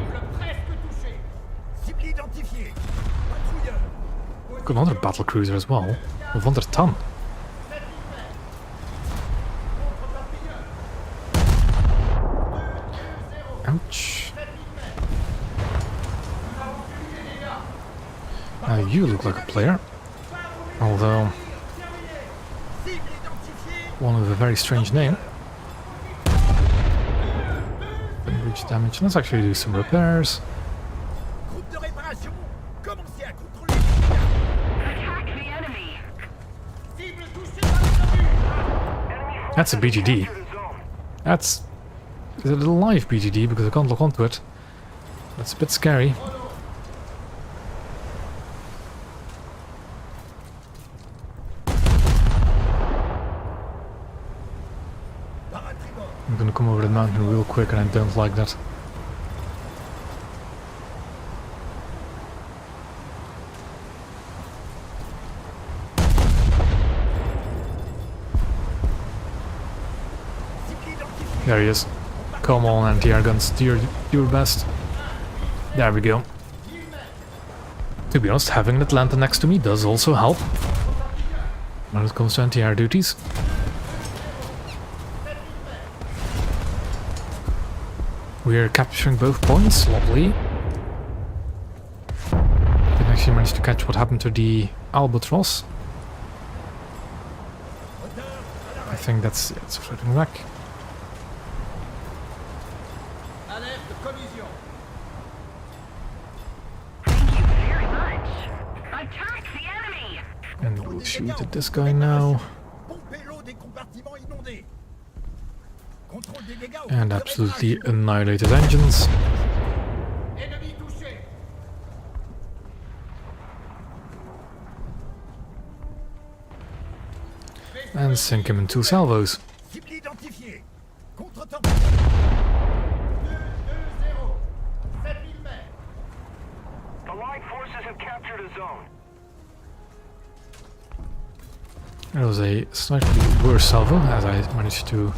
Got another battle cruiser as well. Of 100 ton. Ouch. Now you look like a player. Although... one with a very strange name. Damage. Let's actually do some repairs. That's a BGD. That's... Is it a live BGD because I can't look onto it? That's a bit scary. I'm gonna come over the mountain real quick and I don't like that. There he is. Come on, anti-air guns, do your best. There we go. To be honest, having Atlanta next to me does also help when it comes to anti-air duties. We're capturing both points, lovely. Didn't actually manage to catch what happened to the Albatross. I think it's floating back. And we'll shoot at this guy now. And absolutely annihilate his engines. and sink him in 2 salvos. Cible identifiée. Contre-torpille. 2-2-0. 7000 mètres. The Allied forces have captured a zone. That was a slightly worse salvo, as I managed to...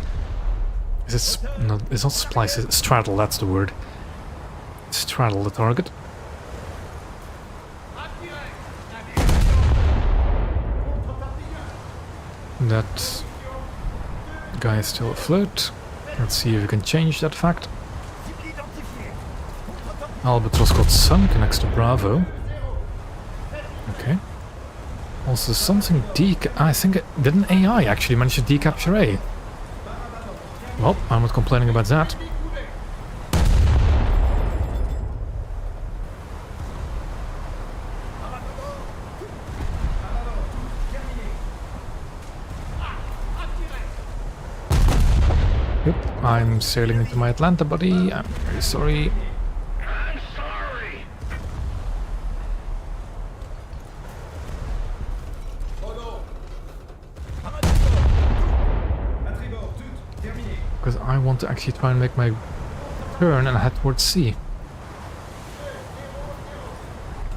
it's not splice, it's straddle, that's the word. Straddle the target. That guy is still afloat. Let's see if we can change that fact. Albatross got sunk next to Bravo. Okay. Also something I think didn't AI actually manage to decapture A? Well, I'm not complaining about that. Yep, I'm sailing into my Atlanta, buddy. I'm very sorry. I'm sorry. Because I want to actually try and make my turn and head towards sea.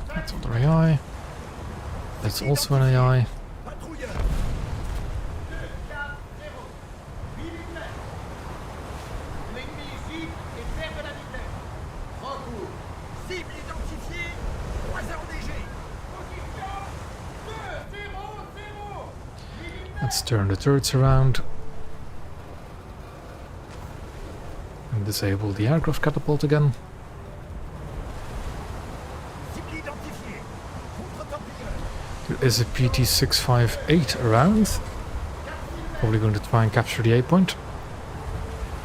That's another AI. That's also an AI. Let's turn the turrets around and disable the aircraft catapult again. There is a PT-658 around. Probably going to try and capture the A point.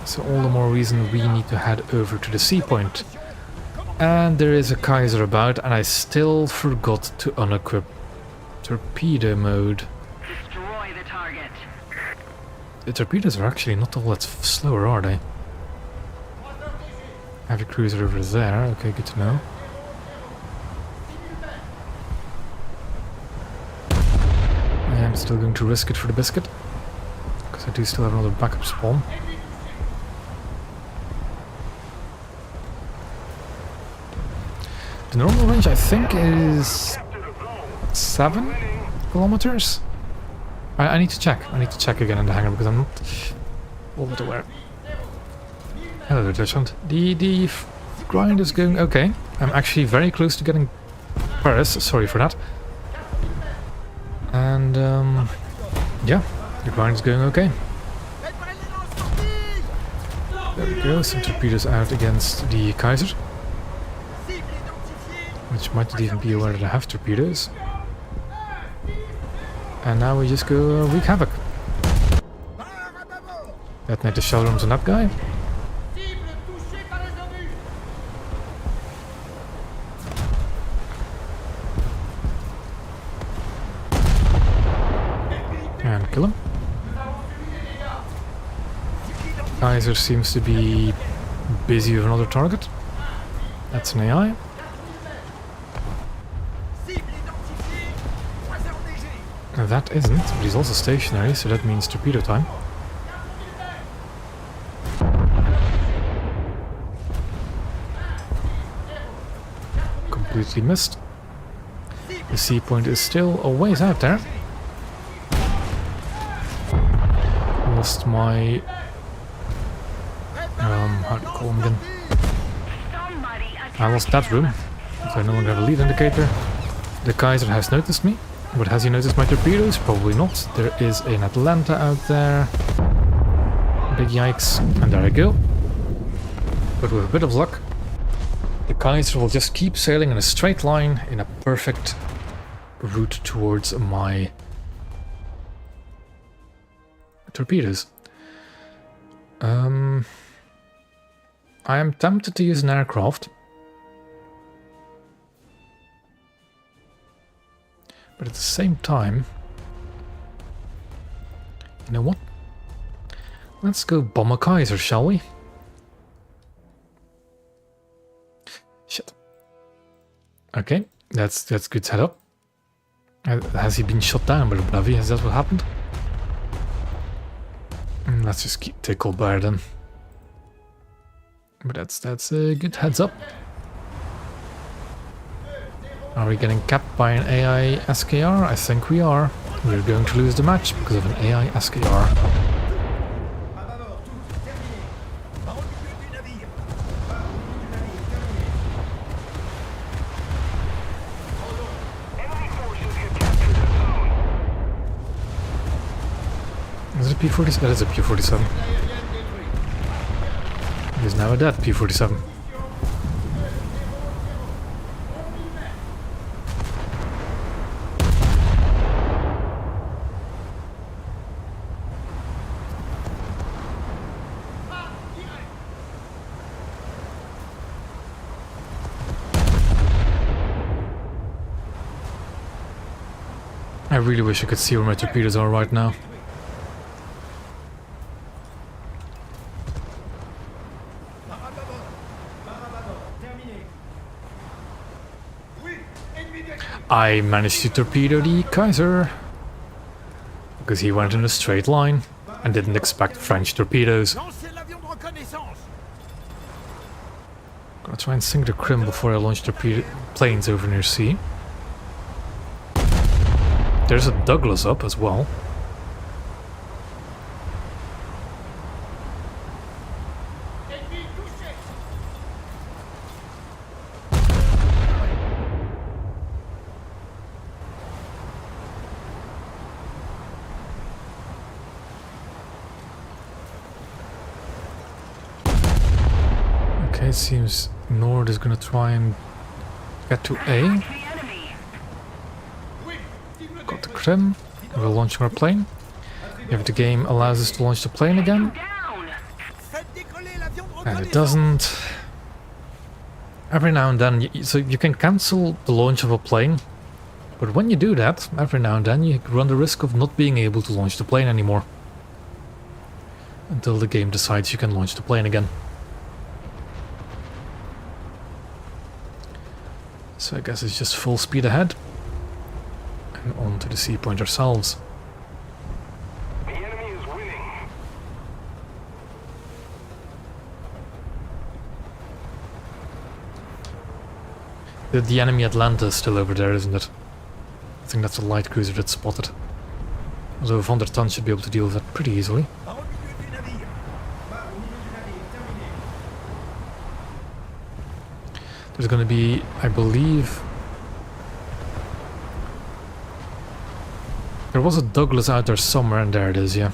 So all the more reason we need to head over to the C point. And there is a Kaiser about, and I still forgot to unequip torpedo mode. Destroy the target. The torpedoes are actually not all that slower, are they? Heavy cruiser over there, okay, good to know. I am still going to risk it for the biscuit, because I do still have another backup spawn. The normal range, I think, is 7 kilometers. I need to check. I need to check again in the hangar because I'm not all that aware. Hello, Dutchland. The grind is going okay. I'm actually very close to getting Paris. Sorry for that. And yeah, the grind is going okay. There we go. Some torpedoes out against the Kaiser, which might not even be aware that I have torpedoes. And now we just go wreak havoc. Detonate the shell rooms on that guy. And kill him. Kaiser seems to be busy with another target. That's an AI. That isn't, but he's also stationary, so that means torpedo time. Completely missed. The sea point is still a ways out there. Lost my... how do you call him again? I lost that room, so I no longer have a lead indicator. The Kaiser has noticed me. But has he noticed my torpedoes? Probably not. There is an Atlanta out there. Big yikes. And there I go. But with a bit of luck, the Kaiser will just keep sailing in a straight line in a perfect route towards my torpedoes. I am tempted to use an aircraft. But at the same time, you know what? Let's go bomb a Kaiser, shall we? Shit. Okay, that's good setup. Has he been shot down by the Bravy? Is that what happened? Let's just take Colbert then. But that's a good heads up. Are we getting capped by an AI SKR? I think we are. We're going to lose the match because of an AI SKR. Is it a P-47? That is a P-47. It is now a dead P-47. I really wish I could see where my torpedoes are right now. I managed to torpedo the Kaiser because he went in a straight line and didn't expect French torpedoes. Gonna try and sink the Krim before I launch planes over near sea. There's a Douglas up as well. Okay, it seems Nord is gonna try and get to A. Got the Krim. We're launching our plane. If the game allows us to launch the plane again. And it doesn't. Every now and then, so you can cancel the launch of a plane. But when you do that, every now and then you run the risk of not being able to launch the plane anymore. Until the game decides you can launch the plane again. So I guess it's just full speed ahead. And on to the sea point ourselves. The enemy is winning. The enemy Atlanta is still over there, isn't it? I think that's a light cruiser that's spotted. Although 100 tons should be able to deal with that pretty easily. There's going to be, I believe... There was a Douglas out there somewhere, and there it is, yeah.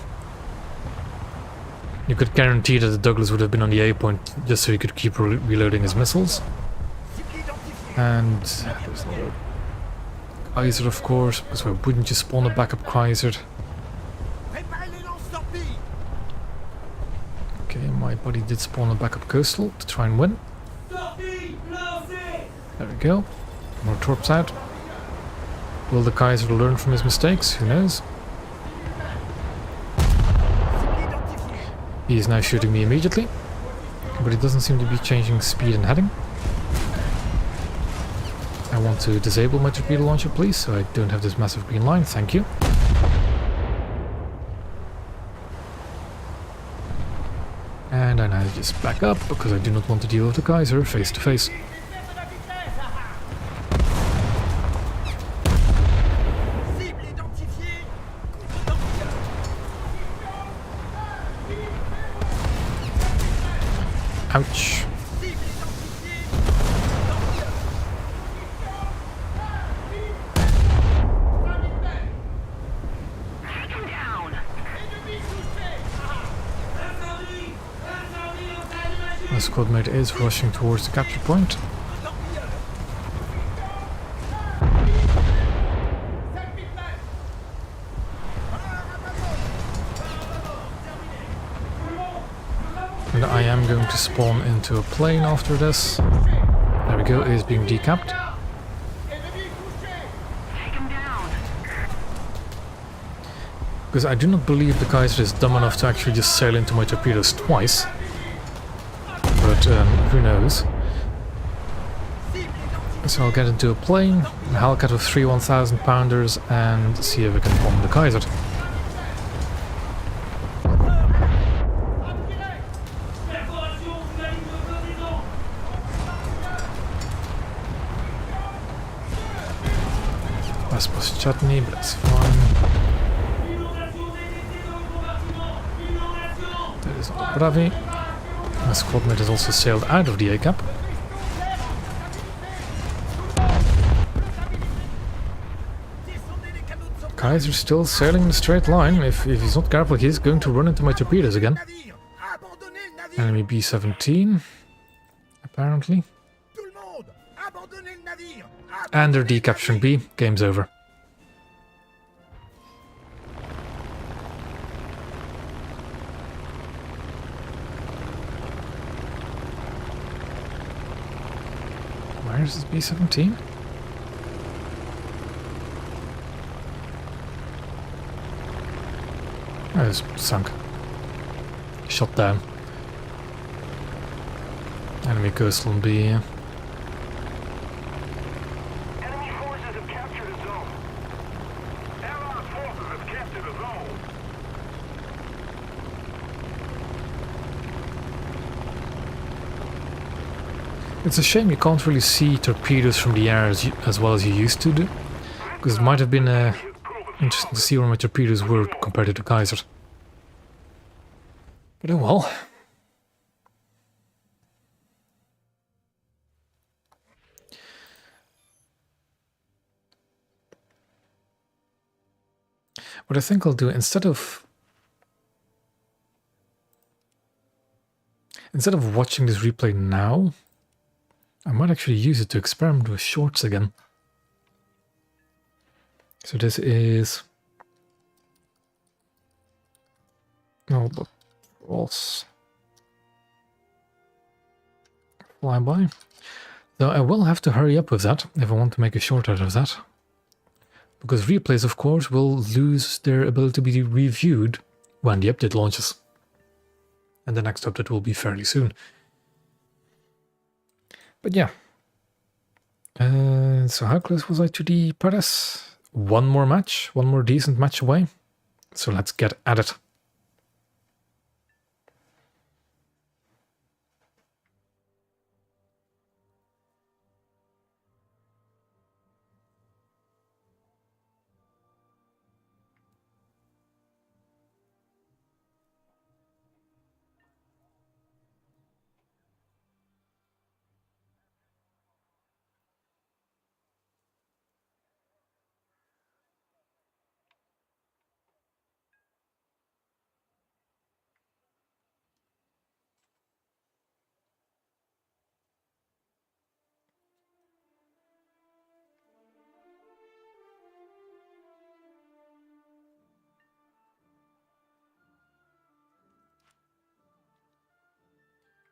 You could guarantee that the Douglas would have been on the A point just so he could keep reloading his missiles. And there's another Kaiser, of course, because why wouldn't you spawn a backup Kaiser? Okay, my buddy did spawn a backup coastal to try and win. There we go. More torps out. Will the Kaiser learn from his mistakes? Who knows? He is now shooting me immediately, but he doesn't seem to be changing speed and heading. I want to disable my torpedo launcher, please, so I don't have this massive green line. Thank you. And I now just back up, because I do not want to deal with the Kaiser face to face. Ouch. My squad mate is rushing towards the capture point. And I am going to spawn into a plane after this. There we go, it is being decapped. Because I do not believe the Kaiser is dumb enough to actually just sail into my torpedoes twice. But who knows. So I'll get into a plane, a Hellcat of 3 1,000 pounders, and see if I can bomb the Kaiser. Last was chutney, but that's fine. That is not a Bravi. My squad mate has also sailed out of the A-cap. Kaiser's still sailing in a straight line. If he's not careful, he's going to run into my torpedoes again. Enemy B-17, apparently. And they're decapturing B. Game's over. Where is this B-17? Oh, it's sunk. Shot down. Enemy coastal B. Enemy forces have captured a zone. Allied forces have captured a zone. It's a shame you can't really see torpedoes from the air as well as you used to do. Because it might have been interesting to see where my torpedoes were compared to the Kaiser. But oh well. What I think I'll do, instead of watching this replay now, I might actually use it to experiment with shorts again. So this is... Oh, but false. Flyby. Though I will have to hurry up with that if I want to make a short out of that. Because replays, of course, will lose their ability to be reviewed when the update launches. And the next update will be fairly soon. But yeah. So how close was I to the Paris? One more match, one more decent match away. So let's get at it.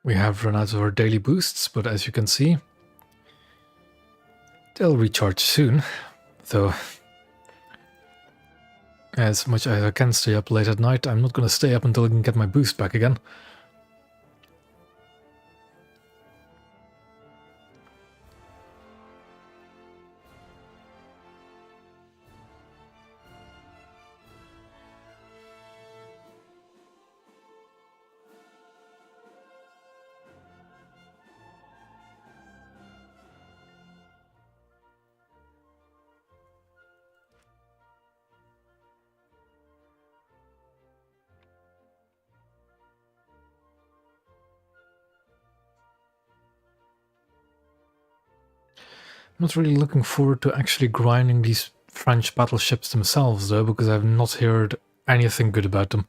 We have run out of our daily boosts, but as you can see, they'll recharge soon. Though, as much as I can stay up late at night, I'm not going to stay up until I can get my boost back again. I'm not really looking forward to actually grinding these French battleships themselves, though, because I've not heard anything good about them.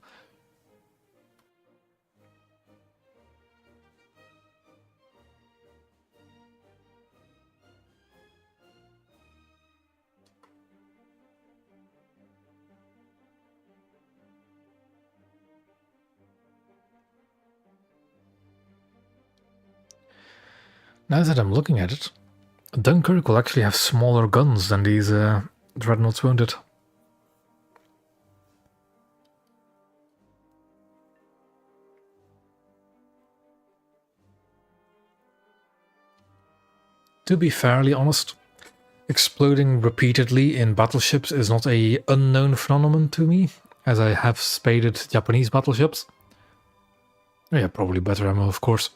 Now that I'm looking at it, Dunkerque will actually have smaller guns than these dreadnoughts, won't it? To be fairly honest, exploding repeatedly in battleships is not an unknown phenomenon to me, as I have spaded Japanese battleships. Yeah, probably better ammo, of course.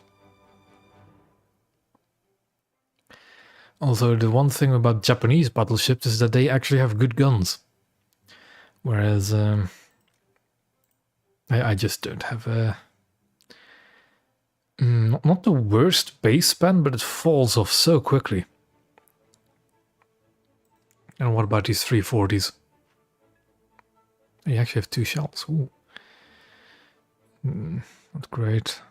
Although the one thing about Japanese battleships is that they actually have good guns. Whereas I just don't have a... not the worst base span, but it falls off so quickly. And what about these 340s? You actually have 2 shells. Ooh. Not great.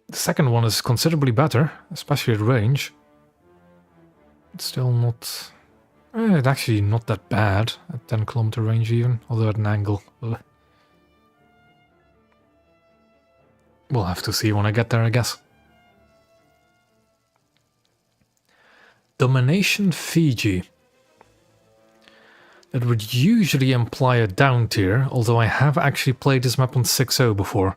The second one is considerably better, especially at range. It's still not... it's actually not that bad at 10 km range even, although at an angle. Ugh. We'll have to see when I get there, I guess. Domination Fiji. That would usually imply a down tier, although I have actually played this map on 6.0 before.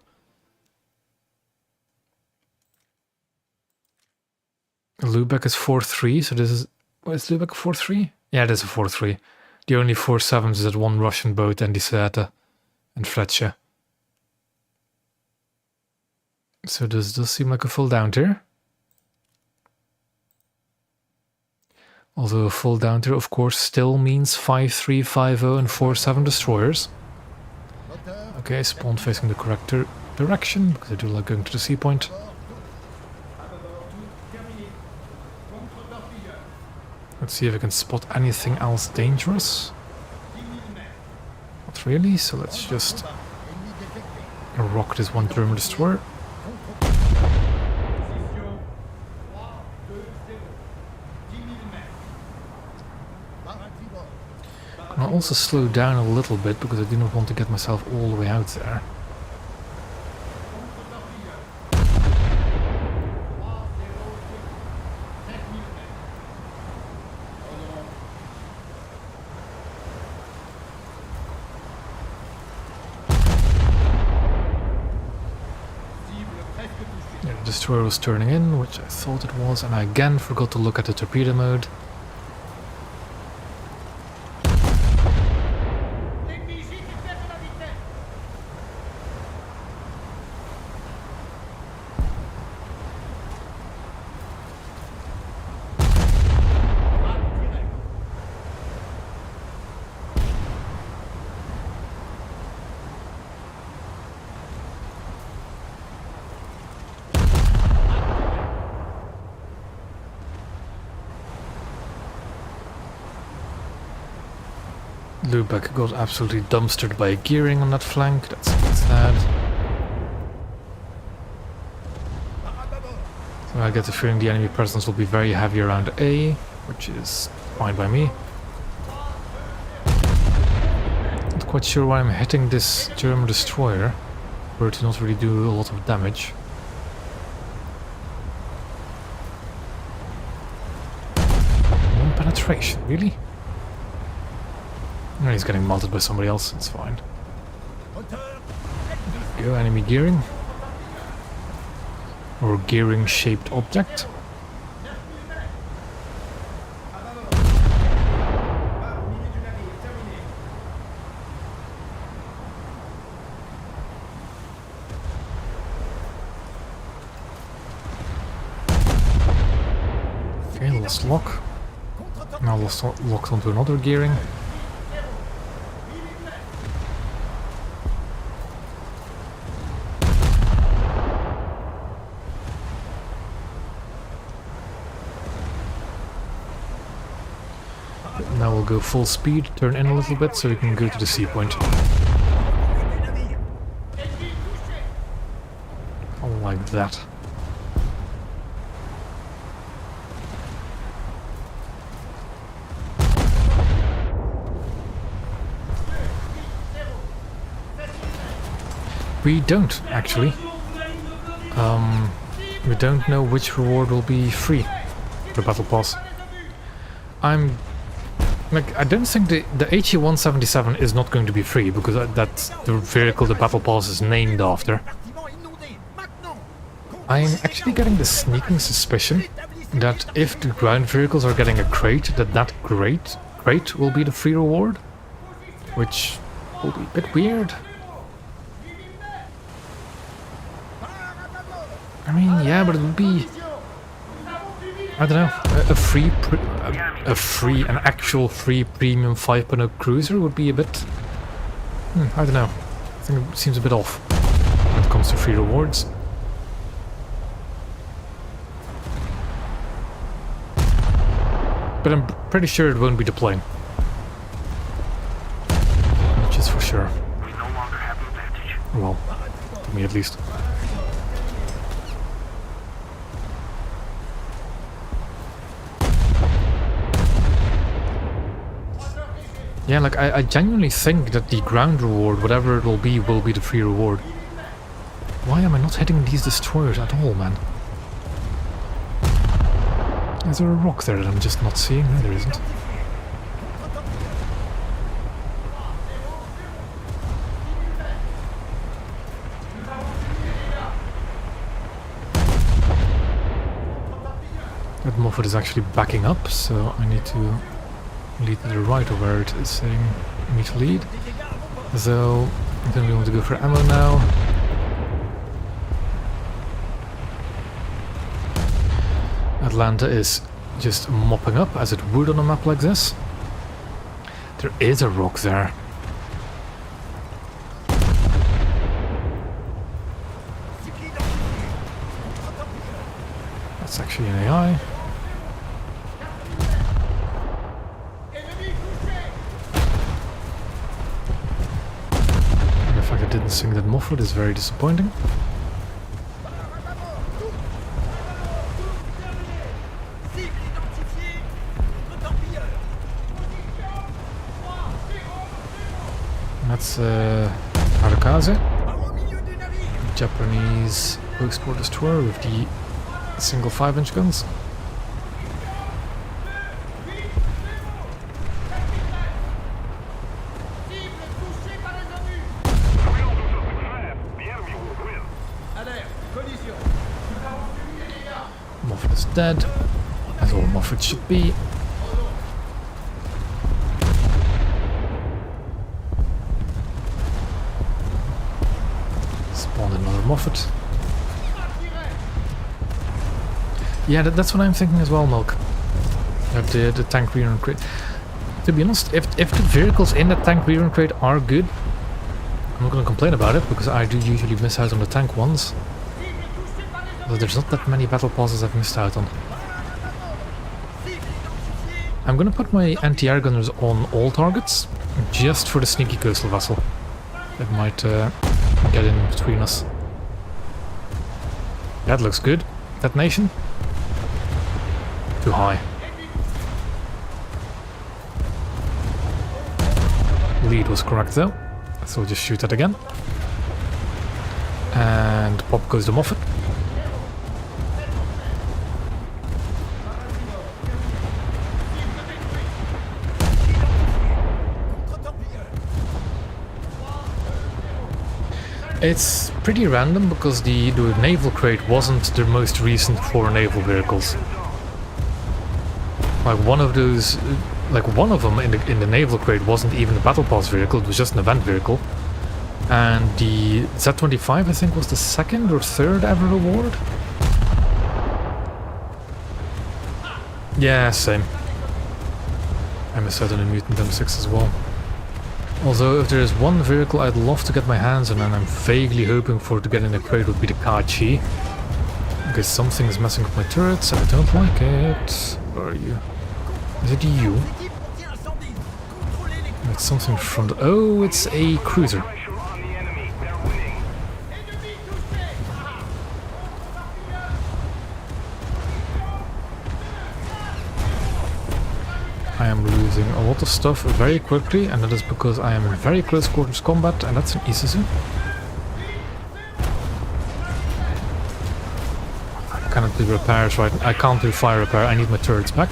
Lubeck is 4-3, so this is... Oh, is Lubeck 4-3? Yeah, it is a 4-3. The only 4-7s is that one Russian boat and Diseta and Fletcher. So this does seem like a full down tier. Although a full down tier, of course, still means 5-3, 5-0 and 4-7 destroyers. Okay, spawn facing the correct direction, because I do like going to the sea point. Let's see if I can spot anything else dangerous. Not really, so let's just rock this one German destroyer. And I'll also slow down a little bit because I do not want to get myself all the way out there. Yeah, the destroyer was turning in, which I thought it was, and I again forgot to look at the torpedo mode. Lubeck got absolutely dumpstered by a gearing on that flank. That's sad. So I get the feeling the enemy presence will be very heavy around A, which is fine by me. Not quite sure why I'm hitting this German destroyer, where to not really do a lot of damage. One penetration, really? No, he's getting melted by somebody else, it's fine. Go, enemy gearing. Or gearing shaped object. Okay, lost lock. Now locked onto another gearing. Now we'll go full speed, turn in a little bit so we can go to the sea point. Oh, like that. We don't, actually. We don't know which reward will be free for the battle pass. I don't think the HE-177 is not going to be free, because that's the vehicle the battle pass is named after. I'm actually getting the sneaking suspicion that if the ground vehicles are getting a crate, that crate will be the free reward, which will be a bit weird. I mean, yeah, but it would be I don't know, an actual free premium 5.0 cruiser would be a bit, I don't know, I think it seems a bit off when it comes to free rewards. But I'm pretty sure it won't be the plane. Which is for sure. We no longer have an advantage. Well, to me at least. Yeah, like, I genuinely think that the ground reward, whatever it will be the free reward. Why am I not hitting these destroyers at all, man? Is there a rock there that I'm just not seeing? No, there isn't. That Moffat is actually backing up, so I need to lead to the right of where it is saying me to lead. So then we want to go for ammo now. Atlanta is just mopping up as it would on a map like this. There is a rock there. That's actually an AI. And the fact I didn't sing that Moffat is very disappointing. That's Arakaze, Japanese post-war destroyer with the single 5-inch guns. Moffat is dead, as all Moffat should be. Another Moffat. Yeah, that's what I'm thinking as well, Milk. The tank rear crate. To be honest, if the vehicles in the tank rear crate are good, I'm not going to complain about it, because I do usually miss out on the tank ones. But there's not that many battle passes I've missed out on. I'm going to put my anti-air gunners on all targets, just for the sneaky coastal vessel. That might get in between us. That looks good. That nation. Too high. Lead was correct though, so we'll just shoot that again. And pop goes the Moffat. It's pretty random because the naval crate wasn't the most recent for naval vehicles. Like one of those, like one of them in the naval crate wasn't even a battle pass vehicle; it was just an event vehicle. And the Z-25, I think, was the second or third ever award. Yeah, same. I missed out on the Mutant M6 as well. Although if there is one vehicle I'd love to get my hands on and I'm vaguely hoping for to get in a crate would be the Kachi. Because something is messing with my turrets and I don't like it. Where are you? Is it you? It's something from the... Oh, it's a cruiser. I am losing a lot of stuff very quickly, and that is because I am in very close quarters combat, and that's an Isuzu. I cannot do repairs right now. I can't do fire repair, I need my turrets back.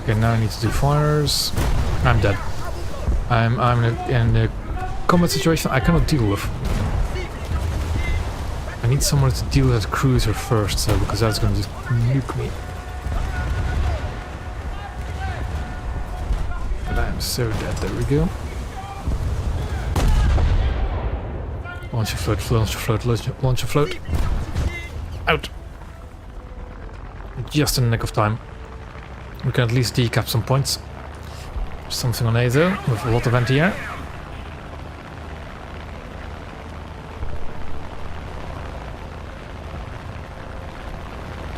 Okay, now I need to do fires. I'm dead. I'm in a combat situation I cannot deal with. I need someone to deal with that cruiser first, so because that's going to just nuke me. But I'm So there we go. Launch your float, launch your float, launch your float. Out! Just in the nick of time. We can at least decap some points. Something on A though, with a lot of anti-air.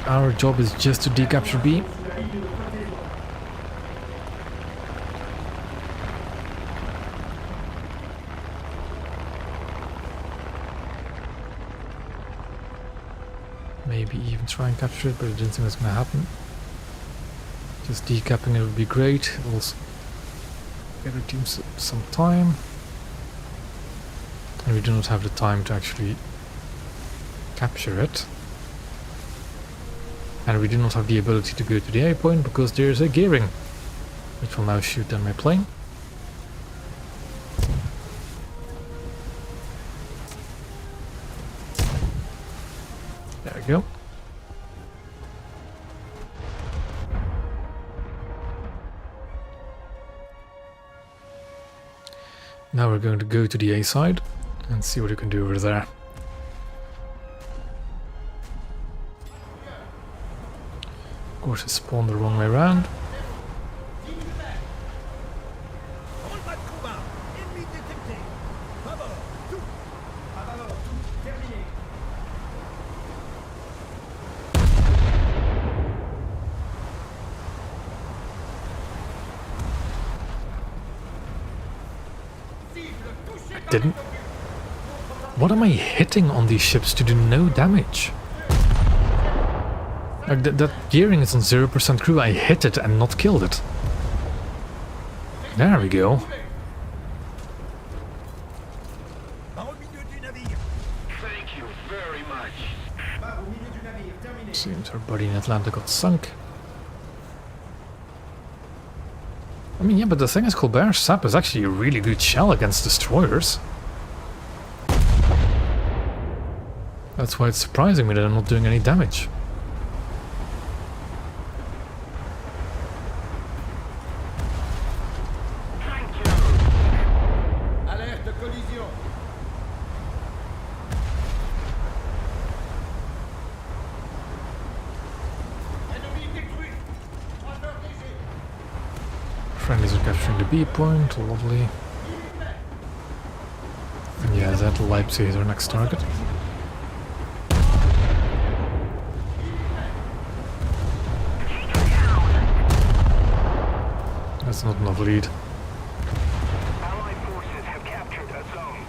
Our job is just to decapture B. Maybe even try and capture it, but I didn't think that's gonna happen. Just decapping it would be great. It'll also get our team some time. And we do not have the time to actually capture it. And we do not have the ability to go to the A point because there is a gearing, which will now shoot down my plane. There we go. Now we're going to go to the A side and see what we can do over there. Of course, it spawned the wrong way around. Didn't. What am I hitting on these ships to do no damage? Like that gearing is on 0% crew. I hit it and not killed it. There we go. Thank you very much. Seems our buddy in Atlanta got sunk. I mean, yeah, but the thing is, Colbert's sap is actually a really good shell against destroyers. That's why it's surprising me that I'm not doing any damage. Thank you. Alerte collision. Ennemi détruit. Moteur léger. Friendlies are capturing the B point, lovely. And yeah, that Leipzig is our next target. That's not enough lead. Allied forces have captured a zone.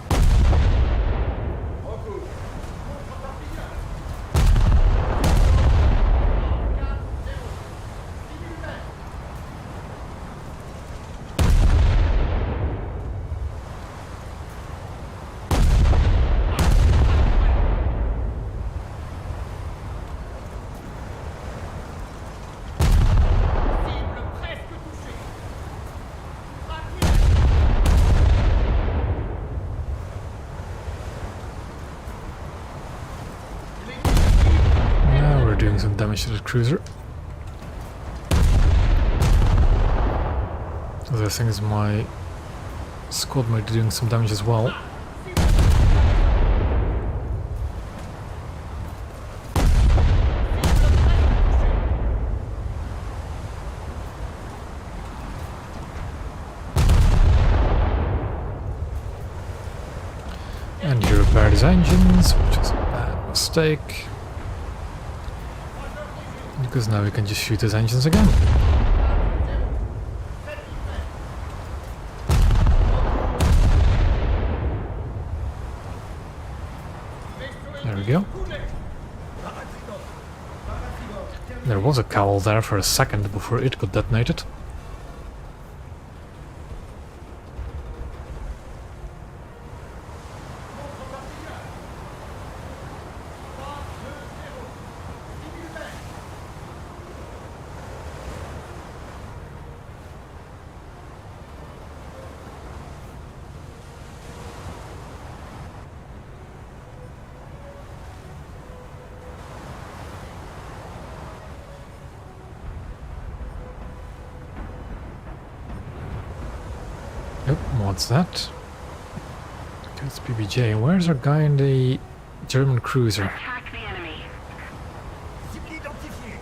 Cible presque touchée. Now we're doing some damage to the cruiser. The other thing is my squad might be doing some damage as well. And he repaired his engines, which is a bad mistake. Because now we can just shoot his engines again. There we go. There was a cowl there for a second before it got detonated. Oh, what's that? Okay, it's BBJ. Where's our guy in the German cruiser? Attack the enemy. Cible identifié.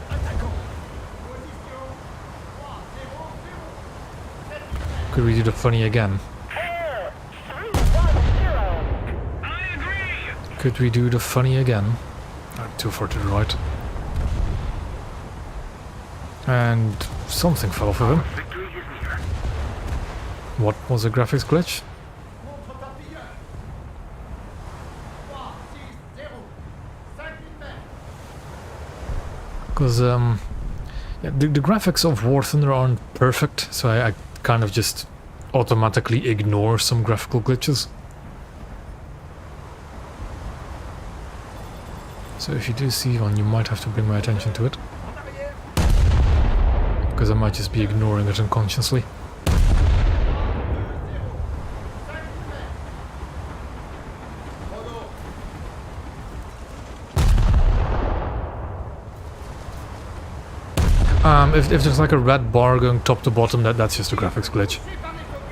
Attaquant. Position 3-0-0. Could we do the funny again? 4-3-1-0. I agree. Could we do the funny again? Too far to the right. And something fell off of him. Victory is near. What was a graphics glitch? Contre-torpilleur. 3-6-0. 5000 mètres. Because yeah, the graphics of War Thunder aren't perfect, so I kind of just automatically ignore some graphical glitches. So if you do see one, you might have to bring my attention to it, En arrière. because I might just be ignoring it unconsciously. 2-0. 5000 mètres. Chrono. If there's like a red bar going top to bottom, that's just a graphics glitch. Touché par les obus.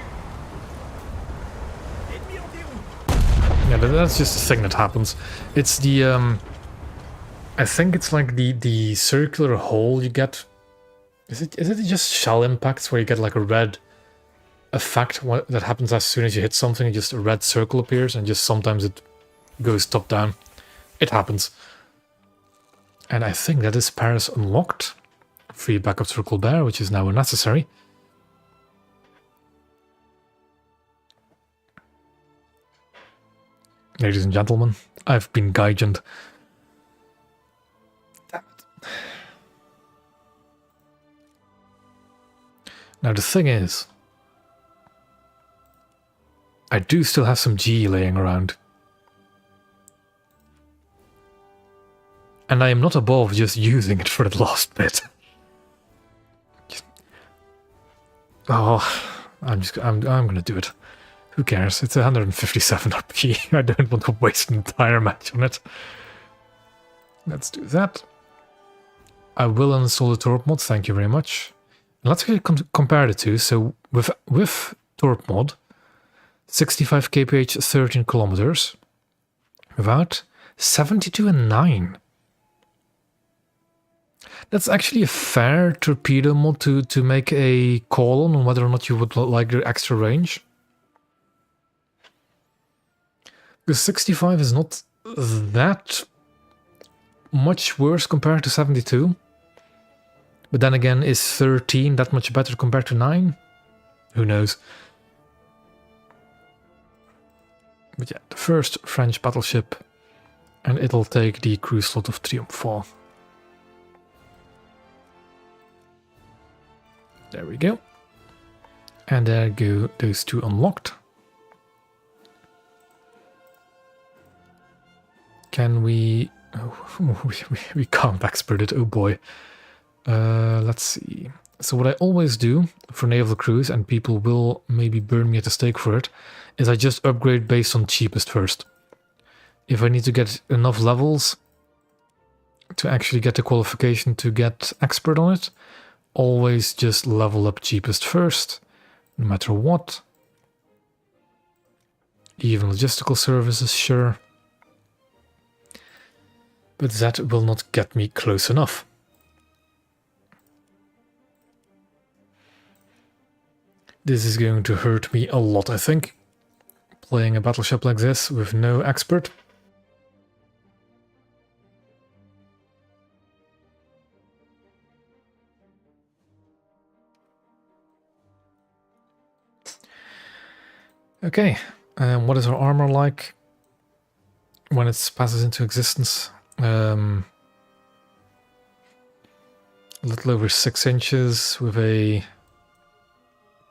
Ennemi en déroute. Yeah, that's just a thing that happens. It's the I think it's like the circular hole you get. Is it just shell impacts where you get like a red effect that happens as soon as you hit something? Just a red circle appears, and just sometimes it goes top down. It happens, and I think that is Paris unlocked. Free backup circle bear, which is now unnecessary. Ladies and gentlemen, I've been gaigened. Damn it. Now the thing is, I do still have some G laying around. And I am not above just using it for the last bit. I'm gonna do it. Who cares? It's 157 RP. I don't want to waste an entire match on it. Let's do that. I will uninstall the Torp mod, thank you very much. And let's compare the two. So with Torp mod, 65 kph, 13 kilometers. Without, 72 and 9. That's actually a fair torpedo mod to make a call on whether or not you would like the extra range. Because 65 is not that much worse compared to 72. But then again, is 13 that much better compared to 9? Who knows? But yeah, the first French battleship. And it'll take the cruise slot of Triumph 4. There we go. And there go those two unlocked. Can we... Oh, we can't expert it, oh boy. Let's see. So what I always do for naval cruise, and people will maybe burn me at the stake for it, is I just upgrade based on cheapest first. If I need to get enough levels to actually get the qualification to get expert on it, always just level up cheapest first, no matter what. Even logistical services, sure. But that will not get me close enough. This is going to hurt me a lot, I think. Playing a battleship like this with no expert. Okay, what is our armor like when it passes into existence? A little over 6 inches with a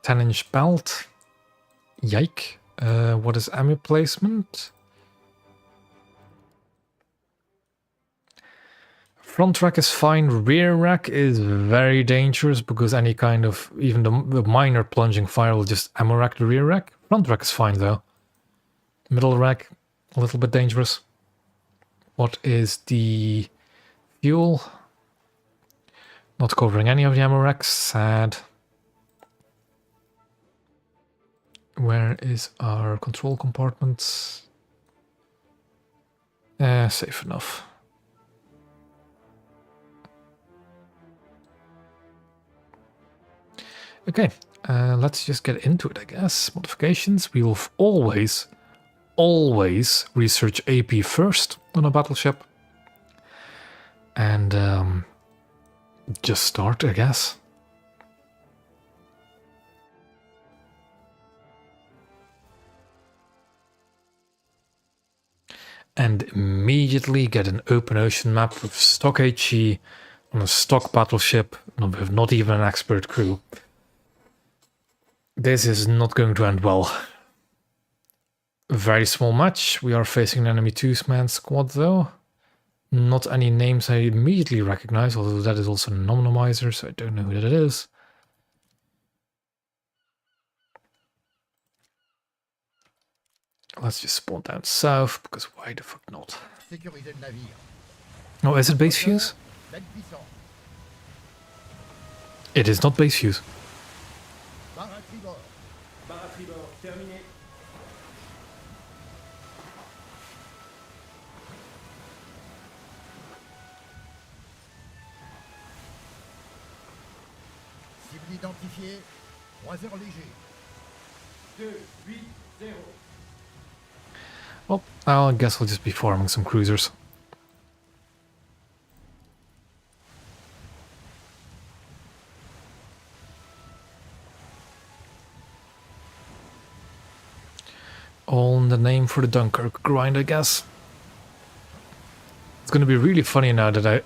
10-inch belt. Yike. What is ammo placement? Front rack is fine. Rear rack is very dangerous because any kind of, even the minor plunging fire will just ammo rack the rear rack. Front rack is fine though. Middle rack, a little bit dangerous. What is the fuel? Not covering any of the ammo racks. Sad. Where is our control compartment? Safe enough. Okay, let's just get into it, I guess. Modifications. We will always research AP first on a battleship. And just start, I guess. And immediately get an open ocean map with stock HE on a stock battleship with not even an expert crew. This is not going to end well. A very small match. We are facing an enemy two-man squad though. Not any names I immediately recognize, although that is also a nominalizer, so I don't know who that is. Let's just spawn down south, because why the fuck not? Oh, is it base fuse? It is not base fuse. Cible identifiée, croiseur léger. 2-8-0. Well, I guess I'll just be farming some cruisers. All in the name for the Dunkerque grind, I guess. It's gonna be really funny now that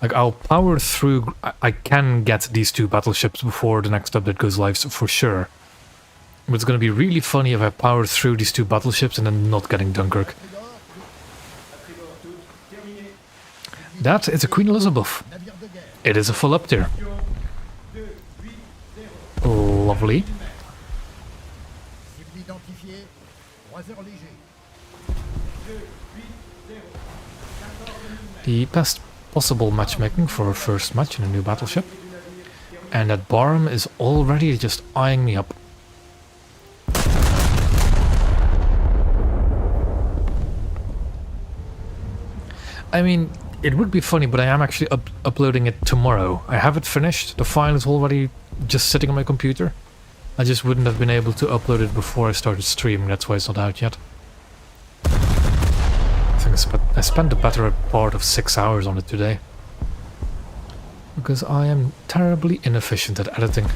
I'll power through. I can get these two battleships before the next update goes live, so for sure. But it's gonna be really funny if I power through these two battleships and then not getting Dunkirk. That is a Queen Elizabeth. It is a full up tier. Lovely. The best possible matchmaking for a first match in a new battleship. And that Barham is already just eyeing me up. I mean, it would be funny, but I am actually uploading it tomorrow. I have it finished. The file is already just sitting on my computer. I just wouldn't have been able to upload it before I started streaming. That's why it's not out yet. I think I spent the better part of 6 hours on it today. Because I am terribly inefficient at editing.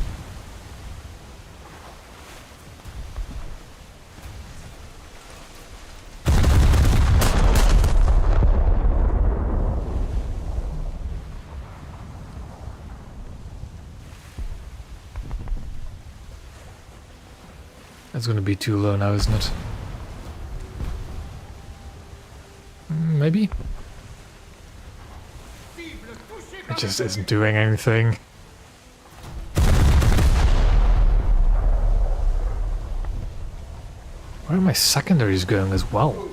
That's going to be too low now, isn't it? Maybe? It just isn't doing anything. Where are my secondaries going as well?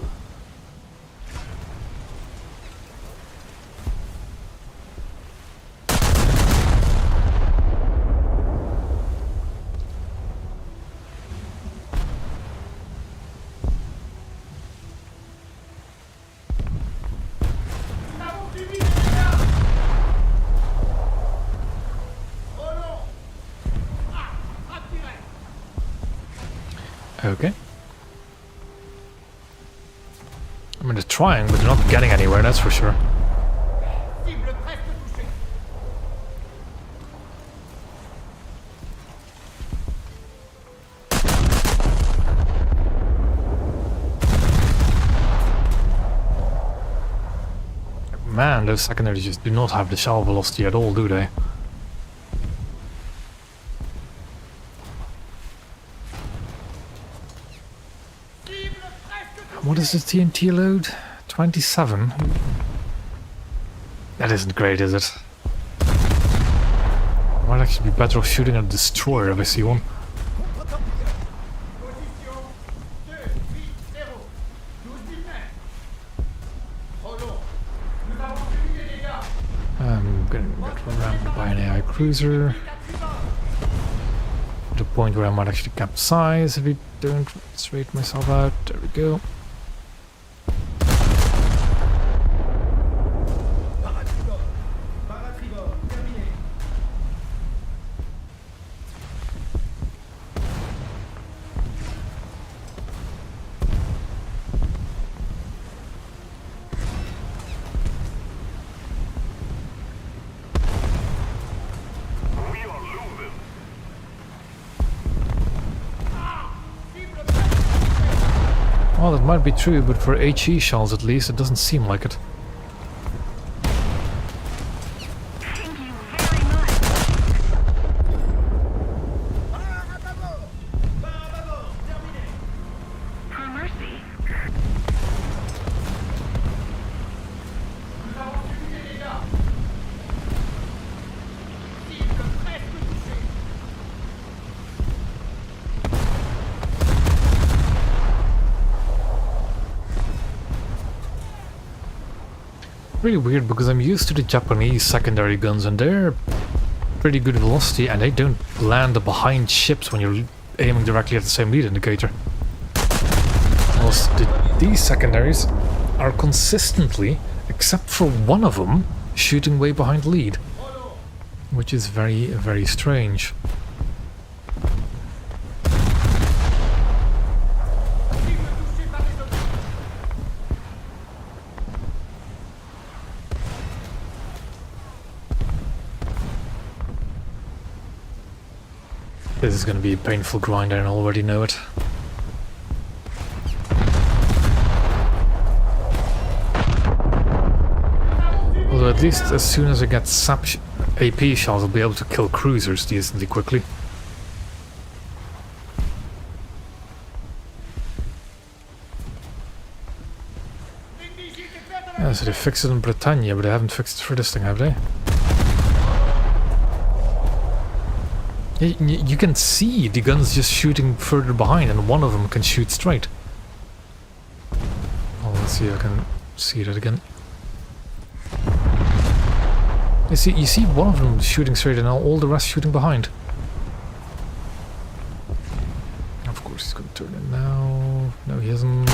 Okay. I mean, they're trying, but they're not getting anywhere, that's for sure. Man, those secondaries just do not have the shell velocity at all, do they? What is the TNT load? 27? That isn't great, is it? I might actually be better off shooting at a destroyer if I see one. I'm gonna get rammed by an AI cruiser. to the point where I might actually capsize if I don't straighten myself out. There we go. We are losing. Well, that might be true, but for HE shells at least, it doesn't seem like it. Thank you very much. For mercy. Nous avons subi des dégâts. Cible presque touchée. Really weird because I'm used to the Japanese secondary guns and they're pretty good velocity and they don't land behind ships when you're aiming directly at the same lead indicator. Whilst these secondaries are consistently, except for one of them, shooting way behind lead. Which is very, very strange. Cible touchée par les objets. This is going to be a painful grind, I already know it. Although at least as soon as I get AP shells, I'll be able to kill cruisers decently quickly. Yeah, so they fixed it in Britannia, but they haven't fixed it for this thing, have they? You can see the guns just shooting further behind, and one of them can shoot straight. Oh, let's see if I can see that again. You see one of them shooting straight and all the rest shooting behind. Of course he's going to turn it now. No, he hasn't.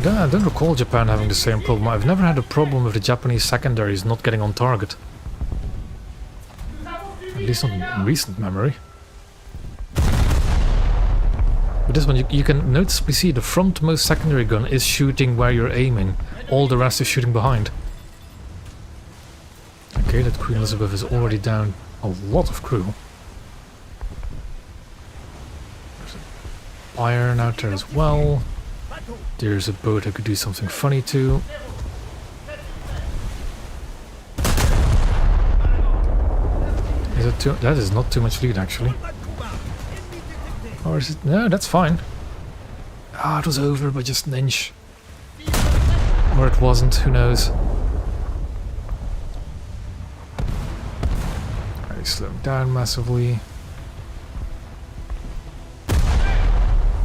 I don't recall Japan having the same problem. I've never had a problem with the Japanese secondaries not getting on target. At least not in recent memory. But this one, you can noticeably see the frontmost secondary gun is shooting where you're aiming. All the rest is shooting behind. Okay, that Queen Elizabeth is already down a lot of crew. There's a iron out there as well. There's a boat I could do something funny to. That is not too much lead actually. Or is it? No, that's fine. Ah, it was over by just an inch. Or it wasn't, who knows. Alright, slowing down massively.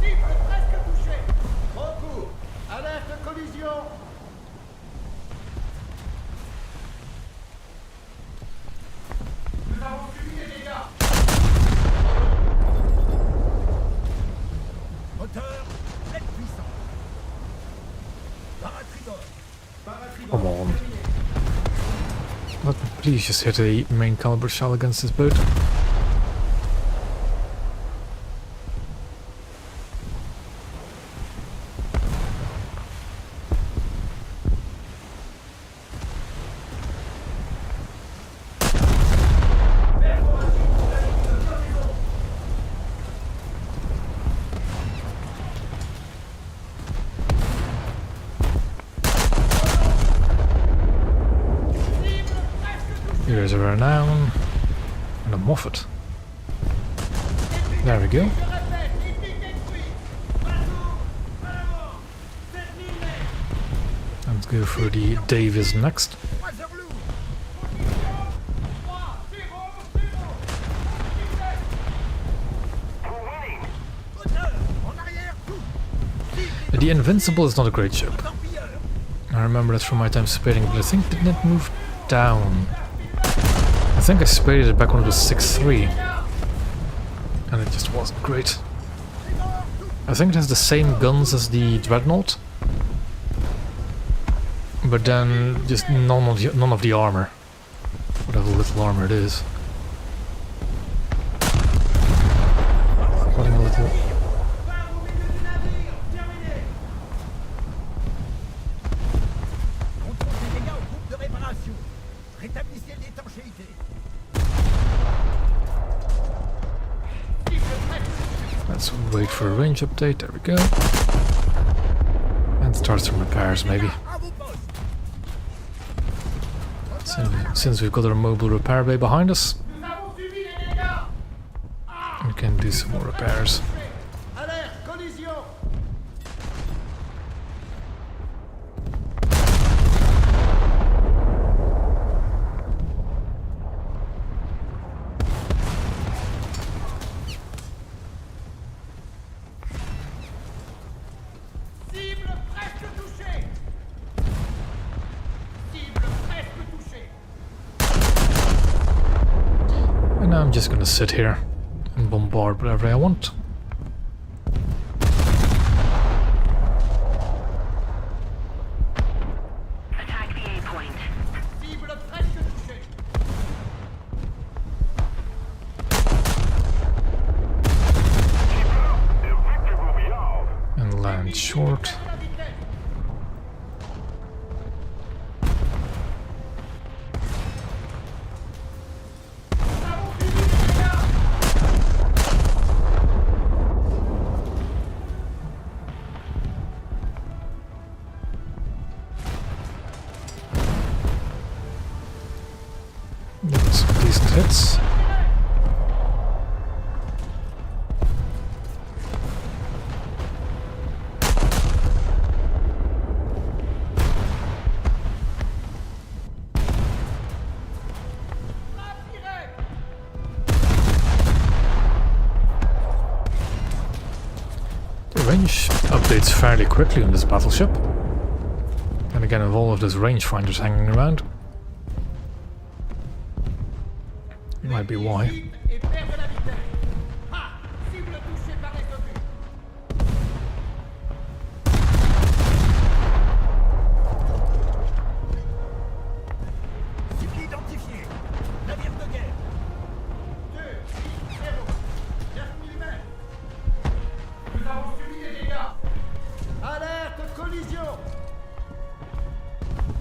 Cible presque touchée. Recours. Alerte collision. Nous avons subi des dégâts. Moteur, pleine puissance. Batterie d'or. Come on. Let me please just hit a main caliber shell against this boat. Here's a Renown and a Moffat. There we go. Let's go for the Davis next. The Invincible is not a great ship. I remember that from my time spading, but I think didn't it move down? I think I spaded it back when it was 6.3. And it just wasn't great. I think it has the same guns as the Dreadnought. But then just none of the armor. Whatever little armor it is. Flooding a little. Let's wait for a range update, there we go. And start some repairs maybe. Since we've got our mobile repair bay behind us, we can do some more repairs. And now I'm just gonna sit here and bombard whatever I want. Attack the A point. And land short. Get some decent hits. The range updates fairly quickly on this battleship. And again, with all of those rangefinders hanging around. Might be why.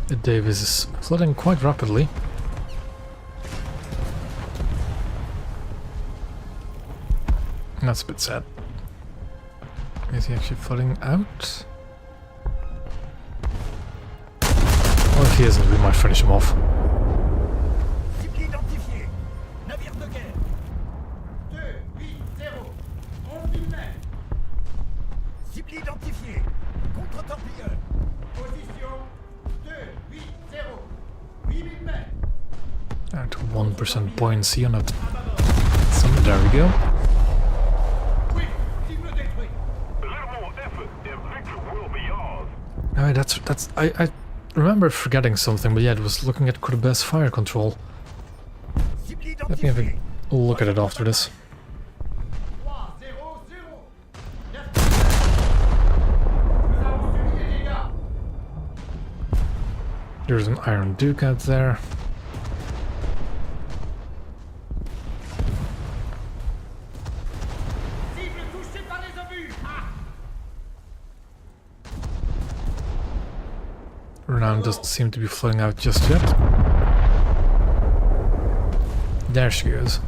The Davis is flooding quite rapidly. That's a bit sad. Is he actually flooding out? Well, if he isn't, we might finish him off. And 1% buoyancy on it. So there we go. No, that's I remember forgetting something, but yeah, it was looking at Courbet's fire control. Let me have a look at it after this. There's an Iron Duke out there. Renown doesn't seem to be flooding out just yet. There she goes.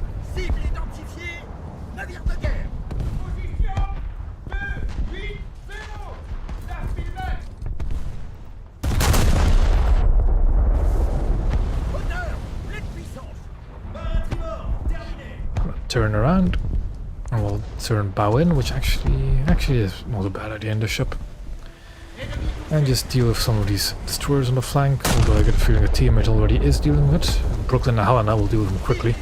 Turn around, and we'll turn bow in, which actually is not a bad idea in the ship. And just deal with some of these destroyers on the flank, although I get a feeling a teammate already is dealing with it. Brooklyn and Helena will deal with them quickly.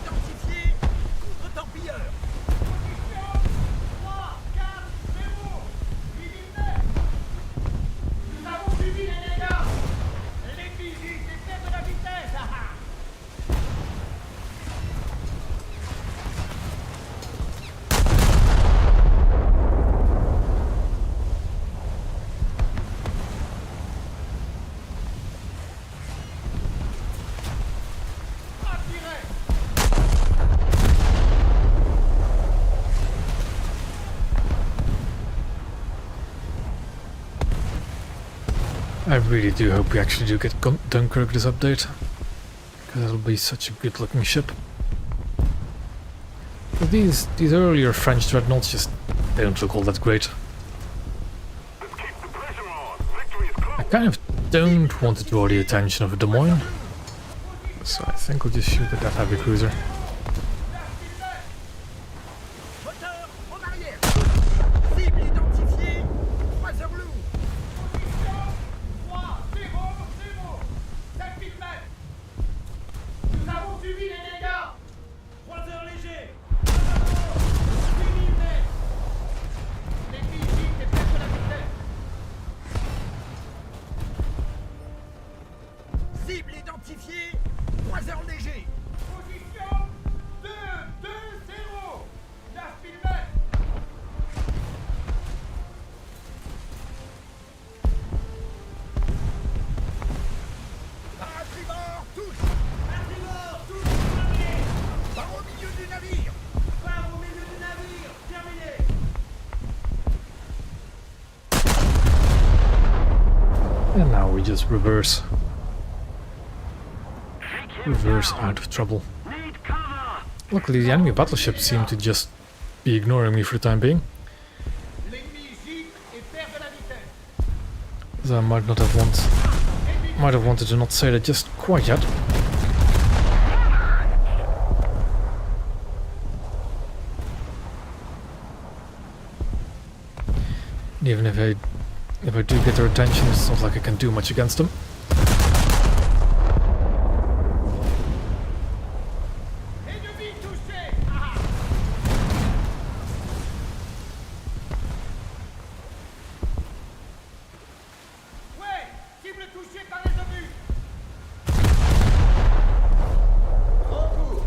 I really do hope we actually do get Dunkirk this update, because it'll be such a good looking ship. But these earlier French dreadnoughts just, they don't look all that great. Let's keep the pressure on. Victory is close. I kind of don't want to draw the attention of a Des Moines, so I think we'll just shoot at that heavy cruiser. Moteur en arrière. Cible identifiée. Croiseur lourd. Position 3-0-0. 5000 mètres. Nous avons subi les dégâts. Croiseur léger. 8000 mètres. L'ennemi gîte et perd de la vitesse. Cible identifiée. Croiseur léger. Position 2-2-0. 9000 mètres. Parachute touche. Parachute touche. Terminé. Barre au milieu du navire. Barre au milieu du navire. Terminé. And now we just reverse out of trouble. Need cover. Luckily the enemy battleships seem to just be ignoring me for the time being, L'ennemi gîte et perd de la vitesse. so I might have wanted to not say that just quite yet. Even if I do get their attention, it's not like I can do much against them. Ennemi touché. Ah. Ouais, cible touchée par les obus. En cours.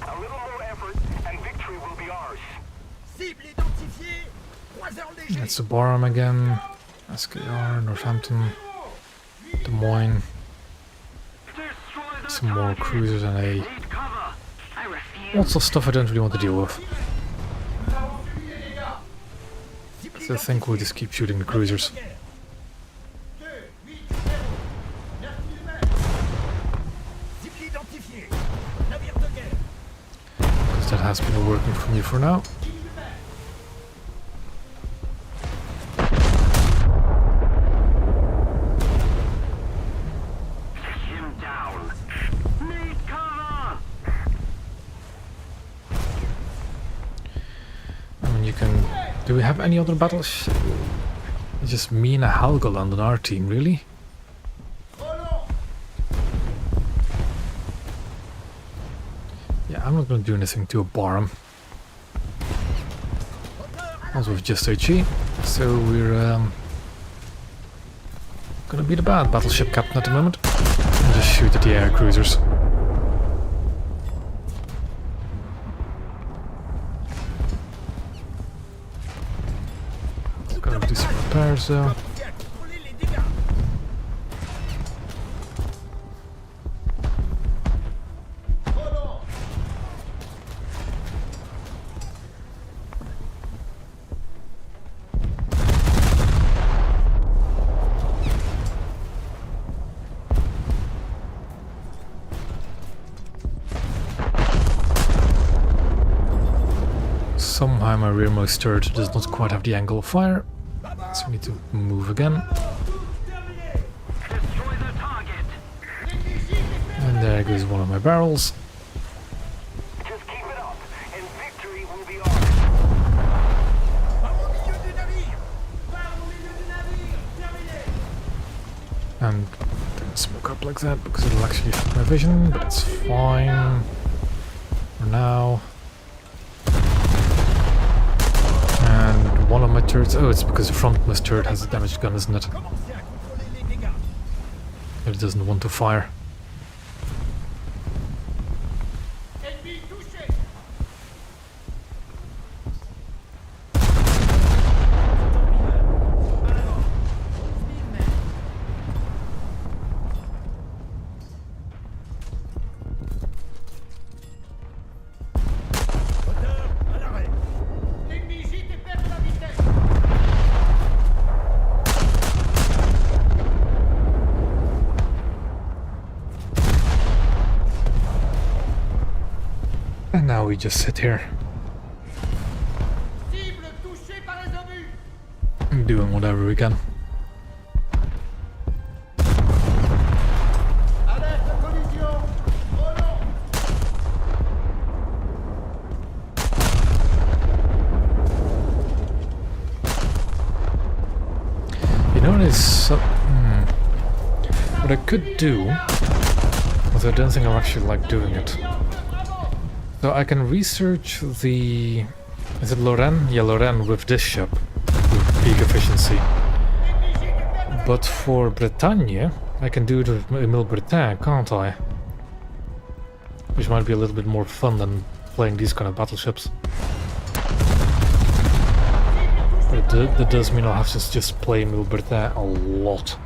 A little more effort and victory will be ours. Cible identifiée. Croiseur léger. That's the Barham again, SKR, Northampton, Des Moines, Destroy the some more target. cruisers and a Need cover. I refuse. lots of stuff I don't really want to deal with. Nous avons subi les dégâts. Cible So I think we'll just keep shooting the cruisers. 2-8-0. 9000 mètres. Cible identifiée. Navire de guerre. Because that has been working for me for now. 10 000 mètres. Him down. Need cover. I mean, you can... Do we have any other battles? It's just me and a Helgoland on our team, really? Volant. Yeah, I'm not going to do anything to a Barham. Also with just HE, so we're gonna be the bad battleship captain at the moment and just shoot at the air cruisers. Gotta do some repairs though. Commencez à contrôler les dégâts. Volant. Somehow my rearmost turret does not quite have the angle of fire, so we need to move again. Destroy the target. And there goes one of my barrels. Just keep it up, and victory will be ours. Barre au milieu du navire. Barre au milieu du navire. Terminé. And don't smoke up like that because it'll actually affect my vision, but it's fine for now. And one of my turrets, oh, it's because the frontmost turret has a damaged gun, isn't it? Commencez à contrôler les dégâts. It doesn't want to fire. Ennemi touché. Moteur à l'arrêt. And now we just sit here, Cible touchée par les obus. doing whatever we can. Alerte collision. Oh non. You know what is... What I could do, although I don't think I actually like doing it. So I can research the... Is it Lorraine? Yeah, Lorraine with this ship, with peak efficiency. But for Bretagne, I can do it with Emile Breton, can't I? Which might be a little bit more fun than playing these kind of battleships. But that does mean I'll have to just play Emile Breton a lot.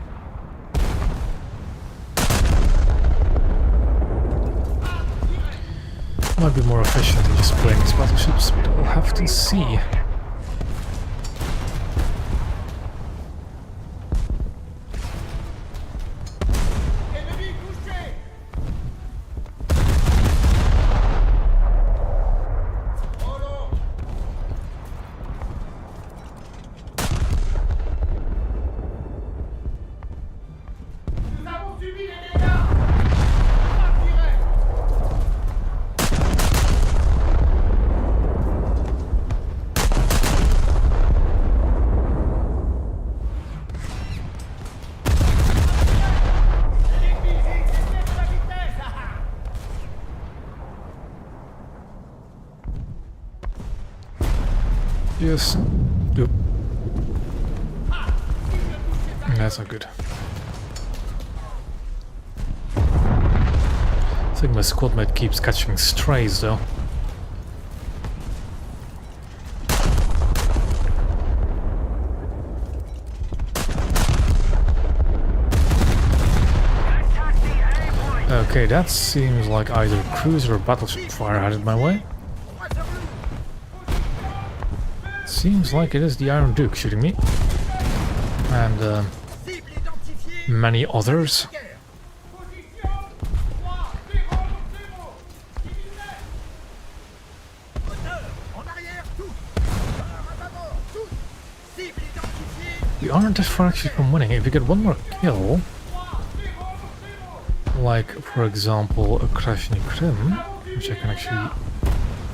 Might be more efficient than just playing these battleships, but I'll have to see. Ennemi touché. Oh non. Nous avons subi des dégâts. Frappe directe. L'ennemi gicle et perd sa vitesse. Just... Oop. That's not good. I think my squad mate keeps catching strays though. Okay, that seems like either cruiser or battleship fire headed my way. Seems like it is the Iron Duke shooting me. And Cible identifiée. many others. Position 3-0-0. Moteur en arrière, tous. À bâbord, tous. Cible identifiée. We aren't that far actually from winning. If we get one more kill, 3-0-0. like for example a crash in Krim, which I can actually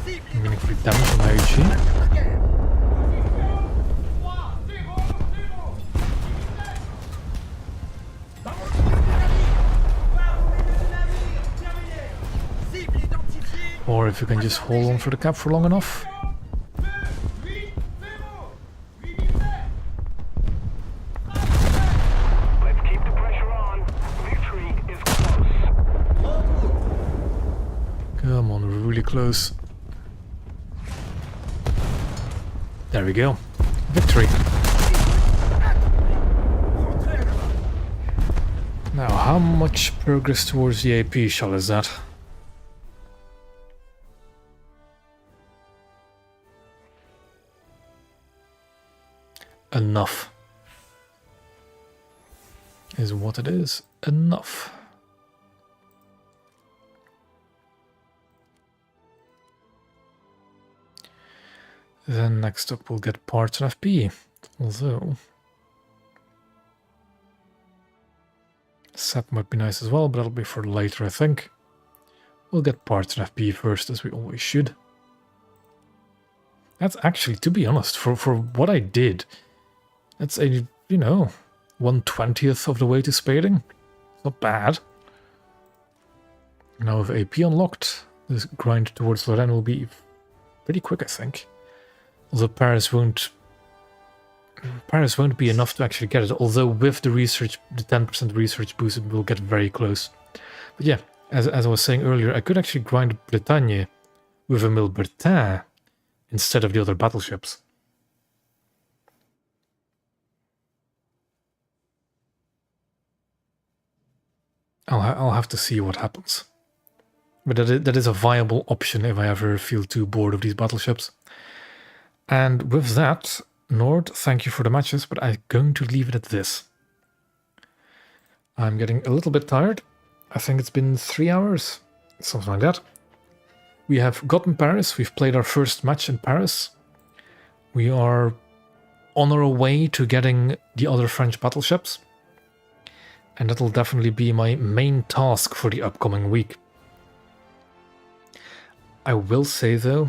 Cible meaningfully damage on my HE. Or if you can just hold on for the cap for long enough. Let's keep the pressure on. Victory is close. Come on, we're really close. There we go. Victory. Now, how much progress towards the AP shot is that? Enough. Is what it is. Enough. Then next up we'll get parts and FP. Although SAP might be nice as well, but that'll be for later I think. We'll get parts and FP first, as we always should. That's actually, to be honest, for what I did, that's a, you know, 1/20th of the way to spading. Not bad. Now with AP unlocked, this grind towards Lorraine will be pretty quick, I think. Although Paris won't be enough to actually get it. Although with the research, the 10% research boost, it will get very close. But yeah, as I was saying earlier, I could actually grind Bretagne with Emile Bertin instead of the other battleships. I'll have to see what happens. But that is a viable option if I ever feel too bored of these battleships. And with that, Nord, thank you for the matches, but I'm going to leave it at this. I'm getting a little bit tired. I think it's been 3 hours, something like that. we have gotten Paris. We've played our first match in Paris. We are on our way to getting the other French battleships. And that'll definitely be my main task for the upcoming week. I will say though,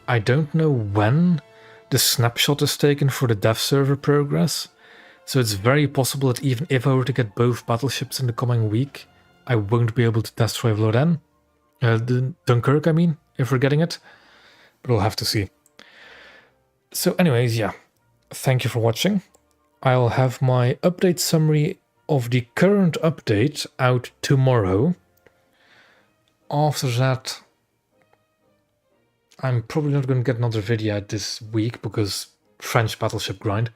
I don't know when the snapshot is taken for the dev server progress, so it's very possible that even if I were to get both battleships in the coming week, I won't be able to test drive Lorraine. Dunkirk, I mean, if we're getting it. But we'll have to see. So anyways, yeah. Thank you for watching. I'll have my update summary of the current update out tomorrow. After that, I'm probably not going to get another video out this week because French battleship grind.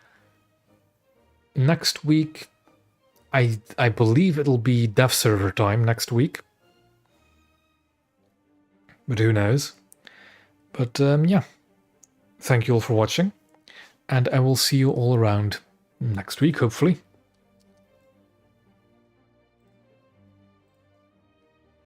Next week, I believe it'll be dev server time next week. But who knows? But yeah, thank you all for watching. And I will see you all around next week, hopefully.